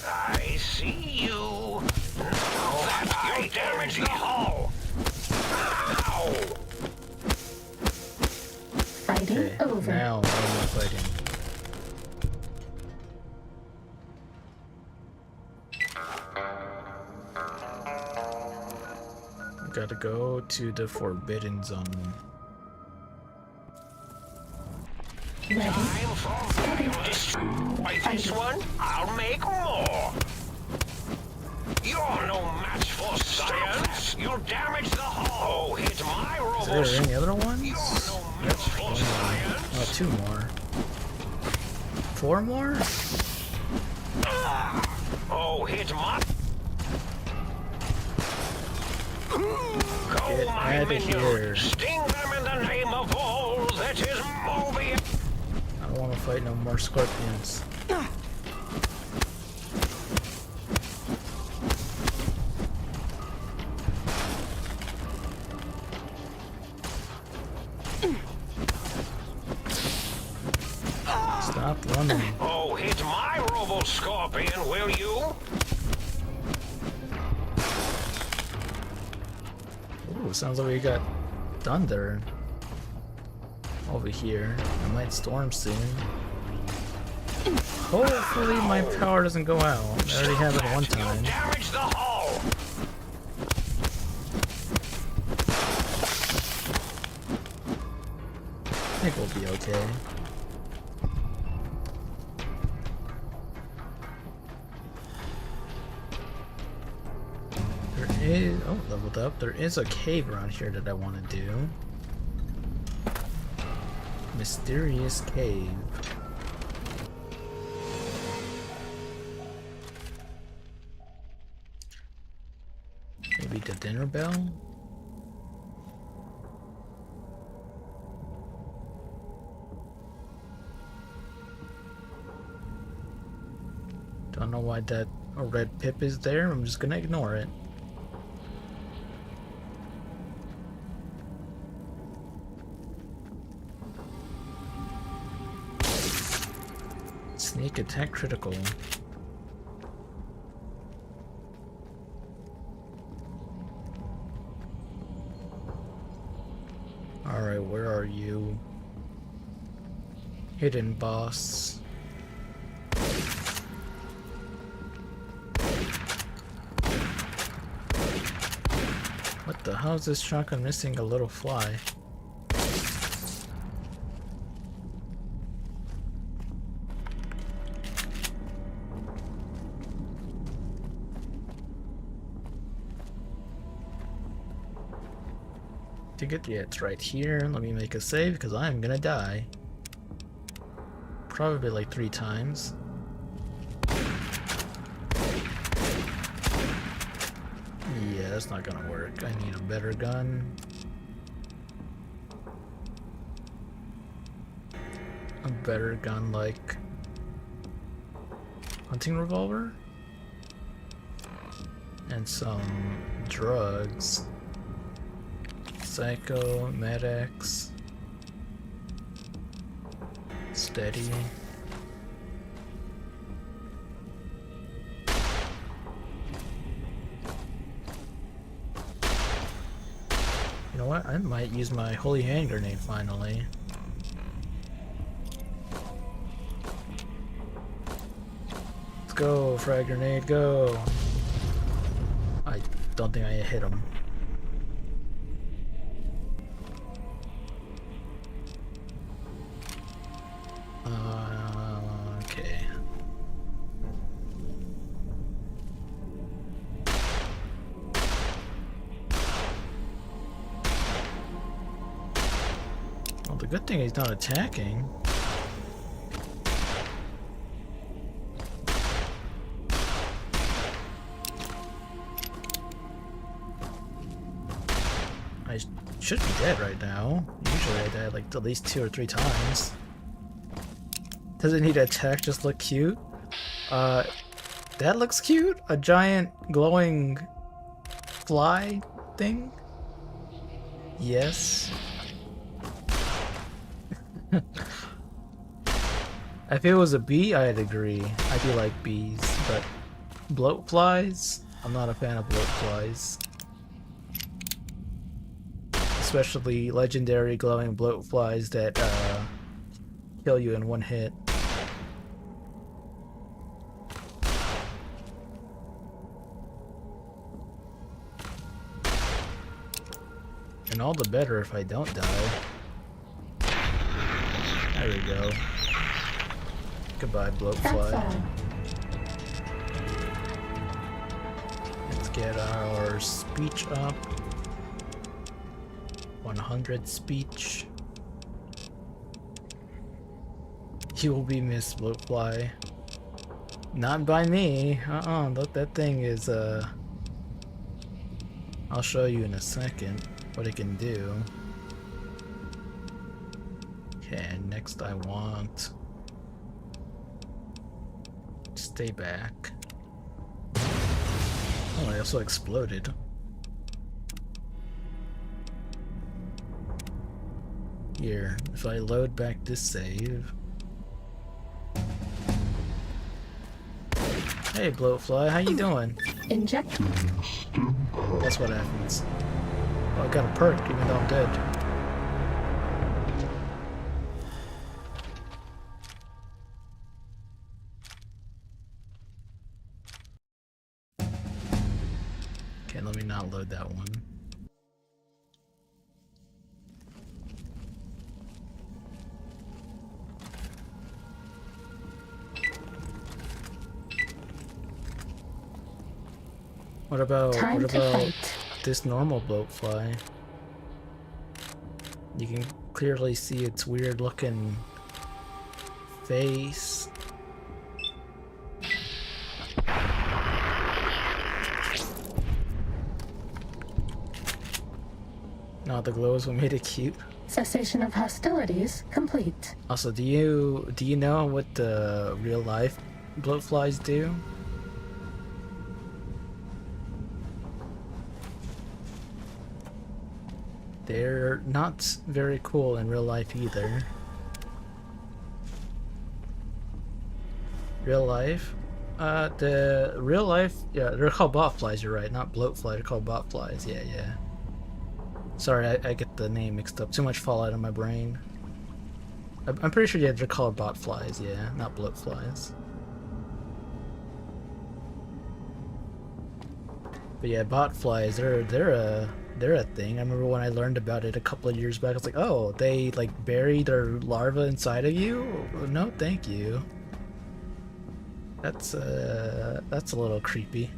I see you. Now that I damage the hull. Ow! Fighting Okay, over. now I'm not fighting. Gotta go to the Forbidden Zone. Ready. Time for you to destroy this one. I'll make more. You're no match for science. You'll damage the hull. Hit my Is robots. there any other ones? You're no match for science. Oh, 2 more. 4 more? Oh, hit my... Go, Get my outta minions. here. Sting them in the name of all that is Mobius. I don't want to fight no more scorpions. Stop running. Oh, hit my robo-scorpion, will you? Ooh, sounds like we got thunder over here. It might storm soon. Hopefully my power doesn't go out. I already have it one time. You damage the hull. I think we'll be okay. is... Oh, leveled up. There is a cave around here that I want to do. Mysterious cave. Maybe the dinner bell? Don't know why that red pip is there. I'm just gonna ignore it. Sneak attack critical. Alright, where are you? Hidden boss. What the hell is this shotgun missing a little fly? Yeah, it's right here. Let me make a save because I'm gonna die. Probably like 3 times. Yeah, that's not gonna work. I need a better gun. A better gun like hunting revolver? And some drugs. Psycho, Med-X, steady. You know what? I might use my holy hand grenade finally. Let's go, frag grenade, go! I don't think I hit him. Okay. Well, the good thing he's not attacking. I should be dead right now. Usually I die like at least 2 or 3 times. Doesn't need to attack, just look cute. That looks cute? A giant glowing fly thing? Yes. If it was a bee, I'd agree. I do like bees, but bloat flies? I'm not a fan of bloat flies. Especially legendary glowing bloat flies that kill you in 1 hit. And all the better if I don't die. There we go. Goodbye, bloatfly. Let's get our speech up. 100 speech. You will be missed, bloatfly. Not by me. Look, that thing is, I'll show you in a second what it can do. Okay, next I want... Stay back. Oh, I also exploded. Here, if I load back this save... Hey, bloatfly, how you doing? Inject. That's what happens. Oh, I got a perk, even though I'm dead. Okay, let me not load that one. What about Time to fight. this normal bloatfly? You can clearly see its weird looking face. No, the glow is what made it cute. Cessation of hostilities complete. Also, do you know what the real life bloatflies do? They're not very cool in real life either. Real life? The real life, yeah, they're called botflies, you're right, not bloatfly, they're called botflies, yeah. Sorry, I get the name mixed up. Too much fallout in my brain. I'm pretty sure, yeah, they're called botflies, yeah, not bloatflies. But yeah, botflies, they're a thing. I remember when I learned about it a couple of years back, I was like, oh, they like bury their larva inside of you? No, thank you. That's a little creepy.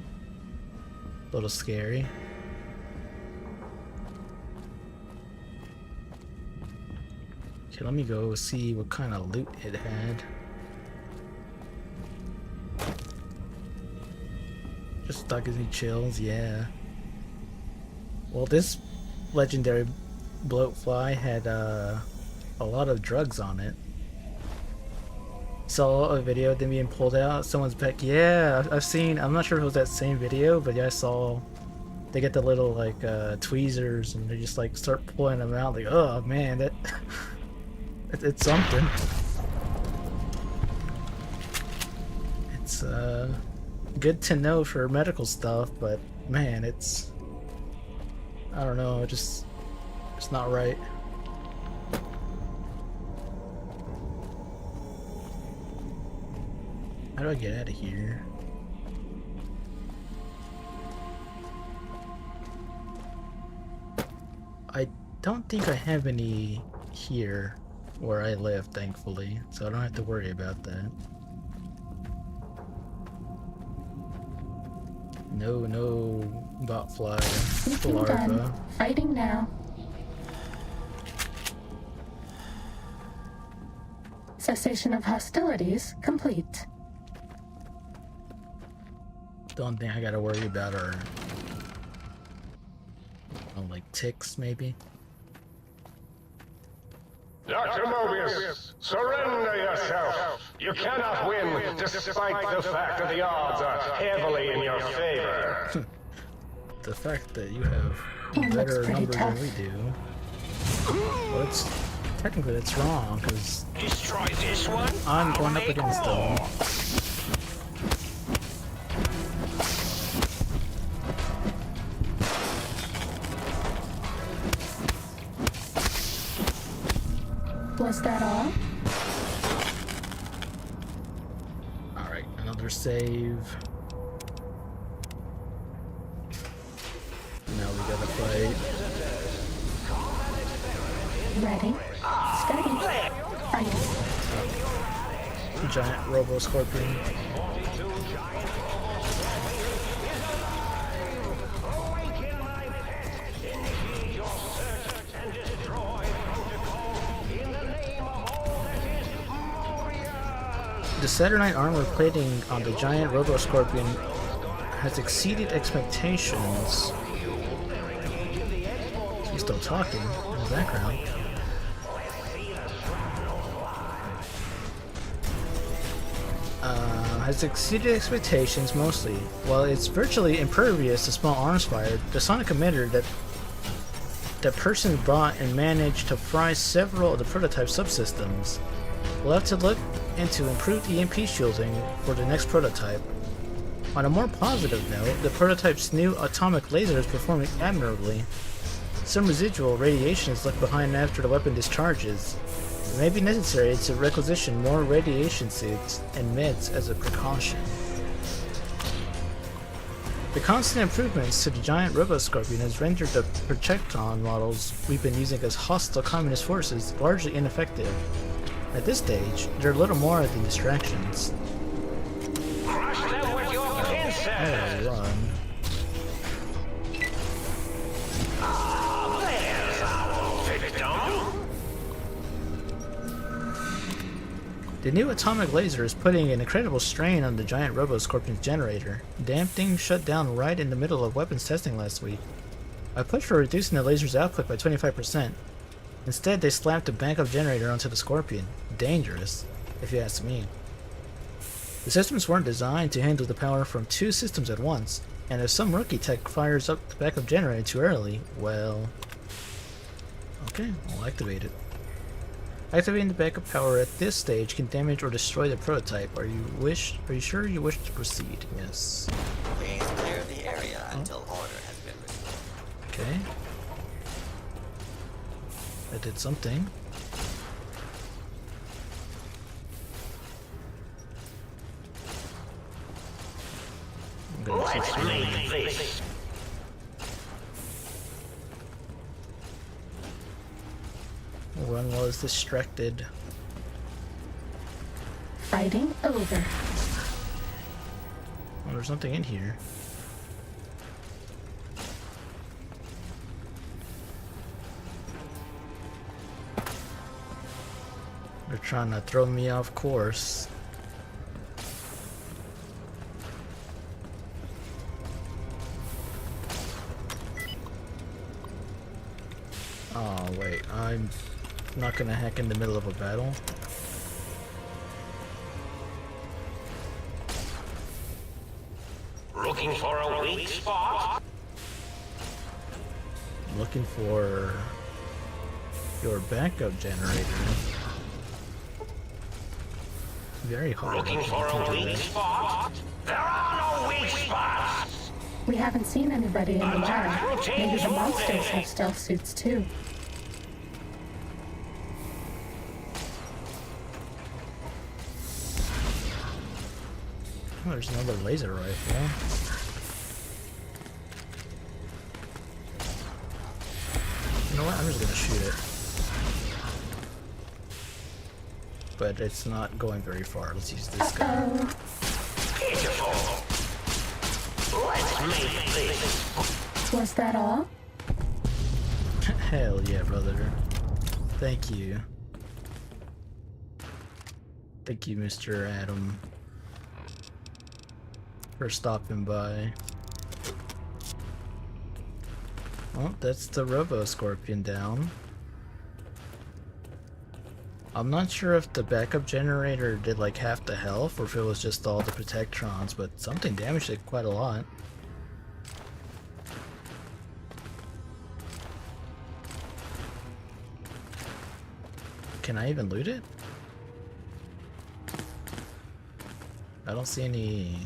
A little scary. Okay, let me go see what kind of loot it had. Just gives me chills, yeah. Well, this legendary bloatfly had a lot of drugs on it. Saw a video of them being pulled out. Someone's back. Yeah, I've seen. I'm not sure if it was that same video, but yeah, I saw. They get the little like tweezers, and they just like start pulling them out. Like, oh man, that it's something. It's good to know for medical stuff, but man, it's. I don't know. It's not right. How do I get out of here? I don't think I have any here where I live, thankfully, so I don't have to worry about that. No botfly larva. Done. Fighting now. Cessation of hostilities complete. The only thing I gotta worry about are like ticks, maybe. Dr. Mobius, surrender yourself. You cannot win despite the fact that the odds are heavily in your favor. The fact that you have better numbers than we do. Well, technically that's wrong, because Destroy this one. I'm going up against them. Was that all? Alright, another save. Now we gotta fight. Ready? Steady. Fight. Giant Robo Scorpion. The Saturnite armor plating on the giant Robo Scorpion has exceeded expectations. He's still talking in the background. Has exceeded expectations mostly. While it's virtually impervious to small arms fire, the sonic emitter that person brought and managed to fry several of the prototype subsystems. We'll have to look into improved EMP shielding for the next prototype. On a more positive note, the prototype's new atomic laser is performing admirably. Some residual radiation is left behind after the weapon discharges. It may be necessary to requisition more radiation suits and meds as a precaution. The constant improvements to the giant Robo-Scorpion has rendered the Projecton models we've been using as hostile communist forces largely ineffective. At this stage, they're little more than distractions. Crush them with your pincers. Oh, run. The new atomic laser is putting an incredible strain on the giant Robo-Scorpion's generator. Damn thing shut down right in the middle of weapons testing last week. I pushed for reducing the laser's output by 25%. Instead, they slapped a backup generator onto the Scorpion. Dangerous, if you ask me. The systems weren't designed to handle the power from two systems at once, and if some rookie tech fires up the backup generator too early, well... Okay, I'll activate it. Activating the backup power at this stage can damage or destroy the prototype. Are you sure you wish to proceed? Yes. Please clear the area until order has been restored. Okay. I did something. Let's make this. One was distracted. Fighting over. Oh, there's something in here. They're trying to throw me off course. Oh wait, I'm not gonna hack in the middle of a battle. Looking for a weak spot? Looking for your backup generator. Very hard. Looking for a weak spot? There are no weak spots! We haven't seen anybody in the lab. Maybe the monsters have stealth suits too. Oh, there's another laser rifle. You know what? I'm just gonna shoot it. But it's not going very far. Let's use this guy. Pitiful. Let's make this. Was that all? Hell yeah, brother. Thank you. Thank you, Mr. Adam, for stopping by. Well, that's the Robo-Scorpion down. I'm not sure if the backup generator did like half the health or if it was just all the Protectrons, but something damaged it quite a lot. Can I even loot it? I don't see any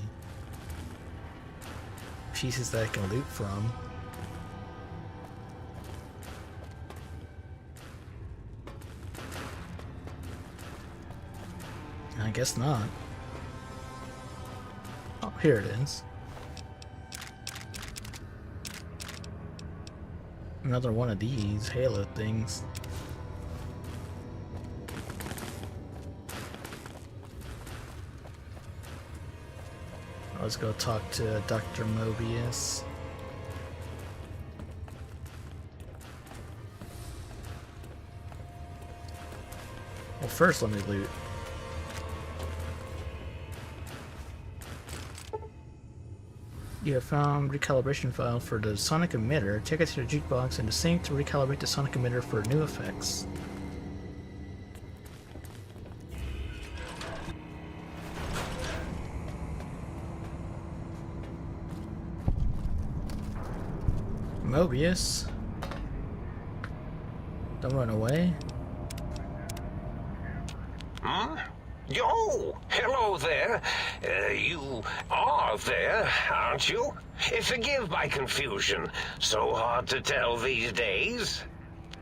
pieces that I can loot from. I guess not. Oh, here it is. Another one of these Halo things. Let's go talk to Dr. Mobius. Well, first let me loot. You have found recalibration file for the sonic emitter. Take it to the jukebox and the sync to recalibrate the sonic emitter for new effects. Mobius, don't run away. Hmm? Oh, hello there. You are there, aren't you? Forgive my confusion. So hard to tell these days.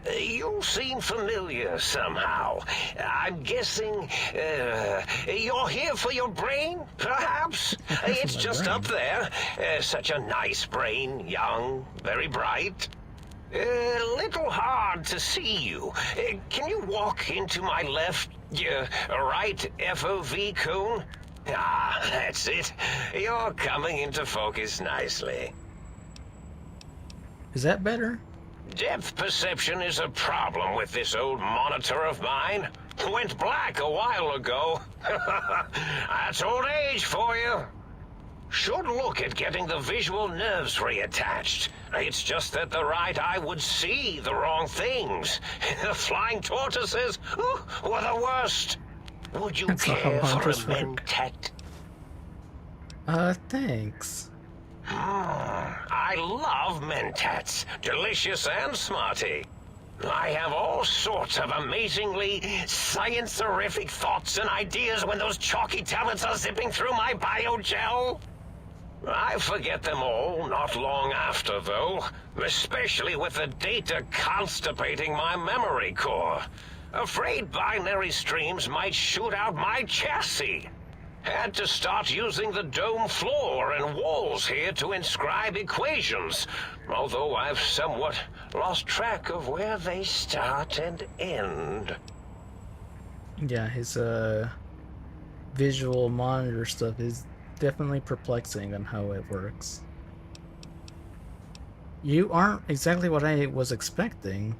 You seem familiar somehow. I'm guessing you're here for your brain, perhaps? It's just up there. Such a nice brain, young, very bright. Little hard to see you. Can you walk into my left, right FOV cone? Ah, that's it. You're coming into focus nicely. Is that better? Depth perception is a problem with this old monitor of mine. Went black a while ago. That's old age for you. Should look at getting the visual nerves reattached. It's just that the right eye would see the wrong things. The flying tortoises were the worst. Would you care for a mentat? Thanks. I love mentats. Delicious and smarty. I have all sorts of amazingly science-terrific thoughts and ideas when those chalky tablets are zipping through my biogel. I forget them all not long after, though, especially with the data constipating my memory core. Afraid binary streams might shoot out my chassis. Had to start using the dome floor and walls here to inscribe equations, although I've somewhat lost track of where they start and end. Yeah, his visual monitor stuff is definitely perplexing on how it works. You aren't exactly what I was expecting.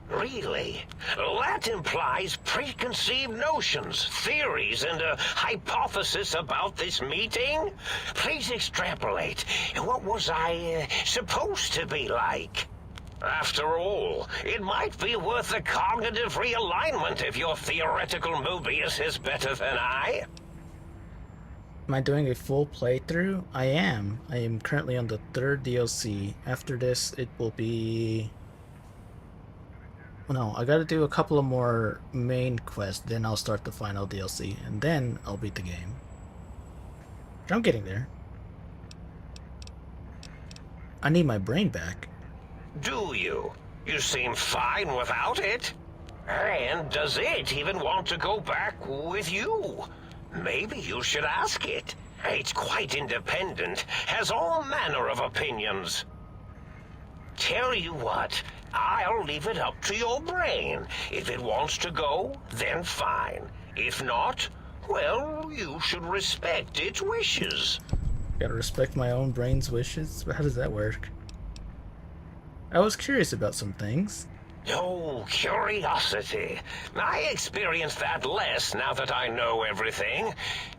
Really? That implies preconceived notions, theories, and a hypothesis about this meeting? Please extrapolate. What was I supposed to be like? After all, it might be worth a cognitive realignment if your theoretical Mobius is better than I. Am I doing a full playthrough? I am. I am currently on the 3rd DLC. After this, it will be... No, I gotta do a couple of more main quests, then I'll start the final DLC, and then I'll beat the game. But I'm getting there. I need my brain back. Do you? You seem fine without it. And does it even want to go back with you? Maybe you should ask it. It's quite independent, has all manner of opinions. Tell you what, I'll leave it up to your brain. If it wants to go, then fine. If not, well, you should respect its wishes. Gotta respect my own brain's wishes? But how does that work? I was curious about some things. Oh, curiosity. I experience that less now that I know everything.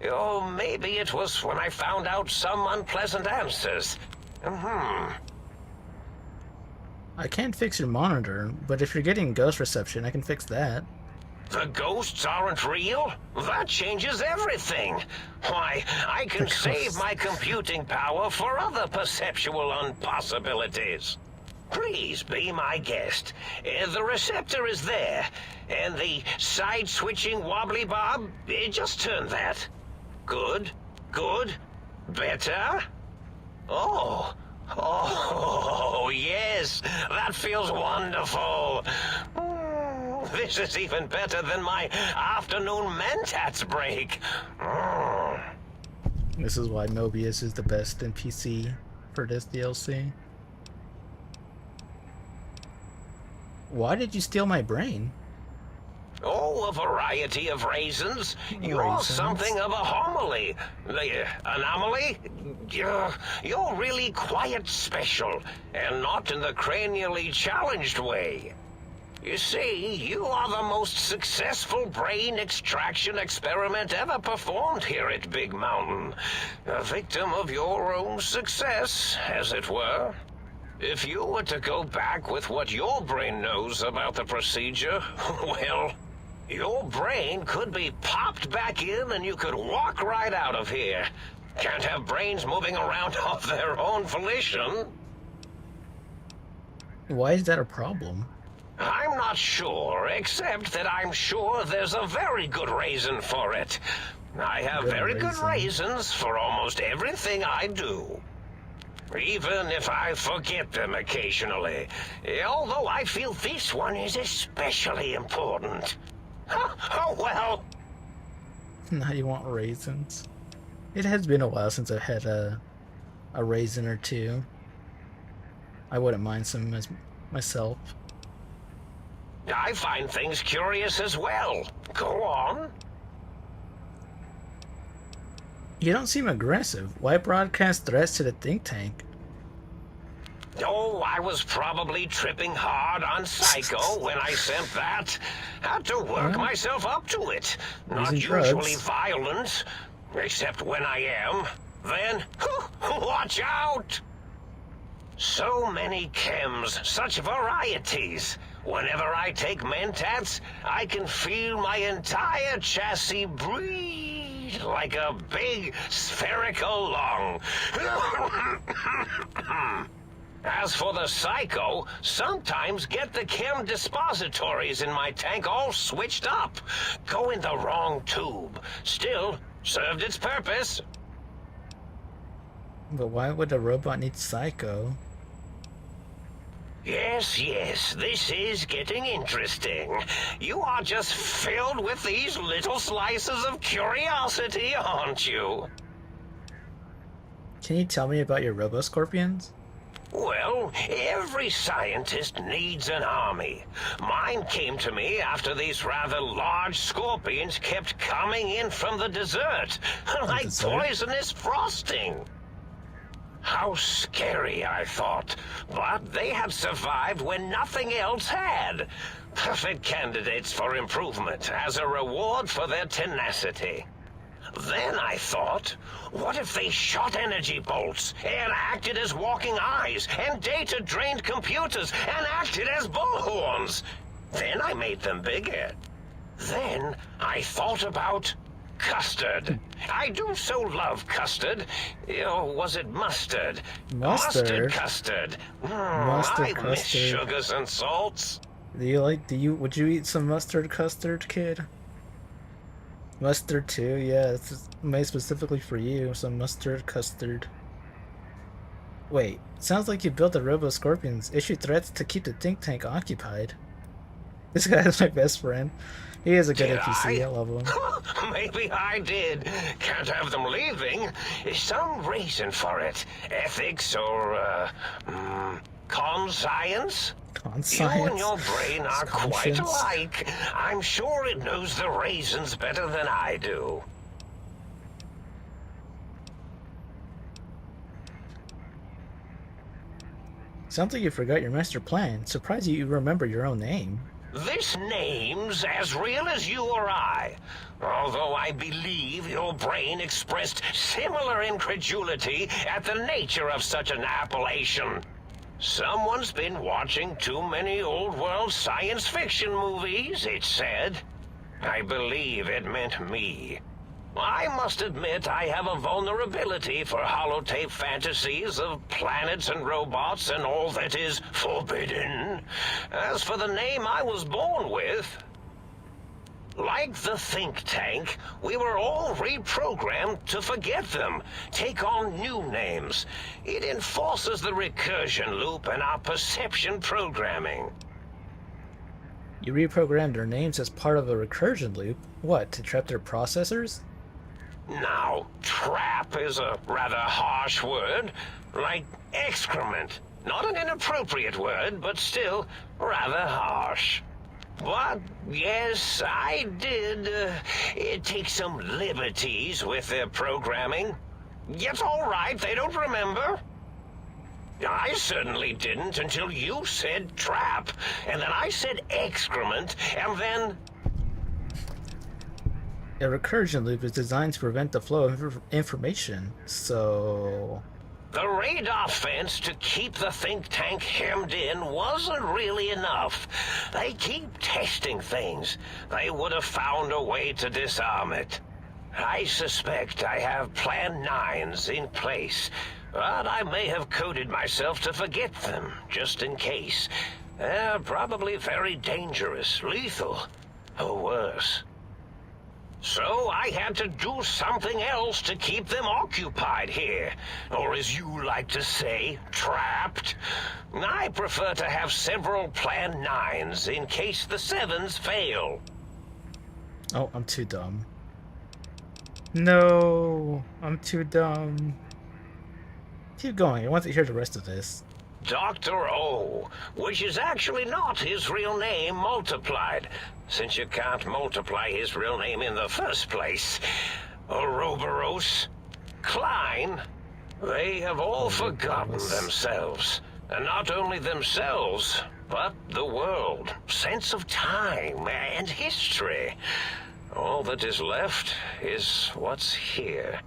Oh, maybe it was when I found out some unpleasant answers. I can't fix your monitor, but if you're getting ghost reception, I can fix that. The ghosts aren't real? That changes everything. Why, I can save my computing power for other perceptual impossibilities. Please be my guest. The receptor is there, and the side-switching wobbly bob, just turn that. Good, good, better. Oh, yes, that feels wonderful. This is even better than my afternoon mentats break. This is why Mobius is the best NPC for this DLC. Why did you steal my brain? Oh, a variety of reasons. You're something of a homily. Anomaly? You're really quite special, and not in the cranially challenged way. You see, you are the most successful brain extraction experiment ever performed here at Big Mountain. A victim of your own success, as it were. If you were to go back with what your brain knows about the procedure, well, your brain could be popped back in and you could walk right out of here. Can't have brains moving around of their own volition. Why is that a problem? I'm not sure, except that I'm sure there's a very good reason for it. I have very good reasons for almost everything I do. Even if I forget them occasionally. Although I feel this one is especially important. Oh well. Now you want raisins? It has been a while since I've had a raisin or two. I wouldn't mind some as myself. I find things curious as well. Go on. You don't seem aggressive. Why broadcast threats to the think tank? Oh, I was probably tripping hard on Psycho when I sent that. Had to work myself up to it. Not Using usually drugs. violent, except when I am. Then, watch out! So many chems, such varieties. Whenever I take Mentats, I can feel my entire chassis breathe like a big spherical lung. As for the Psycho, sometimes get the chem dispositories in my tank all switched up. Go in the wrong tube. Still, served its purpose. But why would a robot need Psycho? Yes, this is getting interesting. You are just filled with these little slices of curiosity, aren't you? Can you tell me about your robo-scorpions? Well, every scientist needs an army. Mine came to me after these rather large scorpions kept coming in from the desert, like poisonous frosting. How scary, I thought. But they had survived when nothing else had. Perfect candidates for improvement as a reward for their tenacity. Then I thought, what if they shot energy bolts and acted as walking eyes and data-drained computers and acted as bullhorns? Then I made them bigger. Then I thought about custard. I do so love custard. Or was it mustard? Mustard custard. Mustard I miss custard. sugars and salts. Would you eat some mustard custard, kid? Mustard too, yeah, it's made specifically for you, some mustard custard. Wait, sounds like you built the Robo-Scorpions. Issue threats to keep the think tank occupied. This guy is my best friend. He is a good NPC, I love him. Maybe I did. Can't have them leaving. Some reason for it. Ethics or, conscience? Conscience? You and your brain are quite Conscience? alike. I'm sure it knows the raisins better than I do. Sounds like you forgot your master plan. Surprised you remember your own name. This name's as real as you or I. Although I believe your brain expressed similar incredulity at the nature of such an appellation. Someone's been watching too many old-world science fiction movies, it said. I believe it meant me. I must admit I have a vulnerability for holotape fantasies of planets and robots and all that is forbidden. As for the name I was born with, like the think tank, we were all reprogrammed to forget them, take on new names. It enforces the recursion loop in our perception programming. You reprogrammed their names as part of a recursion loop? What, to trap their processors? Now, trap is a rather harsh word, like excrement. Not an inappropriate word, but still rather harsh. But, yes, I did take some liberties with their programming. It's all right, they don't remember. I certainly didn't until you said trap, and then I said excrement, and then... A recursion loop is designed to prevent the flow of information, so... The radar fence to keep the think tank hemmed in wasn't really enough. They keep testing things. They would have found a way to disarm it. I suspect I have Plan 9s in place, but I may have coded myself to forget them, just in case. They're probably very dangerous, lethal, or worse. So I had to do something else to keep them occupied here. Or as you like to say, trapped. I prefer to have several Plan 9s in case the 7s fail. Oh, I'm too dumb. No, I'm too dumb. Keep going, I want to hear the rest of this. Dr. O, which is actually not his real name multiplied, since you can't multiply his real name in the first place. Ouroboros, Klein, they have all forgotten themselves. And not only themselves, but the world, sense of time and history. All that is left is what's here.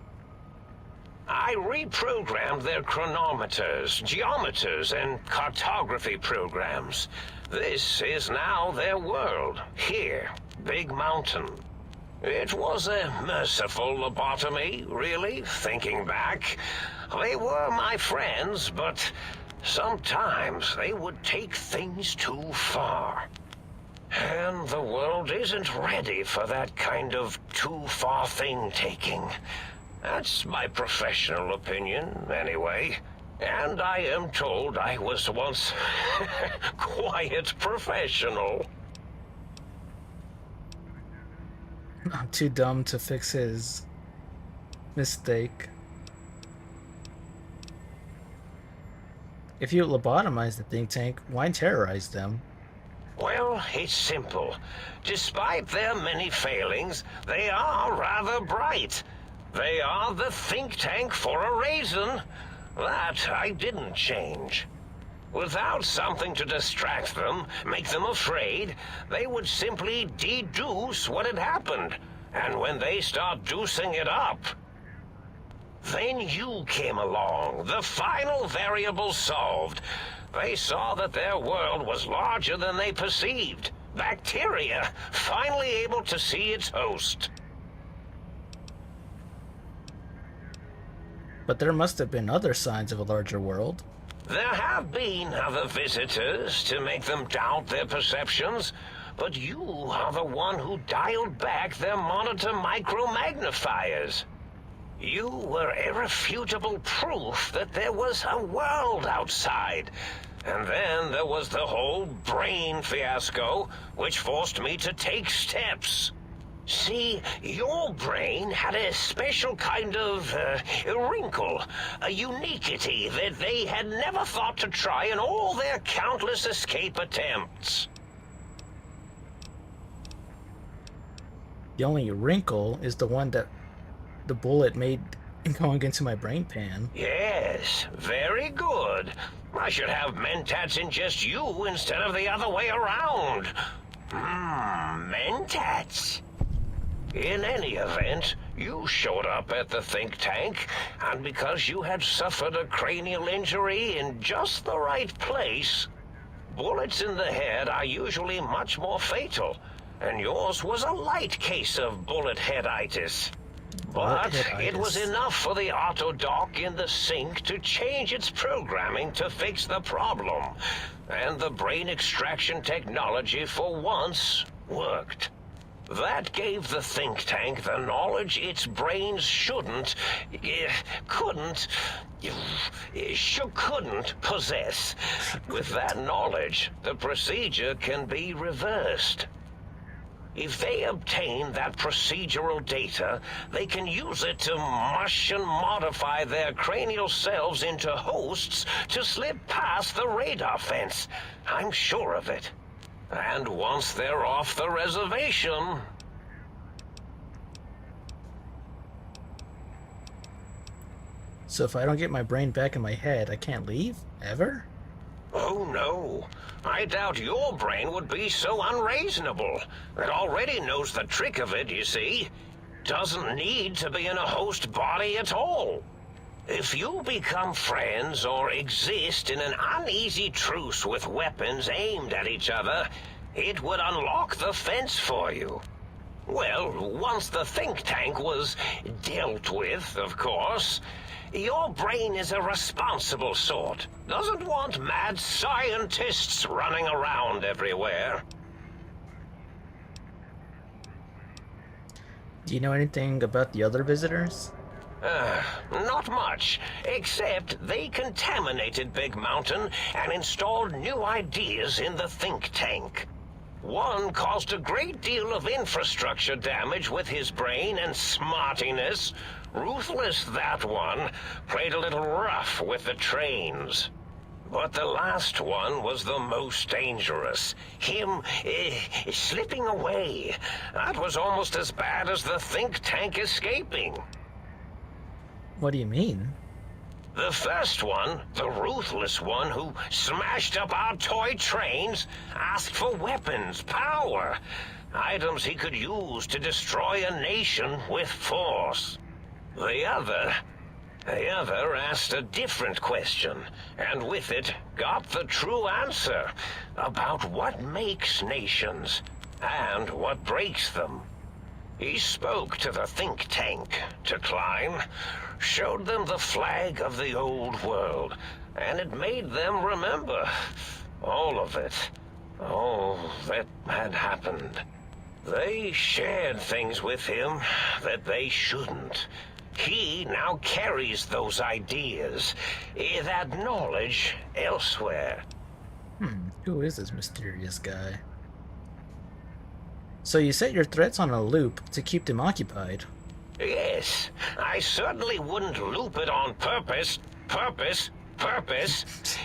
I reprogrammed their chronometers, geometers, and cartography programs. This is now their world, here, Big Mountain. It was a merciful lobotomy, really, thinking back. They were my friends, but sometimes they would take things too far. And the world isn't ready for that kind of too-far thing-taking. That's my professional opinion, anyway. And I am told I was once quite professional. I'm too dumb to fix his mistake. If you lobotomize the think tank, why terrorize them? Well, it's simple. Despite their many failings, they are rather bright. They are the think tank for a reason. That I didn't change. Without something to distract them, make them afraid, they would simply deduce what had happened. And when they start deucing it up, then you came along, the final variable solved. They saw that their world was larger than they perceived. Bacteria, finally able to see its host. But there must have been other signs of a larger world. There have been other visitors to make them doubt their perceptions, but you are the one who dialed back their monitor micromagnifiers. You were irrefutable proof that there was a world outside. And then there was the whole brain fiasco, which forced me to take steps. See, your brain had a special kind of wrinkle, a uniquity that they had never thought to try in all their countless escape attempts. The only wrinkle is the one that the bullet made going into my brain pan. Yes, very good. I should have mentats in just you instead of the other way around. Mentats. In any event, you showed up at the think tank, and because you had suffered a cranial injury in just the right place, bullets in the head are usually much more fatal, and yours was a light case of bullet headitis. But it was enough for the autodoc in the sink to change its programming to fix the problem, and the brain extraction technology for once worked. That gave the think tank the knowledge its brains couldn't possess. With that knowledge, the procedure can be reversed. If they obtain that procedural data, they can use it to mush and modify their cranial cells into hosts to slip past the radar fence. I'm sure of it. And once they're off the reservation... So if I don't get my brain back in my head, I can't leave? Ever? Oh no. I doubt your brain would be so unreasonable. It already knows the trick of it, you see. Doesn't need to be in a host body at all. If you become friends or exist in an uneasy truce with weapons aimed at each other, it would unlock the fence for you. Well, once the think tank was dealt with, of course, your brain is a responsible sort. Doesn't want mad scientists running around everywhere. Do you know anything about the other visitors? Not much, except they contaminated Big Mountain and installed new ideas in the think tank. One caused a great deal of infrastructure damage with his brain and smartiness. Ruthless, that one. Played a little rough with the trains. But the last one was the most dangerous. Him, slipping away. That was almost as bad as the think tank escaping. What do you mean? The first one, the ruthless one who smashed up our toy trains, asked for weapons, power, items he could use to destroy a nation with force. The other asked a different question, and with it got the true answer about what makes nations and what breaks them. He spoke to the think tank, to Klein, showed them the flag of the old world, and it made them remember all of it, all that had happened. They shared things with him that they shouldn't. He now carries those ideas, that knowledge elsewhere. Who is this mysterious guy? So you set your threats on a loop to keep them occupied. Yes, I certainly wouldn't loop it on purpose.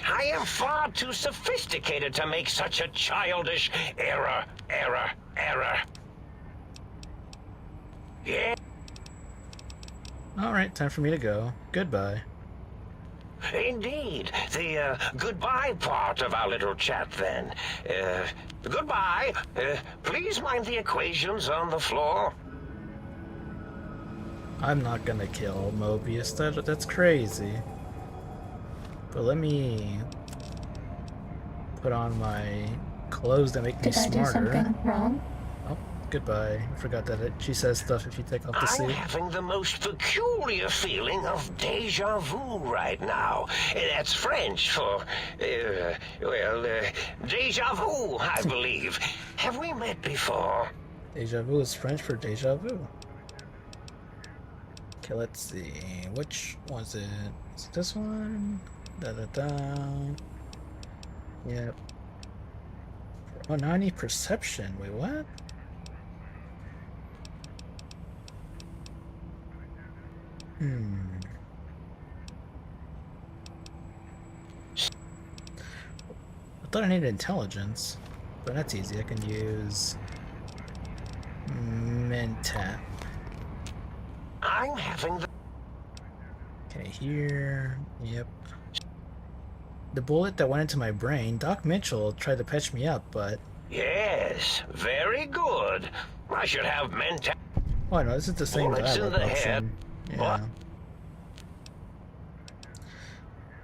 I am far too sophisticated to make such a childish error. Yeah. Alright, time for me to go. Goodbye. Indeed. The goodbye part of our little chat, then. Goodbye. Please mind the equations on the floor. I'm not gonna kill Mobius. That's crazy. But let me put on my clothes that make me Did I do smarter. something wrong? Oh, goodbye. I forgot that she says stuff if you take off the suit. I'm having the most peculiar feeling of deja vu right now. That's French for, deja vu, I believe. Have we met before? Deja vu is French for deja vu. Okay, let's see. Which was it? Is it this one? Yep. Oh, now I need perception. Wait, what? I thought I needed intelligence, but that's easy. I can use Mentap. I'm having the... Okay, here. Yep. The bullet that went into my brain, Doc Mitchell tried to patch me up, but... Yes, very good. I should have Mentap. Oh, no, this is the same bullets in the dialogue head. option. Yeah.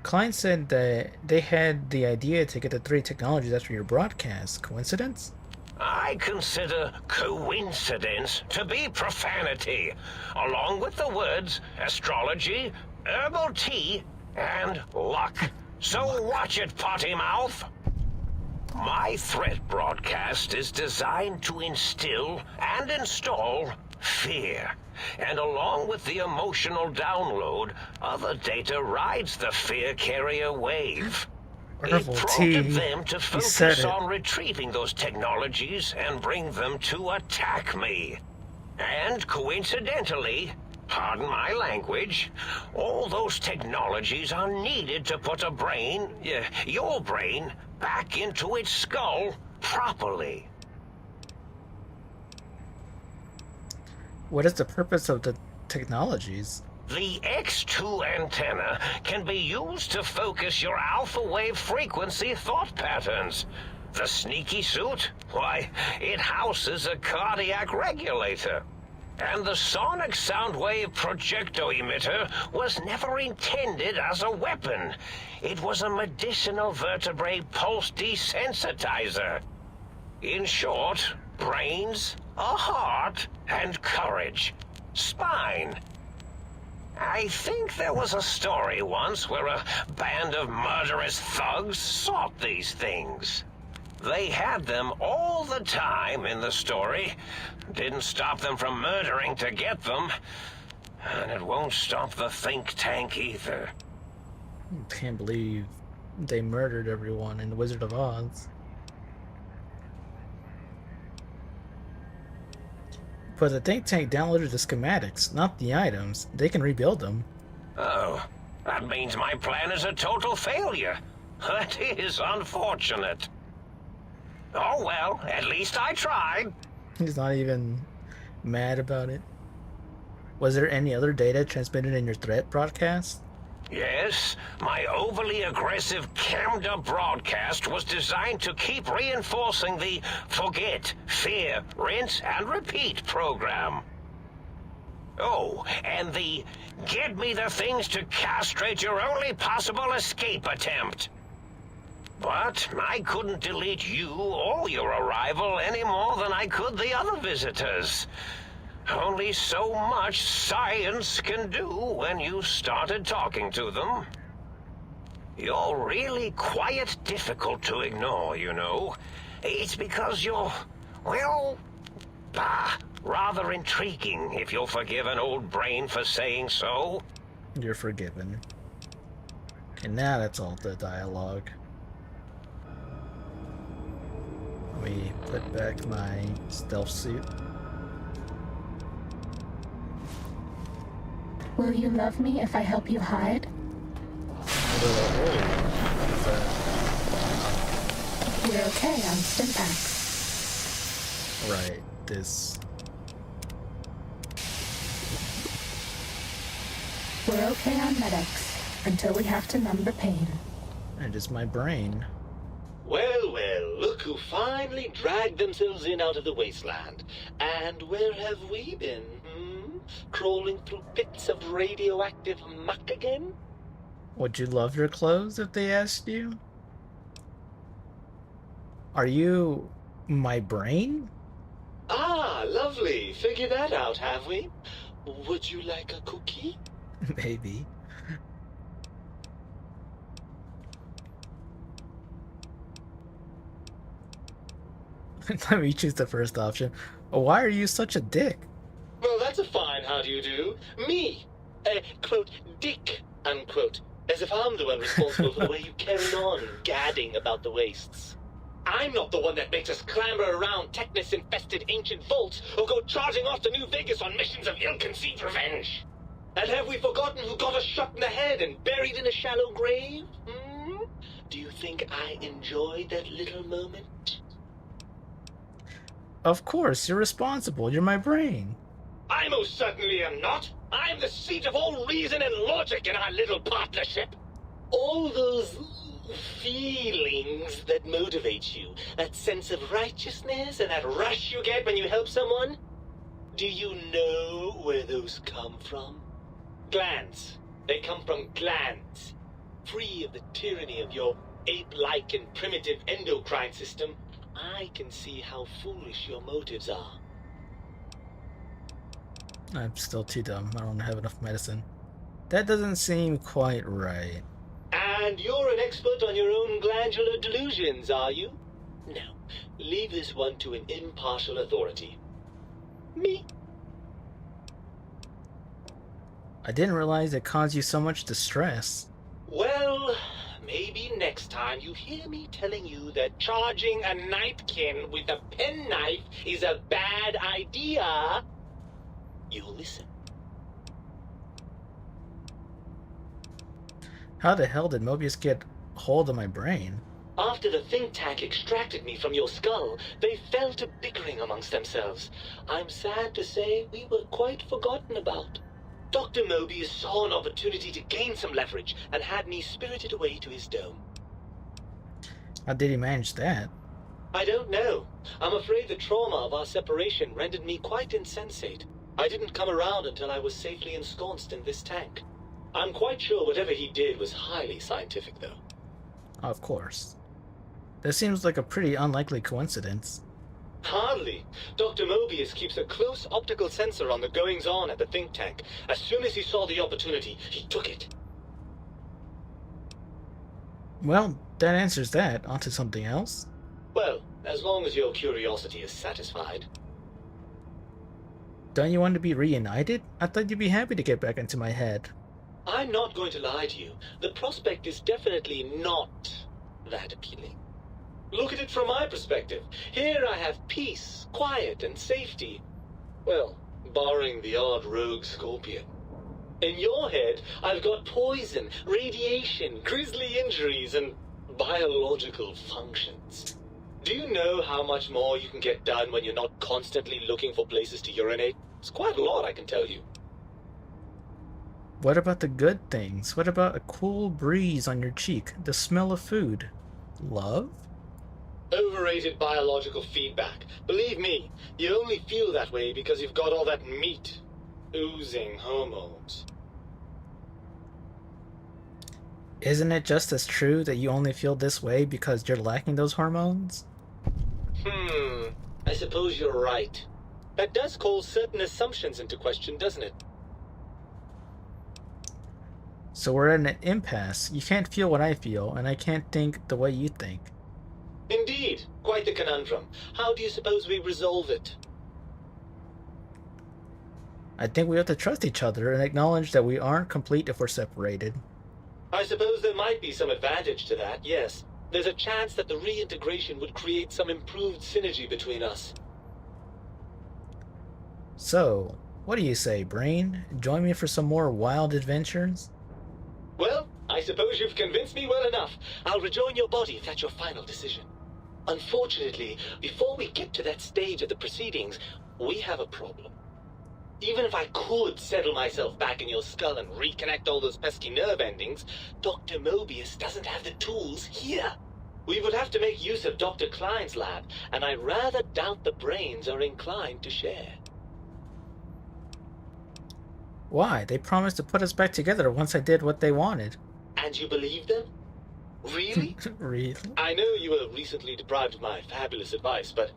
Klein said that they had the idea to get the 3 technologies after your broadcast. Coincidence? I consider coincidence to be profanity, along with the words astrology, herbal tea, and luck. So watch it, potty mouth. My threat broadcast is designed to instill and install fear. And along with the emotional download, other data rides the fear carrier wave. It prompted them to focus on retrieving those technologies and bring them to attack me. And coincidentally, pardon my language, all those technologies are needed to put a brain, your brain, back into its skull properly. What is the purpose of the technologies? The X2 antenna can be used to focus your alpha wave frequency thought patterns. The sneaky suit, why, it houses a cardiac regulator. And the sonic sound wave projecto emitter was never intended as a weapon. It was a medicinal vertebrae pulse desensitizer. In short, brains, a heart, and courage. Spine. I think there was a story once where a band of murderous thugs sought these things. They had them all the time in the story. Didn't stop them from murdering to get them. And it won't stop the think tank either. Can't believe they murdered everyone in The Wizard of Oz. But the think tank downloaded the schematics, not the items. They can rebuild them. Oh, that means my plan is a total failure. That is unfortunate. Oh well, at least I tried. He's not even mad about it. Was there any other data transmitted in your threat broadcast? Yes, my overly aggressive cammed-up broadcast was designed to keep reinforcing the forget, fear, rinse, and repeat program. Oh, and the get me the things to castrate your only possible escape attempt. But I couldn't delete you or your arrival any more than I could the other visitors. Only so much science can do when you started talking to them. You're really quite difficult to ignore, you know. It's because you're, well, rather intriguing, if you'll forgive an old brain for saying so. You're forgiven. Okay, now that's all the dialogue. Let me put back my stealth suit. Will you love me if I help you hide? We're okay on Stimpax. Right, this. We're okay on Medics until we have to numb the pain. And it's my brain. Well, well, look who finally dragged themselves in out of the wasteland. And where have we been, Crawling through pits of radioactive muck again? Would you love your clothes if they asked you? Are you my brain? Ah, lovely. Figured that out, have we? Would you like a cookie? Maybe. Let me choose the first option. Why are you such a dick? Well, that's a fine how do you do. Me, quote, dick, unquote. As if I'm the one responsible for the way you carry on gadding about the wastes. I'm not the one that makes us clamber around Technus-infested ancient vaults or go charging off to New Vegas on missions of ill-conceived revenge. And have we forgotten who got us shot in the head and buried in a shallow grave? Do you think I enjoyed that little moment? Of course, you're responsible. You're my brain. I most certainly am not. I'm the seat of all reason and logic in our little partnership. All those feelings that motivate you, that sense of righteousness and that rush you get when you help someone, do you know where those come from? Glands. They come from glands. Free of the tyranny of your ape-like and primitive endocrine system, I can see how foolish your motives are. I'm still too dumb. I don't have enough medicine. That doesn't seem quite right. And you're an expert on your own glandular delusions, are you? No. Leave this one to an impartial authority. Me. I didn't realize it caused you so much distress. Well, maybe next time you hear me telling you that charging a napkin with a penknife is a bad idea, you'll listen. How the hell did Mobius get hold of my brain? After the think tank extracted me from your skull, they fell to bickering amongst themselves. I'm sad to say we were quite forgotten about. Dr. Mobius saw an opportunity to gain some leverage and had me spirited away to his dome. How did he manage that? I don't know. I'm afraid the trauma of our separation rendered me quite insensate. I didn't come around until I was safely ensconced in this tank. I'm quite sure whatever he did was highly scientific, though. Of course. That seems like a pretty unlikely coincidence. Hardly. Dr. Mobius keeps a close optical sensor on the goings-on at the think tank. As soon as he saw the opportunity, he took it. Well, that answers that. On to something else. Well, as long as your curiosity is satisfied. Don't you want to be reunited? I thought you'd be happy to get back into my head. I'm not going to lie to you. The prospect is definitely not that appealing. Look at it from my perspective. Here I have peace, quiet, and safety. Well, barring the odd rogue scorpion. In your head, I've got poison, radiation, grisly injuries, and biological functions. Do you know how much more you can get done when you're not constantly looking for places to urinate? It's quite a lot, I can tell you. What about the good things? What about a cool breeze on your cheek? The smell of food? Love? Overrated biological feedback. Believe me, you only feel that way because you've got all that meat. Oozing hormones. Isn't it just as true that you only feel this way because you're lacking those hormones? I suppose you're right. That does call certain assumptions into question, doesn't it? So we're at an impasse. You can't feel what I feel, and I can't think the way you think. Indeed. Quite the conundrum. How do you suppose we resolve it? I think we have to trust each other and acknowledge that we aren't complete if we're separated. I suppose there might be some advantage to that, yes. There's a chance that the reintegration would create some improved synergy between us. So, what do you say, Brain? Join me for some more wild adventures? Well, I suppose you've convinced me well enough. I'll rejoin your body if that's your final decision. Unfortunately, before we get to that stage of the proceedings, we have a problem. Even if I could settle myself back in your skull and reconnect all those pesky nerve endings, Dr. Mobius doesn't have the tools here. We would have to make use of Dr. Klein's lab, and I rather doubt the brains are inclined to share. Why? They promised to put us back together once I did what they wanted. And you believe them? Really? Really? I know you were recently deprived of my fabulous advice, but...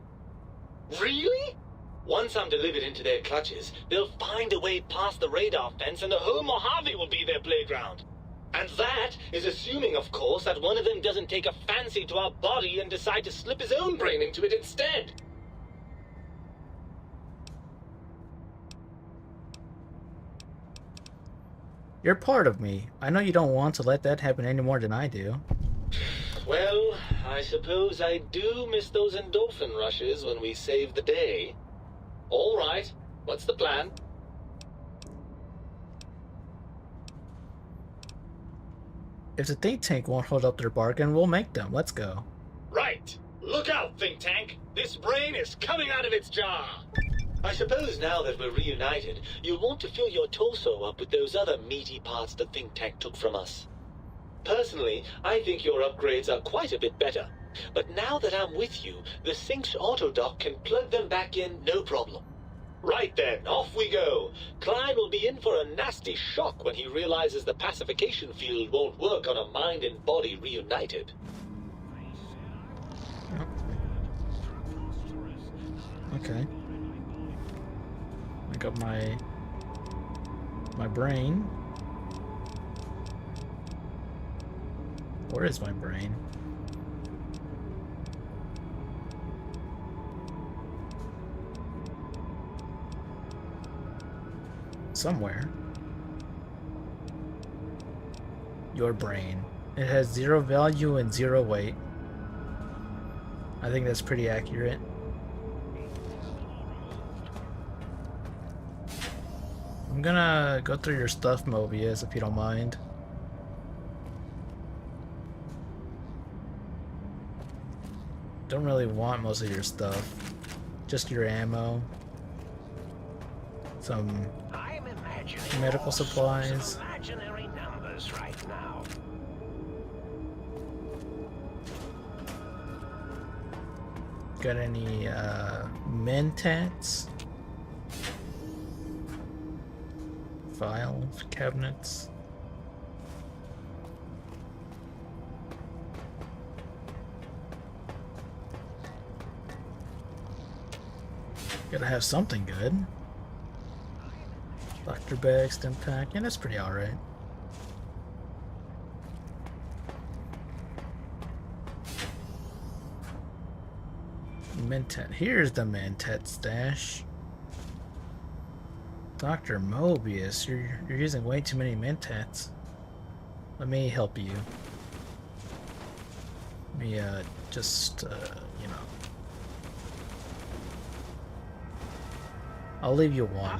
Really? Once I'm delivered into their clutches, they'll find a way past the radar fence and the whole Mojave will be their playground. And that is assuming, of course, that one of them doesn't take a fancy to our body and decide to slip his own brain into it instead. You're part of me. I know you don't want to let that happen any more than I do. Well, I suppose I do miss those endorphin rushes when we save the day. All right, what's the plan? If the think tank won't hold up their bargain, we'll make them. Let's go. Right. Look out, think tank. This brain is coming out of its jar. I suppose now that we're reunited, you'll want to fill your torso up with those other meaty parts the think tank took from us. Personally, I think your upgrades are quite a bit better. But now that I'm with you, the Sync's autodock can plug them back in no problem. Right then, off we go. Klein will be in for a nasty shock when he realizes the pacification field won't work on a mind and body reunited. Okay. I got my brain. Where is my brain? Somewhere. Your brain. It has 0 value and 0 weight. I think that's pretty accurate. I'm gonna go through your stuff, Mobius, if you don't mind. Don't really want most of your stuff. Just your ammo. Some medical supplies. Imaginary numbers right now. Got any mentats? File cabinets. Gotta have something good. Doctor bag, stim pack. Yeah, that's pretty alright. Mentat. Here's the mentat stash. Dr. Mobius, you're using way too many mentats. Let me help you. Let me just you know. I'll leave you one.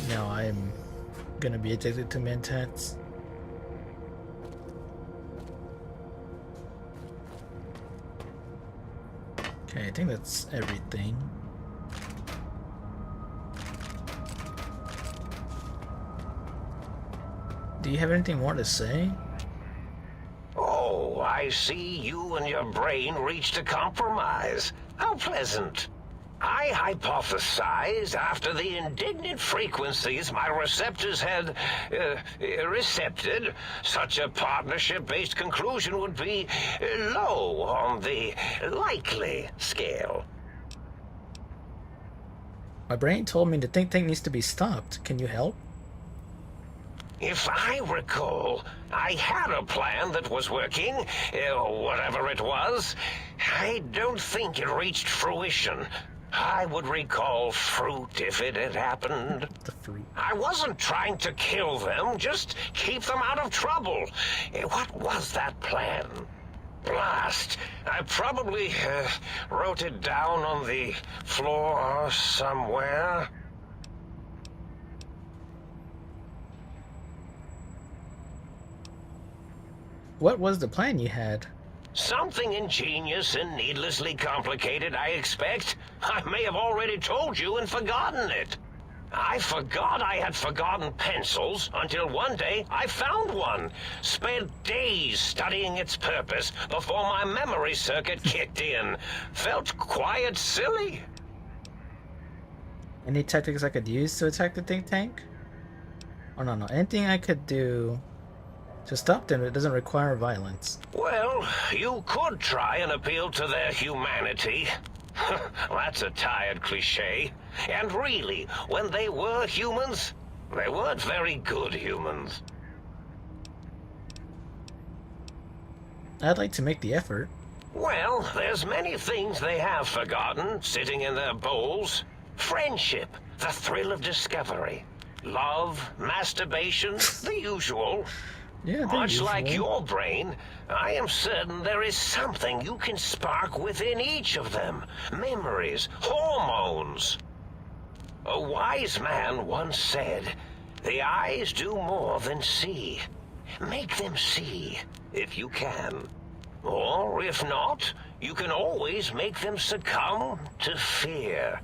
Now I'm gonna be addicted to mentats. Okay, I think that's everything. Do you have anything more to say? Oh, I see you and your brain reached a compromise. How pleasant. I hypothesized after the indignant frequencies my receptors had recepted, such a partnership-based conclusion would be low on the likely scale. My brain told me the think tank needs to be stopped. Can you help? If I recall, I had a plan that was working, whatever it was. I don't think it reached fruition. I would recall fruit if it had happened. The fruit. I wasn't trying to kill them, just keep them out of trouble. What was that plan? Blast. I probably wrote it down on the floor somewhere. What was the plan you had? Something ingenious and needlessly complicated, I expect. I may have already told you and forgotten it. I forgot I had forgotten pencils until one day I found one. Spent days studying its purpose before my memory circuit kicked in. Felt quite silly. Any tactics I could use to attack the think tank? Oh no, anything I could do to stop them, it doesn't require violence. Well, you could try and appeal to their humanity. That's a tired cliche. And really, when they were humans, they weren't very good humans. I'd like to make the effort. Well, there's many things they have forgotten, sitting in their bowls. Friendship, the thrill of discovery, love, masturbation, the usual. Yeah, much like your brain, I am certain there is something you can spark within each of them. Memories, hormones. A wise man once said, the eyes do more than see. Make them see, if you can. Or, if not, you can always make them succumb to fear.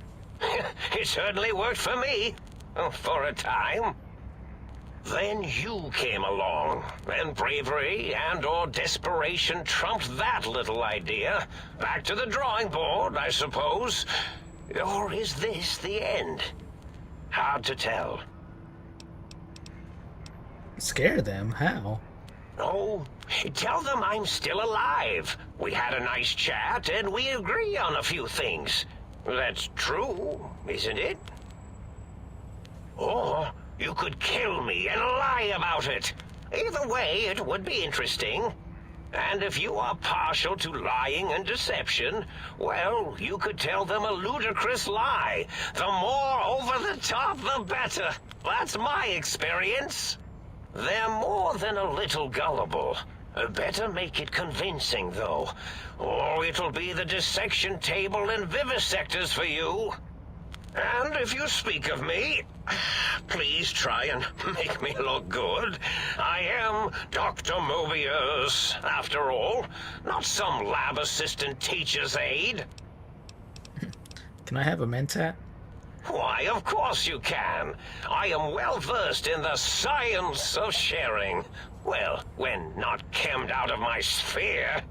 It certainly worked for me, for a time. Then you came along, and bravery and/or desperation trumped that little idea. Back to the drawing board, I suppose. Or is this the end? Hard to tell. Scare them? How? Oh, tell them I'm still alive. We had a nice chat, and we agree on a few things. That's true, isn't it? Or you could kill me and lie about it. Either way, it would be interesting. And if you are partial to lying and deception, well, you could tell them a ludicrous lie. The more over the top, the better. That's my experience. They're more than a little gullible. Better make it convincing, though, or it'll be the dissection table and vivisectors for you. And if you speak of me, please try and make me look good. I am Dr. Mobius, after all, not some lab assistant teacher's aide. Can I have a mentat? Why, of course you can. I am well versed in the science of sharing. Well, when not chemmed out of my sphere.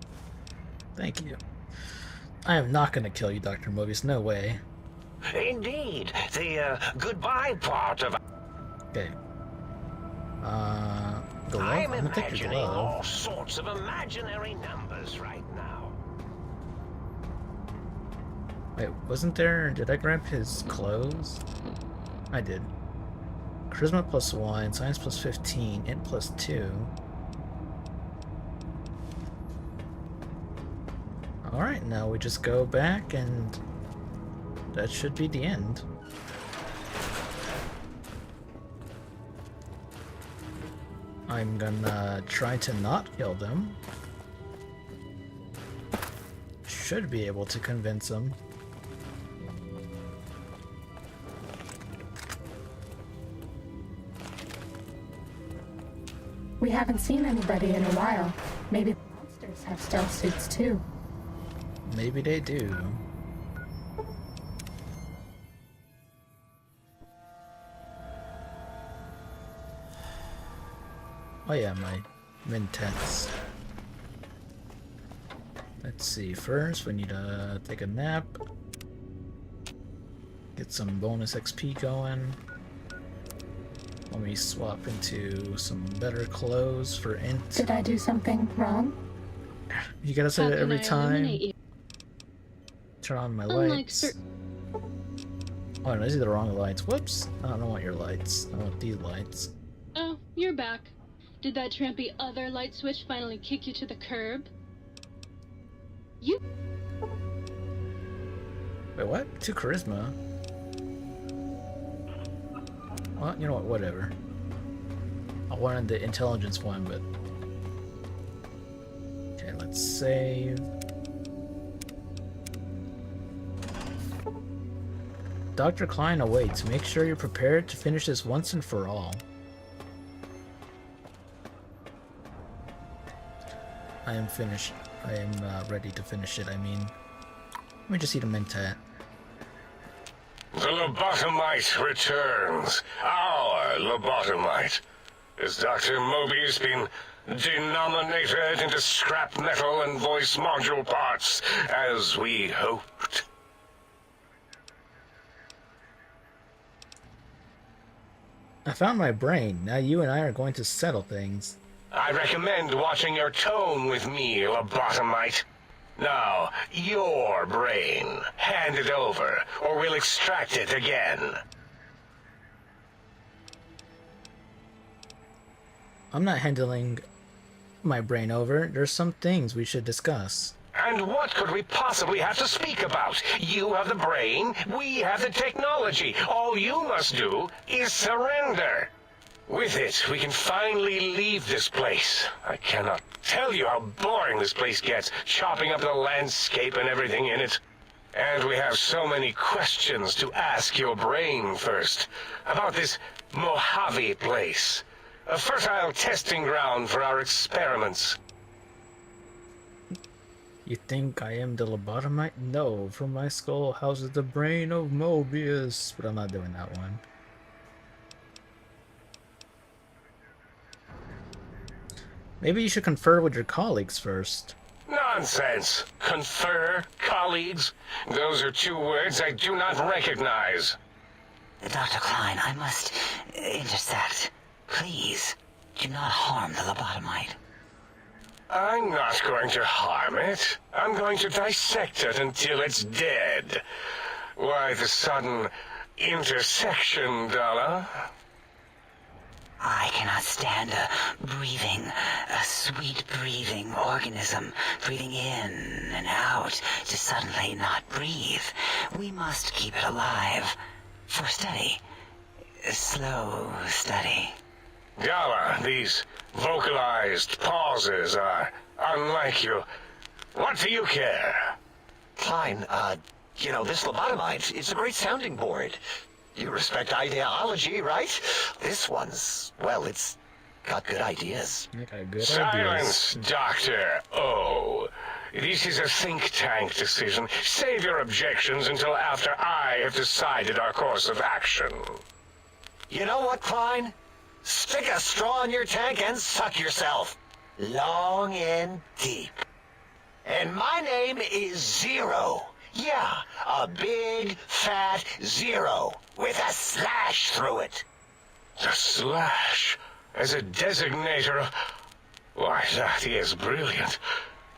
Thank you. I am not going to kill you, Dr. Mobius. No way. Indeed. The goodbye part of... Okay. Glove? I'm I'm gonna take your imagining all glove. sorts of imaginary numbers right now. Wait, wasn't there... Did I grab his clothes? I did. Charisma +1, Science +15, Int +2. Alright, now we just go back and... that should be the end. I'm gonna try to not kill them. Should be able to convince them. We haven't seen anybody in a while. Maybe the monsters have stealth suits too. Maybe they do. Oh yeah, my min-tents. Let's see, first we need to take a nap. Get some bonus XP going. Let me swap into some better clothes for int. Did I do something wrong? You gotta say How that can every I time. eliminate you? Turn on my Unlike lights. Oh, no, these are the wrong lights. Whoops. I don't want your lights. I want these lights. Oh, you're back. Did that trampy other light switch finally kick you to the curb? You... Wait, what? 2 charisma? Well, you know what? Whatever. I wanted the intelligence one, but... Okay, let's save. Dr. Klein awaits. Make sure you're prepared to finish this once and for all. I am finished. I am ready to finish it, I mean. Let me just eat a mentat. The lobotomite returns. Our lobotomite. Has Dr. Mobius been denominated into scrap metal and voice module parts, as we hoped? I found my brain. Now you and I are going to settle things. I recommend watching your tone with me, lobotomite. Now, your brain. Hand it over, or we'll extract it again. I'm not handling my brain over. There's some things we should discuss. And what could we possibly have to speak about? You have the brain, we have the technology. All you must do is surrender. With it, we can finally leave this place. I cannot tell you how boring this place gets, chopping up the landscape and everything in it. And we have so many questions to ask your brain first. About this Mojave place. A fertile testing ground for our experiments. You think I am the lobotomite? No, for my skull houses the brain of Mobius. But I'm not doing that one. Maybe you should confer with your colleagues first. Nonsense. Confer, colleagues. Those are 2 words I do not recognize. Dr. Klein, I must intercept. Please, do not harm the lobotomite. I'm not going to harm it. I'm going to dissect it until it's dead. Why the sudden intersection, Dala? I cannot stand a sweet breathing organism breathing in and out to suddenly not breathe. We must keep it alive for study. Slow study. Dala, these vocalized pauses are unlike you. What do you care? Klein, you know, this lobotomite, it's a great sounding board. You respect ideology, right? This one's, well, it's got good ideas. Silence, Dr. O. This is a think tank decision. Save your objections until after I have decided our course of action. You know what, Klein? Stick a straw in your tank and suck yourself. Long and deep. And my name is Zero. Yeah, a big, fat 0 with a slash through it. The slash as a designator of... Why, that is brilliant.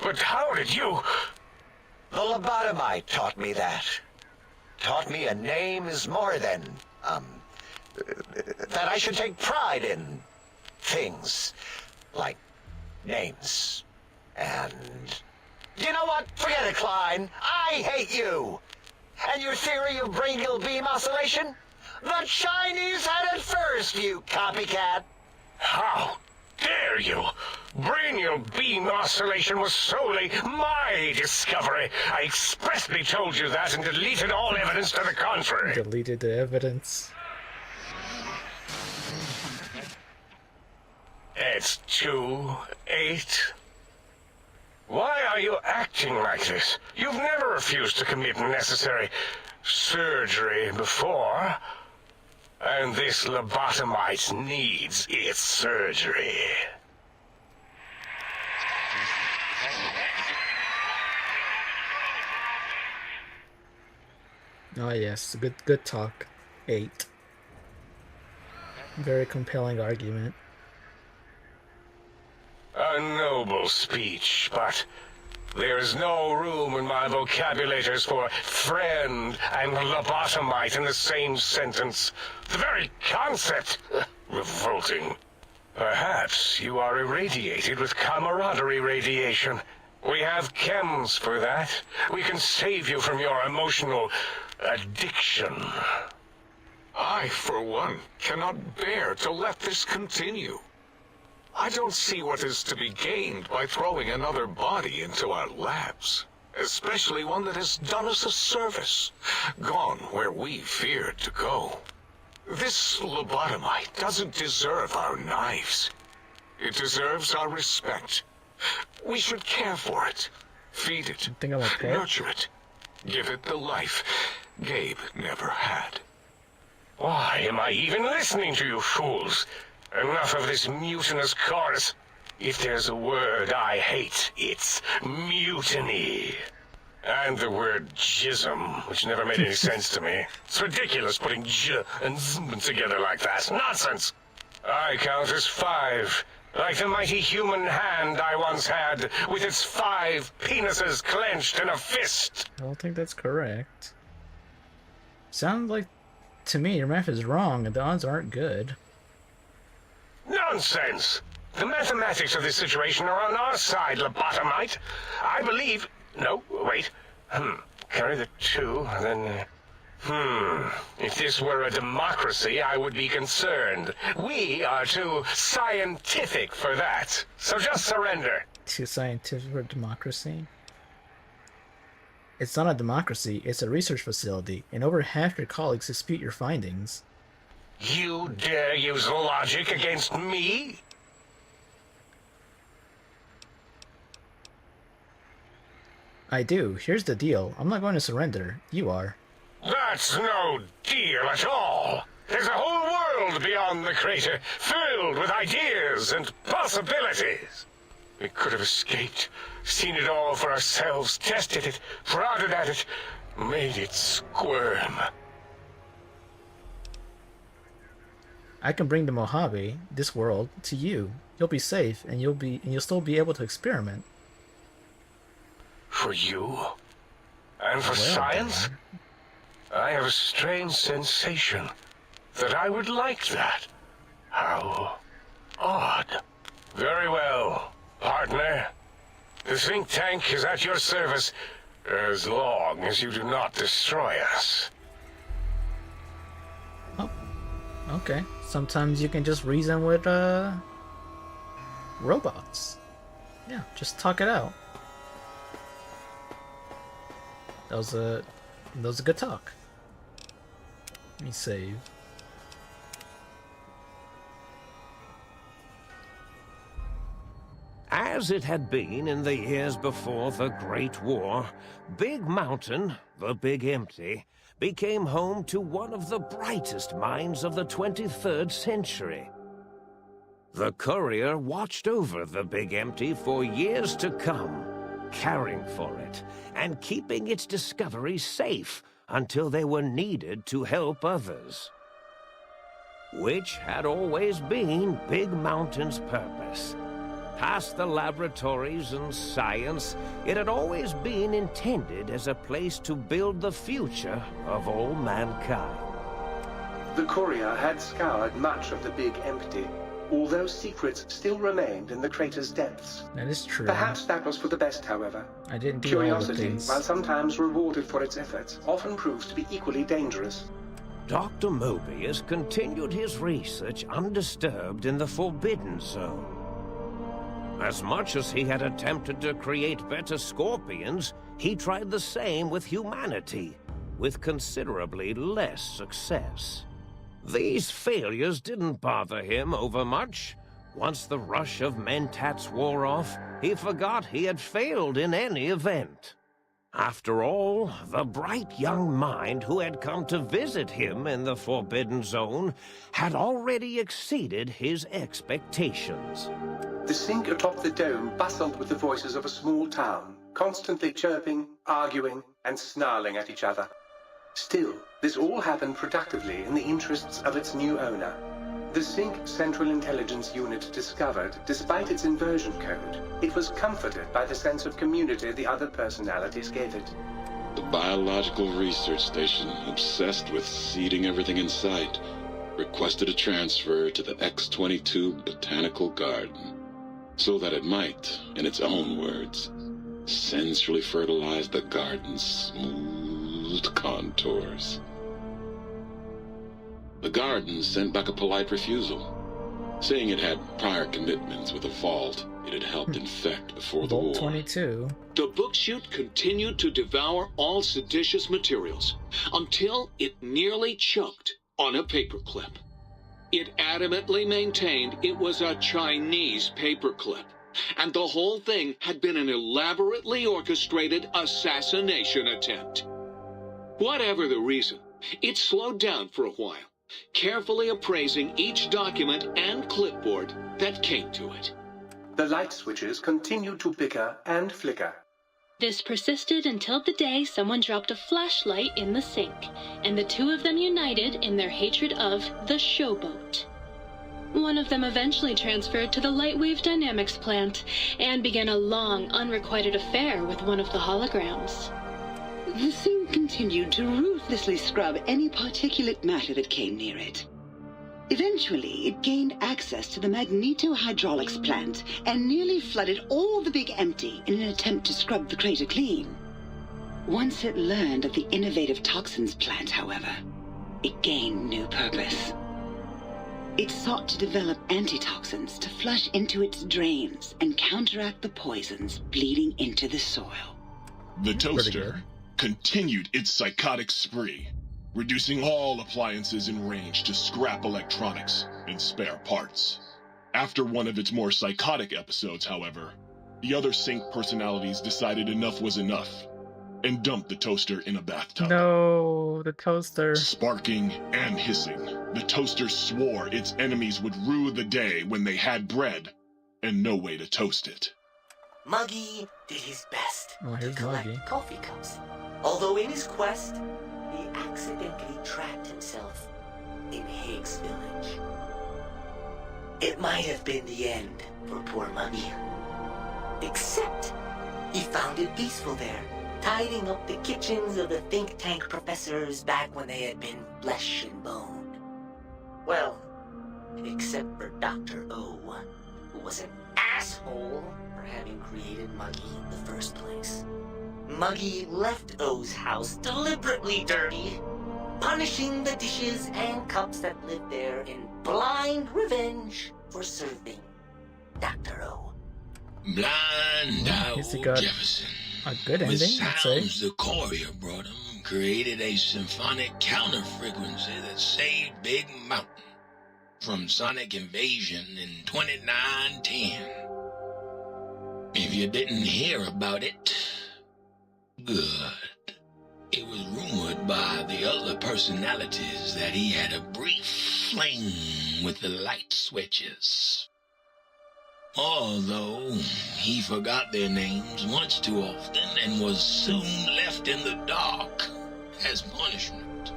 But how did you... The lobotomite taught me that. Taught me a name is more than, that I should take pride in things like names and... You know what? Forget it, Klein. I hate you. And your theory of brain-gill beam oscillation? The Chinese had it first, you copycat. How dare you? Brainial beam oscillation was solely my discovery. I expressly told you that and deleted all evidence to the contrary. Deleted the evidence. It's 2-8. Why are you acting like this? You've never refused to commit necessary surgery before. And this lobotomite needs its surgery. Oh yes, good talk. 8. Very compelling argument. A noble speech, but there is no room in my vocabulators for friend and lobotomite in the same sentence. The very concept, revolting. Perhaps you are irradiated with camaraderie radiation. We have chems for that. We can save you from your emotional addiction. I, for one, cannot bear to let this continue. I don't see what is to be gained by throwing another body into our labs, especially one that has done us a service, gone where we feared to go. This lobotomite doesn't deserve our knives. It deserves our respect. We should care for it, feed it, nurture it, give it the life Gabe never had. Why am I even listening to you fools? Enough of this mutinous chorus. If there's a word I hate, it's mutiny. And the word jism, which never made any sense to me. It's ridiculous putting j and zm together like that. Nonsense! I count as 5, like the mighty human hand I once had, with its 5 penises clenched in a fist. I don't think that's correct. Sounds like, to me, your math is wrong and the odds aren't good. Nonsense! The mathematics of this situation are on our side, lobotomite. I believe... No, wait. Carry the 2, then... If this were a democracy, I would be concerned. We are too scientific for that. So just surrender. Too scientific for democracy? It's not a democracy, it's a research facility, and over half your colleagues dispute your findings. You dare use logic against me? I do. Here's the deal. I'm not going to surrender. You are. That's no deal at all. There's a whole world beyond the crater, filled with ideas and possibilities. We could have escaped, seen it all for ourselves, tested it, prodded at it, made it squirm. I can bring the Mojave, this world, to you. You'll be safe, and you'll still be able to experiment. For you? And for science? I have a strange sensation that I would like that. How odd. Very well, partner. The think tank is at your service as long as you do not destroy us. Oh, okay. Sometimes you can just reason with, robots. Yeah, just talk it out. That was a good talk. Let me save. As it had been in the years before the Great War, Big Mountain, the Big Empty, became home to one of the brightest minds of the 23rd century. The courier watched over the Big Empty for years to come, caring for it and keeping its discoveries safe until they were needed to help others. Which had always been Big Mountain's purpose. Past the laboratories and science, it had always been intended as a place to build the future of all mankind. The courier had scoured much of the Big Empty, although secrets still remained in the crater's depths. That is true. Perhaps that was for the best, however. I didn't do Curiosity, all the things. while sometimes rewarded for its efforts, often proves to be equally dangerous. Dr. Mobius continued his research undisturbed in the Forbidden Zone. As much as he had attempted to create better scorpions, he tried the same with humanity, with considerably less success. These failures didn't bother him overmuch. Once the rush of mentats wore off, he forgot he had failed in any event. After all, the bright young mind who had come to visit him in the Forbidden Zone had already exceeded his expectations. The sink atop the dome bustled with the voices of a small town, constantly chirping, arguing, and snarling at each other. Still, this all happened productively in the interests of its new owner. The Sync Central Intelligence Unit discovered, despite its inversion code, it was comforted by the sense of community the other personalities gave it. The Biological Research Station, obsessed with seeding everything in sight, requested a transfer to the X-22 Botanical Garden, so that it might, in its own words, sensually fertilize the garden's smooth contours. The garden sent back a polite refusal, saying it had prior commitments with a vault it had helped infect before the war. Vault 22. The book chute continued to devour all seditious materials until it nearly choked on a paperclip. It adamantly maintained it was a Chinese paperclip, and the whole thing had been an elaborately orchestrated assassination attempt. Whatever the reason, it slowed down for a while, carefully appraising each document and clipboard that came to it. The light switches continued to bicker and flicker. This persisted until the day someone dropped a flashlight in the sink, and the two of them united in their hatred of the showboat. One of them eventually transferred to the Lightwave Dynamics plant and began a long, unrequited affair with one of the holograms. The thing continued to ruthlessly scrub any particulate matter that came near it. Eventually, it gained access to the magnetohydraulics plant and nearly flooded all the Big Empty in an attempt to scrub the crater clean. Once it learned of the innovative toxins plant, however, it gained new purpose. It sought to develop antitoxins to flush into its drains and counteract the poisons bleeding into the soil. The toaster continued its psychotic spree, reducing all appliances in range to scrap electronics and spare parts. After one of its more psychotic episodes, however, the other Sync personalities decided enough was enough and dumped the toaster in a bathtub. No, the toaster. Sparking and hissing, the toaster swore its enemies would rue the day when they had bread and no way to toast it. Muggy did his best to here's collect Muggy. coffee cups, although in his quest, he accidentally trapped himself in Higgs Village. It might have been the end for poor Muggy. Except, he found it peaceful there, tidying up the kitchens of the think tank professors back when they had been flesh and bone. Well, except for Dr. O, who was an asshole for having created Muggy in the first place. Muggy left O's house deliberately dirty, punishing the dishes and cups that lived there in blind revenge for serving Dr. O. Blind old Jefferson, a good ending, with I'd say. sounds the courier brought him, created a symphonic counter-frequency that saved Big Mountain from sonic invasion in 2910. If you didn't hear about it, good. It was rumored by the other personalities that he had a brief fling with the light switches. Although he forgot their names once too often and was soon left in the dark as punishment.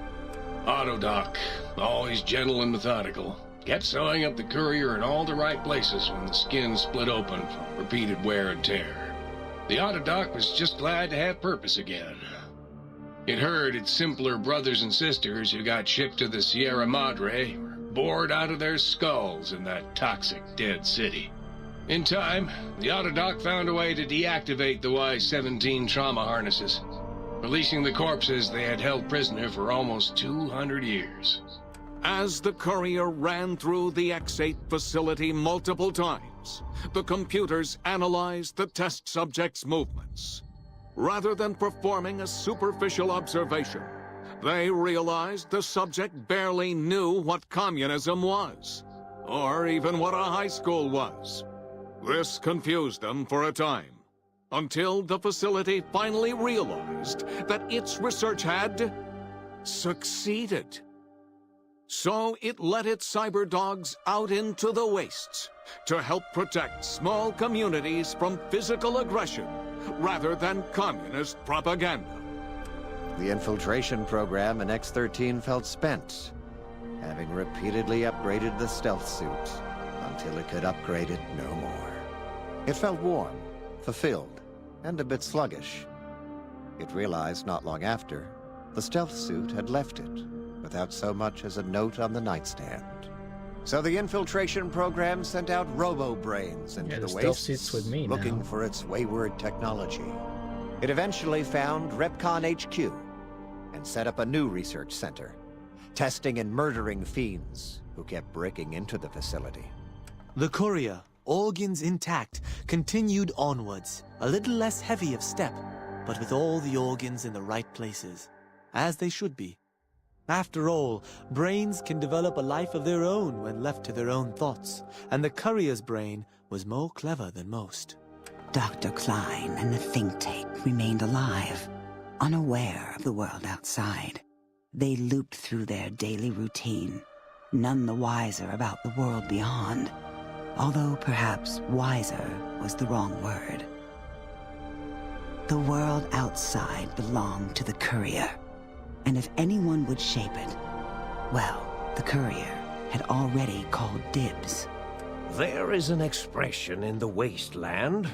Autodoc, always gentle and methodical, kept sewing up the courier in all the right places when the skin split open from repeated wear and tear. The Autodoc was just glad to have purpose again. It heard its simpler brothers and sisters who got shipped to the Sierra Madre were bored out of their skulls in that toxic dead city. In time, the Autodoc found a way to deactivate the Y-17 trauma harnesses, releasing the corpses they had held prisoner for almost 200 years. As the courier ran through the X-8 facility multiple times, the computers analyzed the test subject's movements. Rather than performing a superficial observation, they realized the subject barely knew what communism was, or even what a high school was. This confused them for a time, until the facility finally realized that its research had succeeded. So it let its cyber dogs out into the wastes to help protect small communities from physical aggression rather than communist propaganda. The infiltration program in X-13 felt spent, having repeatedly upgraded the stealth suit until it could upgrade it no more. It felt warm, fulfilled, and a bit sluggish. It realized not long after, the stealth suit had left it, without so much as a note on the nightstand. So the infiltration program sent out robo-brains into the stealth suit's with wastes, me looking now. for its wayward technology. It eventually found Repcon HQ and set up a new research center, testing and murdering fiends who kept breaking into the facility. The courier, organs intact, continued onwards, a little less heavy of step, but with all the organs in the right places, as they should be. After all, brains can develop a life of their own when left to their own thoughts, and the courier's brain was more clever than most. Dr. Klein and the think tank remained alive, unaware of the world outside. They looped through their daily routine, none the wiser about the world beyond, although perhaps wiser was the wrong word. The world outside belonged to the courier, and if anyone would shape it, well, the courier had already called dibs. There is an expression in the wasteland,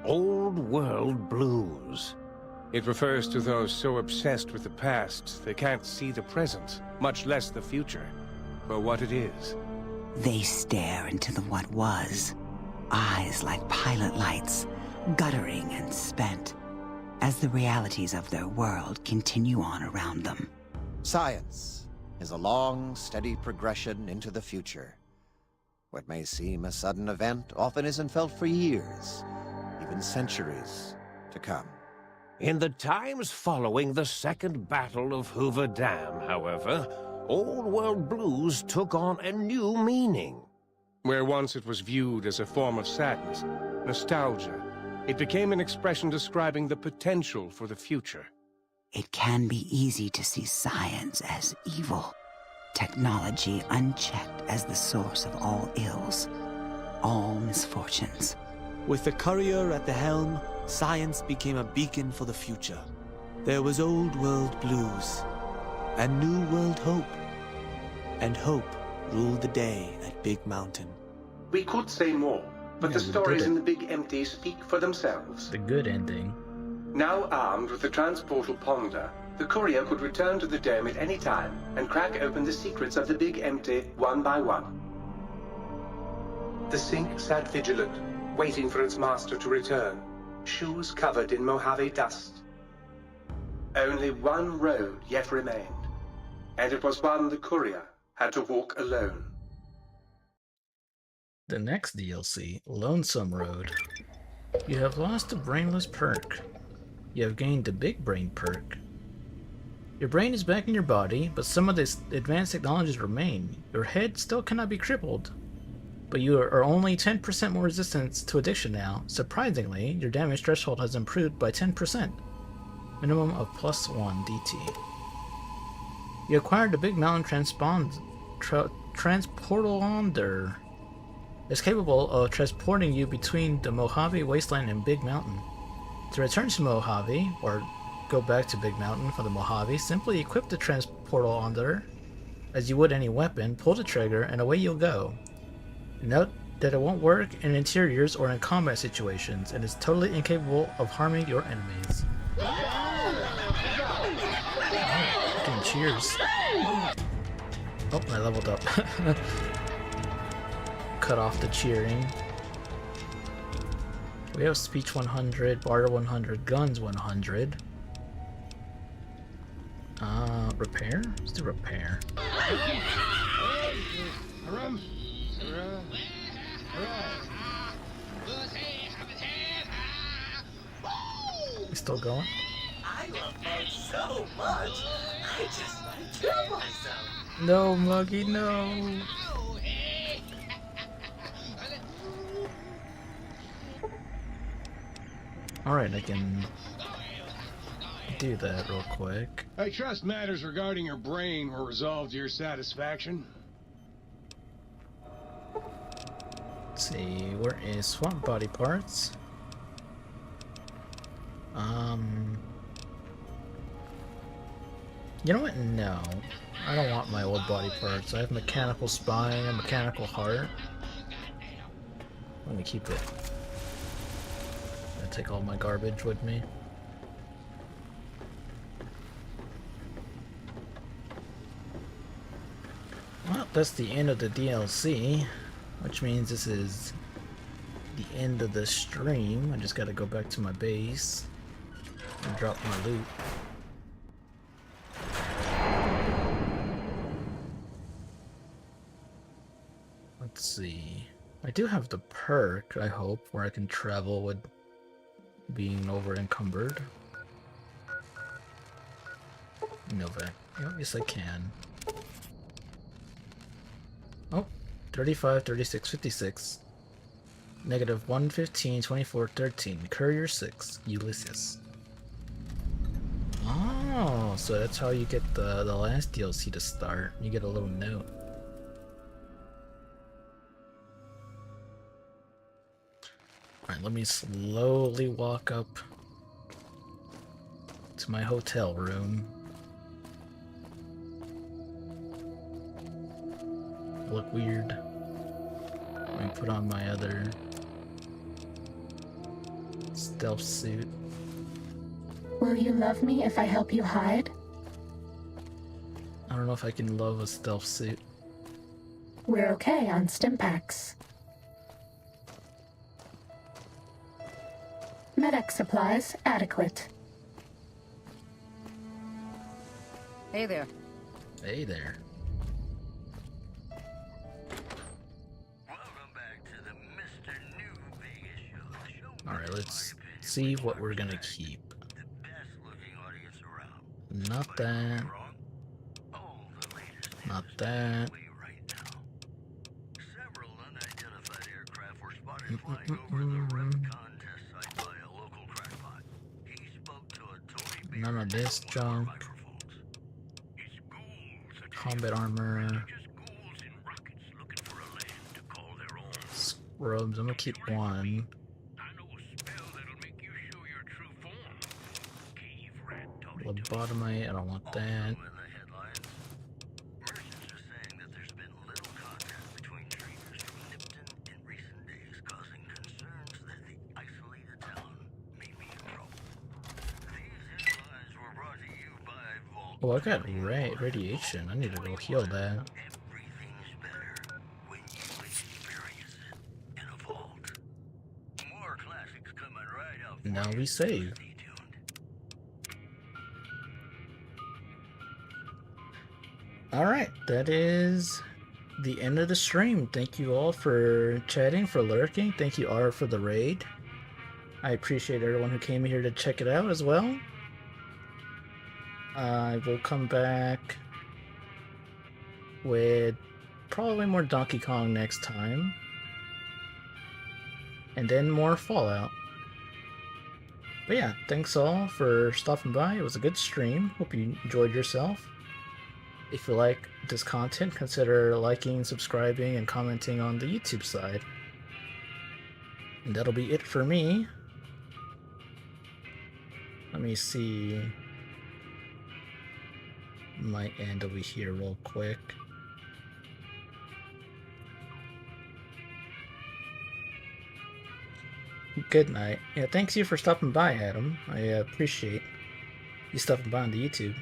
old world blues. It refers to those so obsessed with the past they can't see the present, much less the future, for what it is. They stare into the what was, eyes like pilot lights, guttering and spent, as the realities of their world continue on around them. Science is a long, steady progression into the future. What may seem a sudden event often isn't felt for years, even centuries to come. In the times following the Second Battle of Hoover Dam, however, old world blues took on a new meaning. Where once it was viewed as a form of sadness, nostalgia, it became an expression describing the potential for the future. It can be easy to see science as evil, technology unchecked as the source of all ills, all misfortunes. With the courier at the helm, science became a beacon for the future. There was old world blues, and new world hope. And hope ruled the day at Big Mountain. We could say more, but the stories in the Big Empty speak for themselves. The good ending. Now armed with the transportal ponder, the courier could return to the dome at any time and crack open the secrets of the Big Empty one by one. The sink sat vigilant, waiting for its master to return, shoes covered in Mojave dust. Only one road yet remained, and it was one the courier had to walk alone. The next DLC, Lonesome Road. You have lost the Brainless perk. You have gained the Big Brain perk. Your brain is back in your body, but some of the advanced technologies remain. Your head still cannot be crippled, but you are only 10% more resistant to addiction now. Surprisingly, your damage threshold has improved by 10%. Minimum of +1 DT. You acquired the Big Mountain Transportalander. It's capable of transporting you between the Mojave Wasteland and Big Mountain. To return to Mojave, or go back to Big Mountain from the Mojave, simply equip the Transportalander as you would any weapon, pull the trigger, and away you'll go. Note that it won't work in interiors or in combat situations, and is totally incapable of harming your enemies. Fucking cheers. Oh, I leveled up. Cut off the cheering. We have speech 100, barter 100, guns 100. Repair? Let's do repair. We still going? I love bugs so much, I just might kill myself. No, Muggy, no. Alright, I can do that real quick. I trust matters regarding your brain were resolved to your satisfaction. Let's see, where is swamp body parts? You know what? No. I don't want my old body parts. I have mechanical spine and mechanical heart. Let me keep it. I'm gonna take all my garbage with me. Well, that's the end of the DLC, which means this is the end of the stream. I just gotta go back to my base and drop my loot. Let's see. I do have the perk, I hope, where I can travel with being over encumbered. Novak. Oh, yes, I can. Oh, 35, 36, 56. Negative 115, 24, 13. Courier 6. Ulysses. Oh, so that's how you get the last DLC to start. You get a little note. Alright, let me slowly walk up to my hotel room. Look weird. Let me put on my other stealth suit. Will you love me if I help you hide? I don't know if I can love a stealth suit. We're okay on Stimpaks. Medic supplies adequate. Hey there. Hey there. Alright, let's see what we're gonna keep. Not that. Not that. None of this junk. Combat armor. Scrubs, I'm gonna keep one. Lobotomite, I don't want that. Oh, I got radiation. I need to go heal that. Now we save. Alright, that is the end of the stream. Thank you all for chatting, for lurking. Thank you, R, for the raid. I appreciate everyone who came here to check it out as well. I will come back with probably more Donkey Kong next time. And then more Fallout. But yeah, thanks all for stopping by. It was a good stream. Hope you enjoyed yourself. If you like this content, consider liking, subscribing, and commenting on the YouTube side. And that'll be it for me. Let me see. Might end over here real quick. Good night. Yeah, thanks you for stopping by, Adam. I appreciate you stopping by on the YouTube.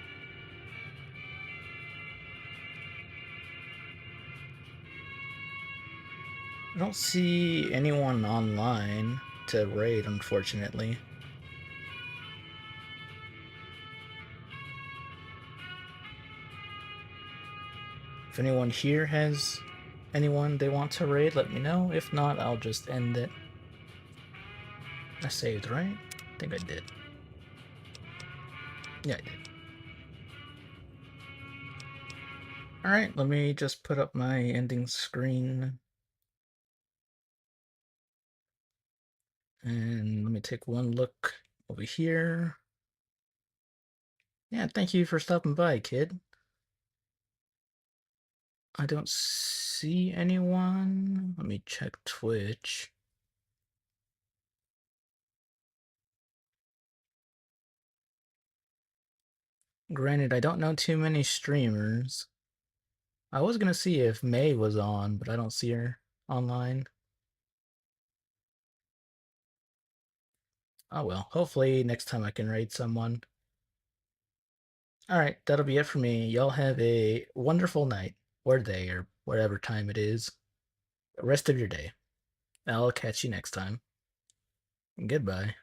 I don't see anyone online to raid, unfortunately. If anyone here has anyone they want to raid, let me know. If not, I'll just end it. I saved, right? I think I did. Yeah, I did. Alright, let me just put up my ending screen. And let me take one look over here. Yeah, thank you for stopping by, kid. I don't see anyone. Let me check Twitch. Granted, I don't know too many streamers. I was gonna see if May was on, but I don't see her online. Oh well, hopefully next time I can raid someone. Alright, that'll be it for me. Y'all have a wonderful night, or day, or whatever time it is. The rest of your day. I'll catch you next time. Goodbye.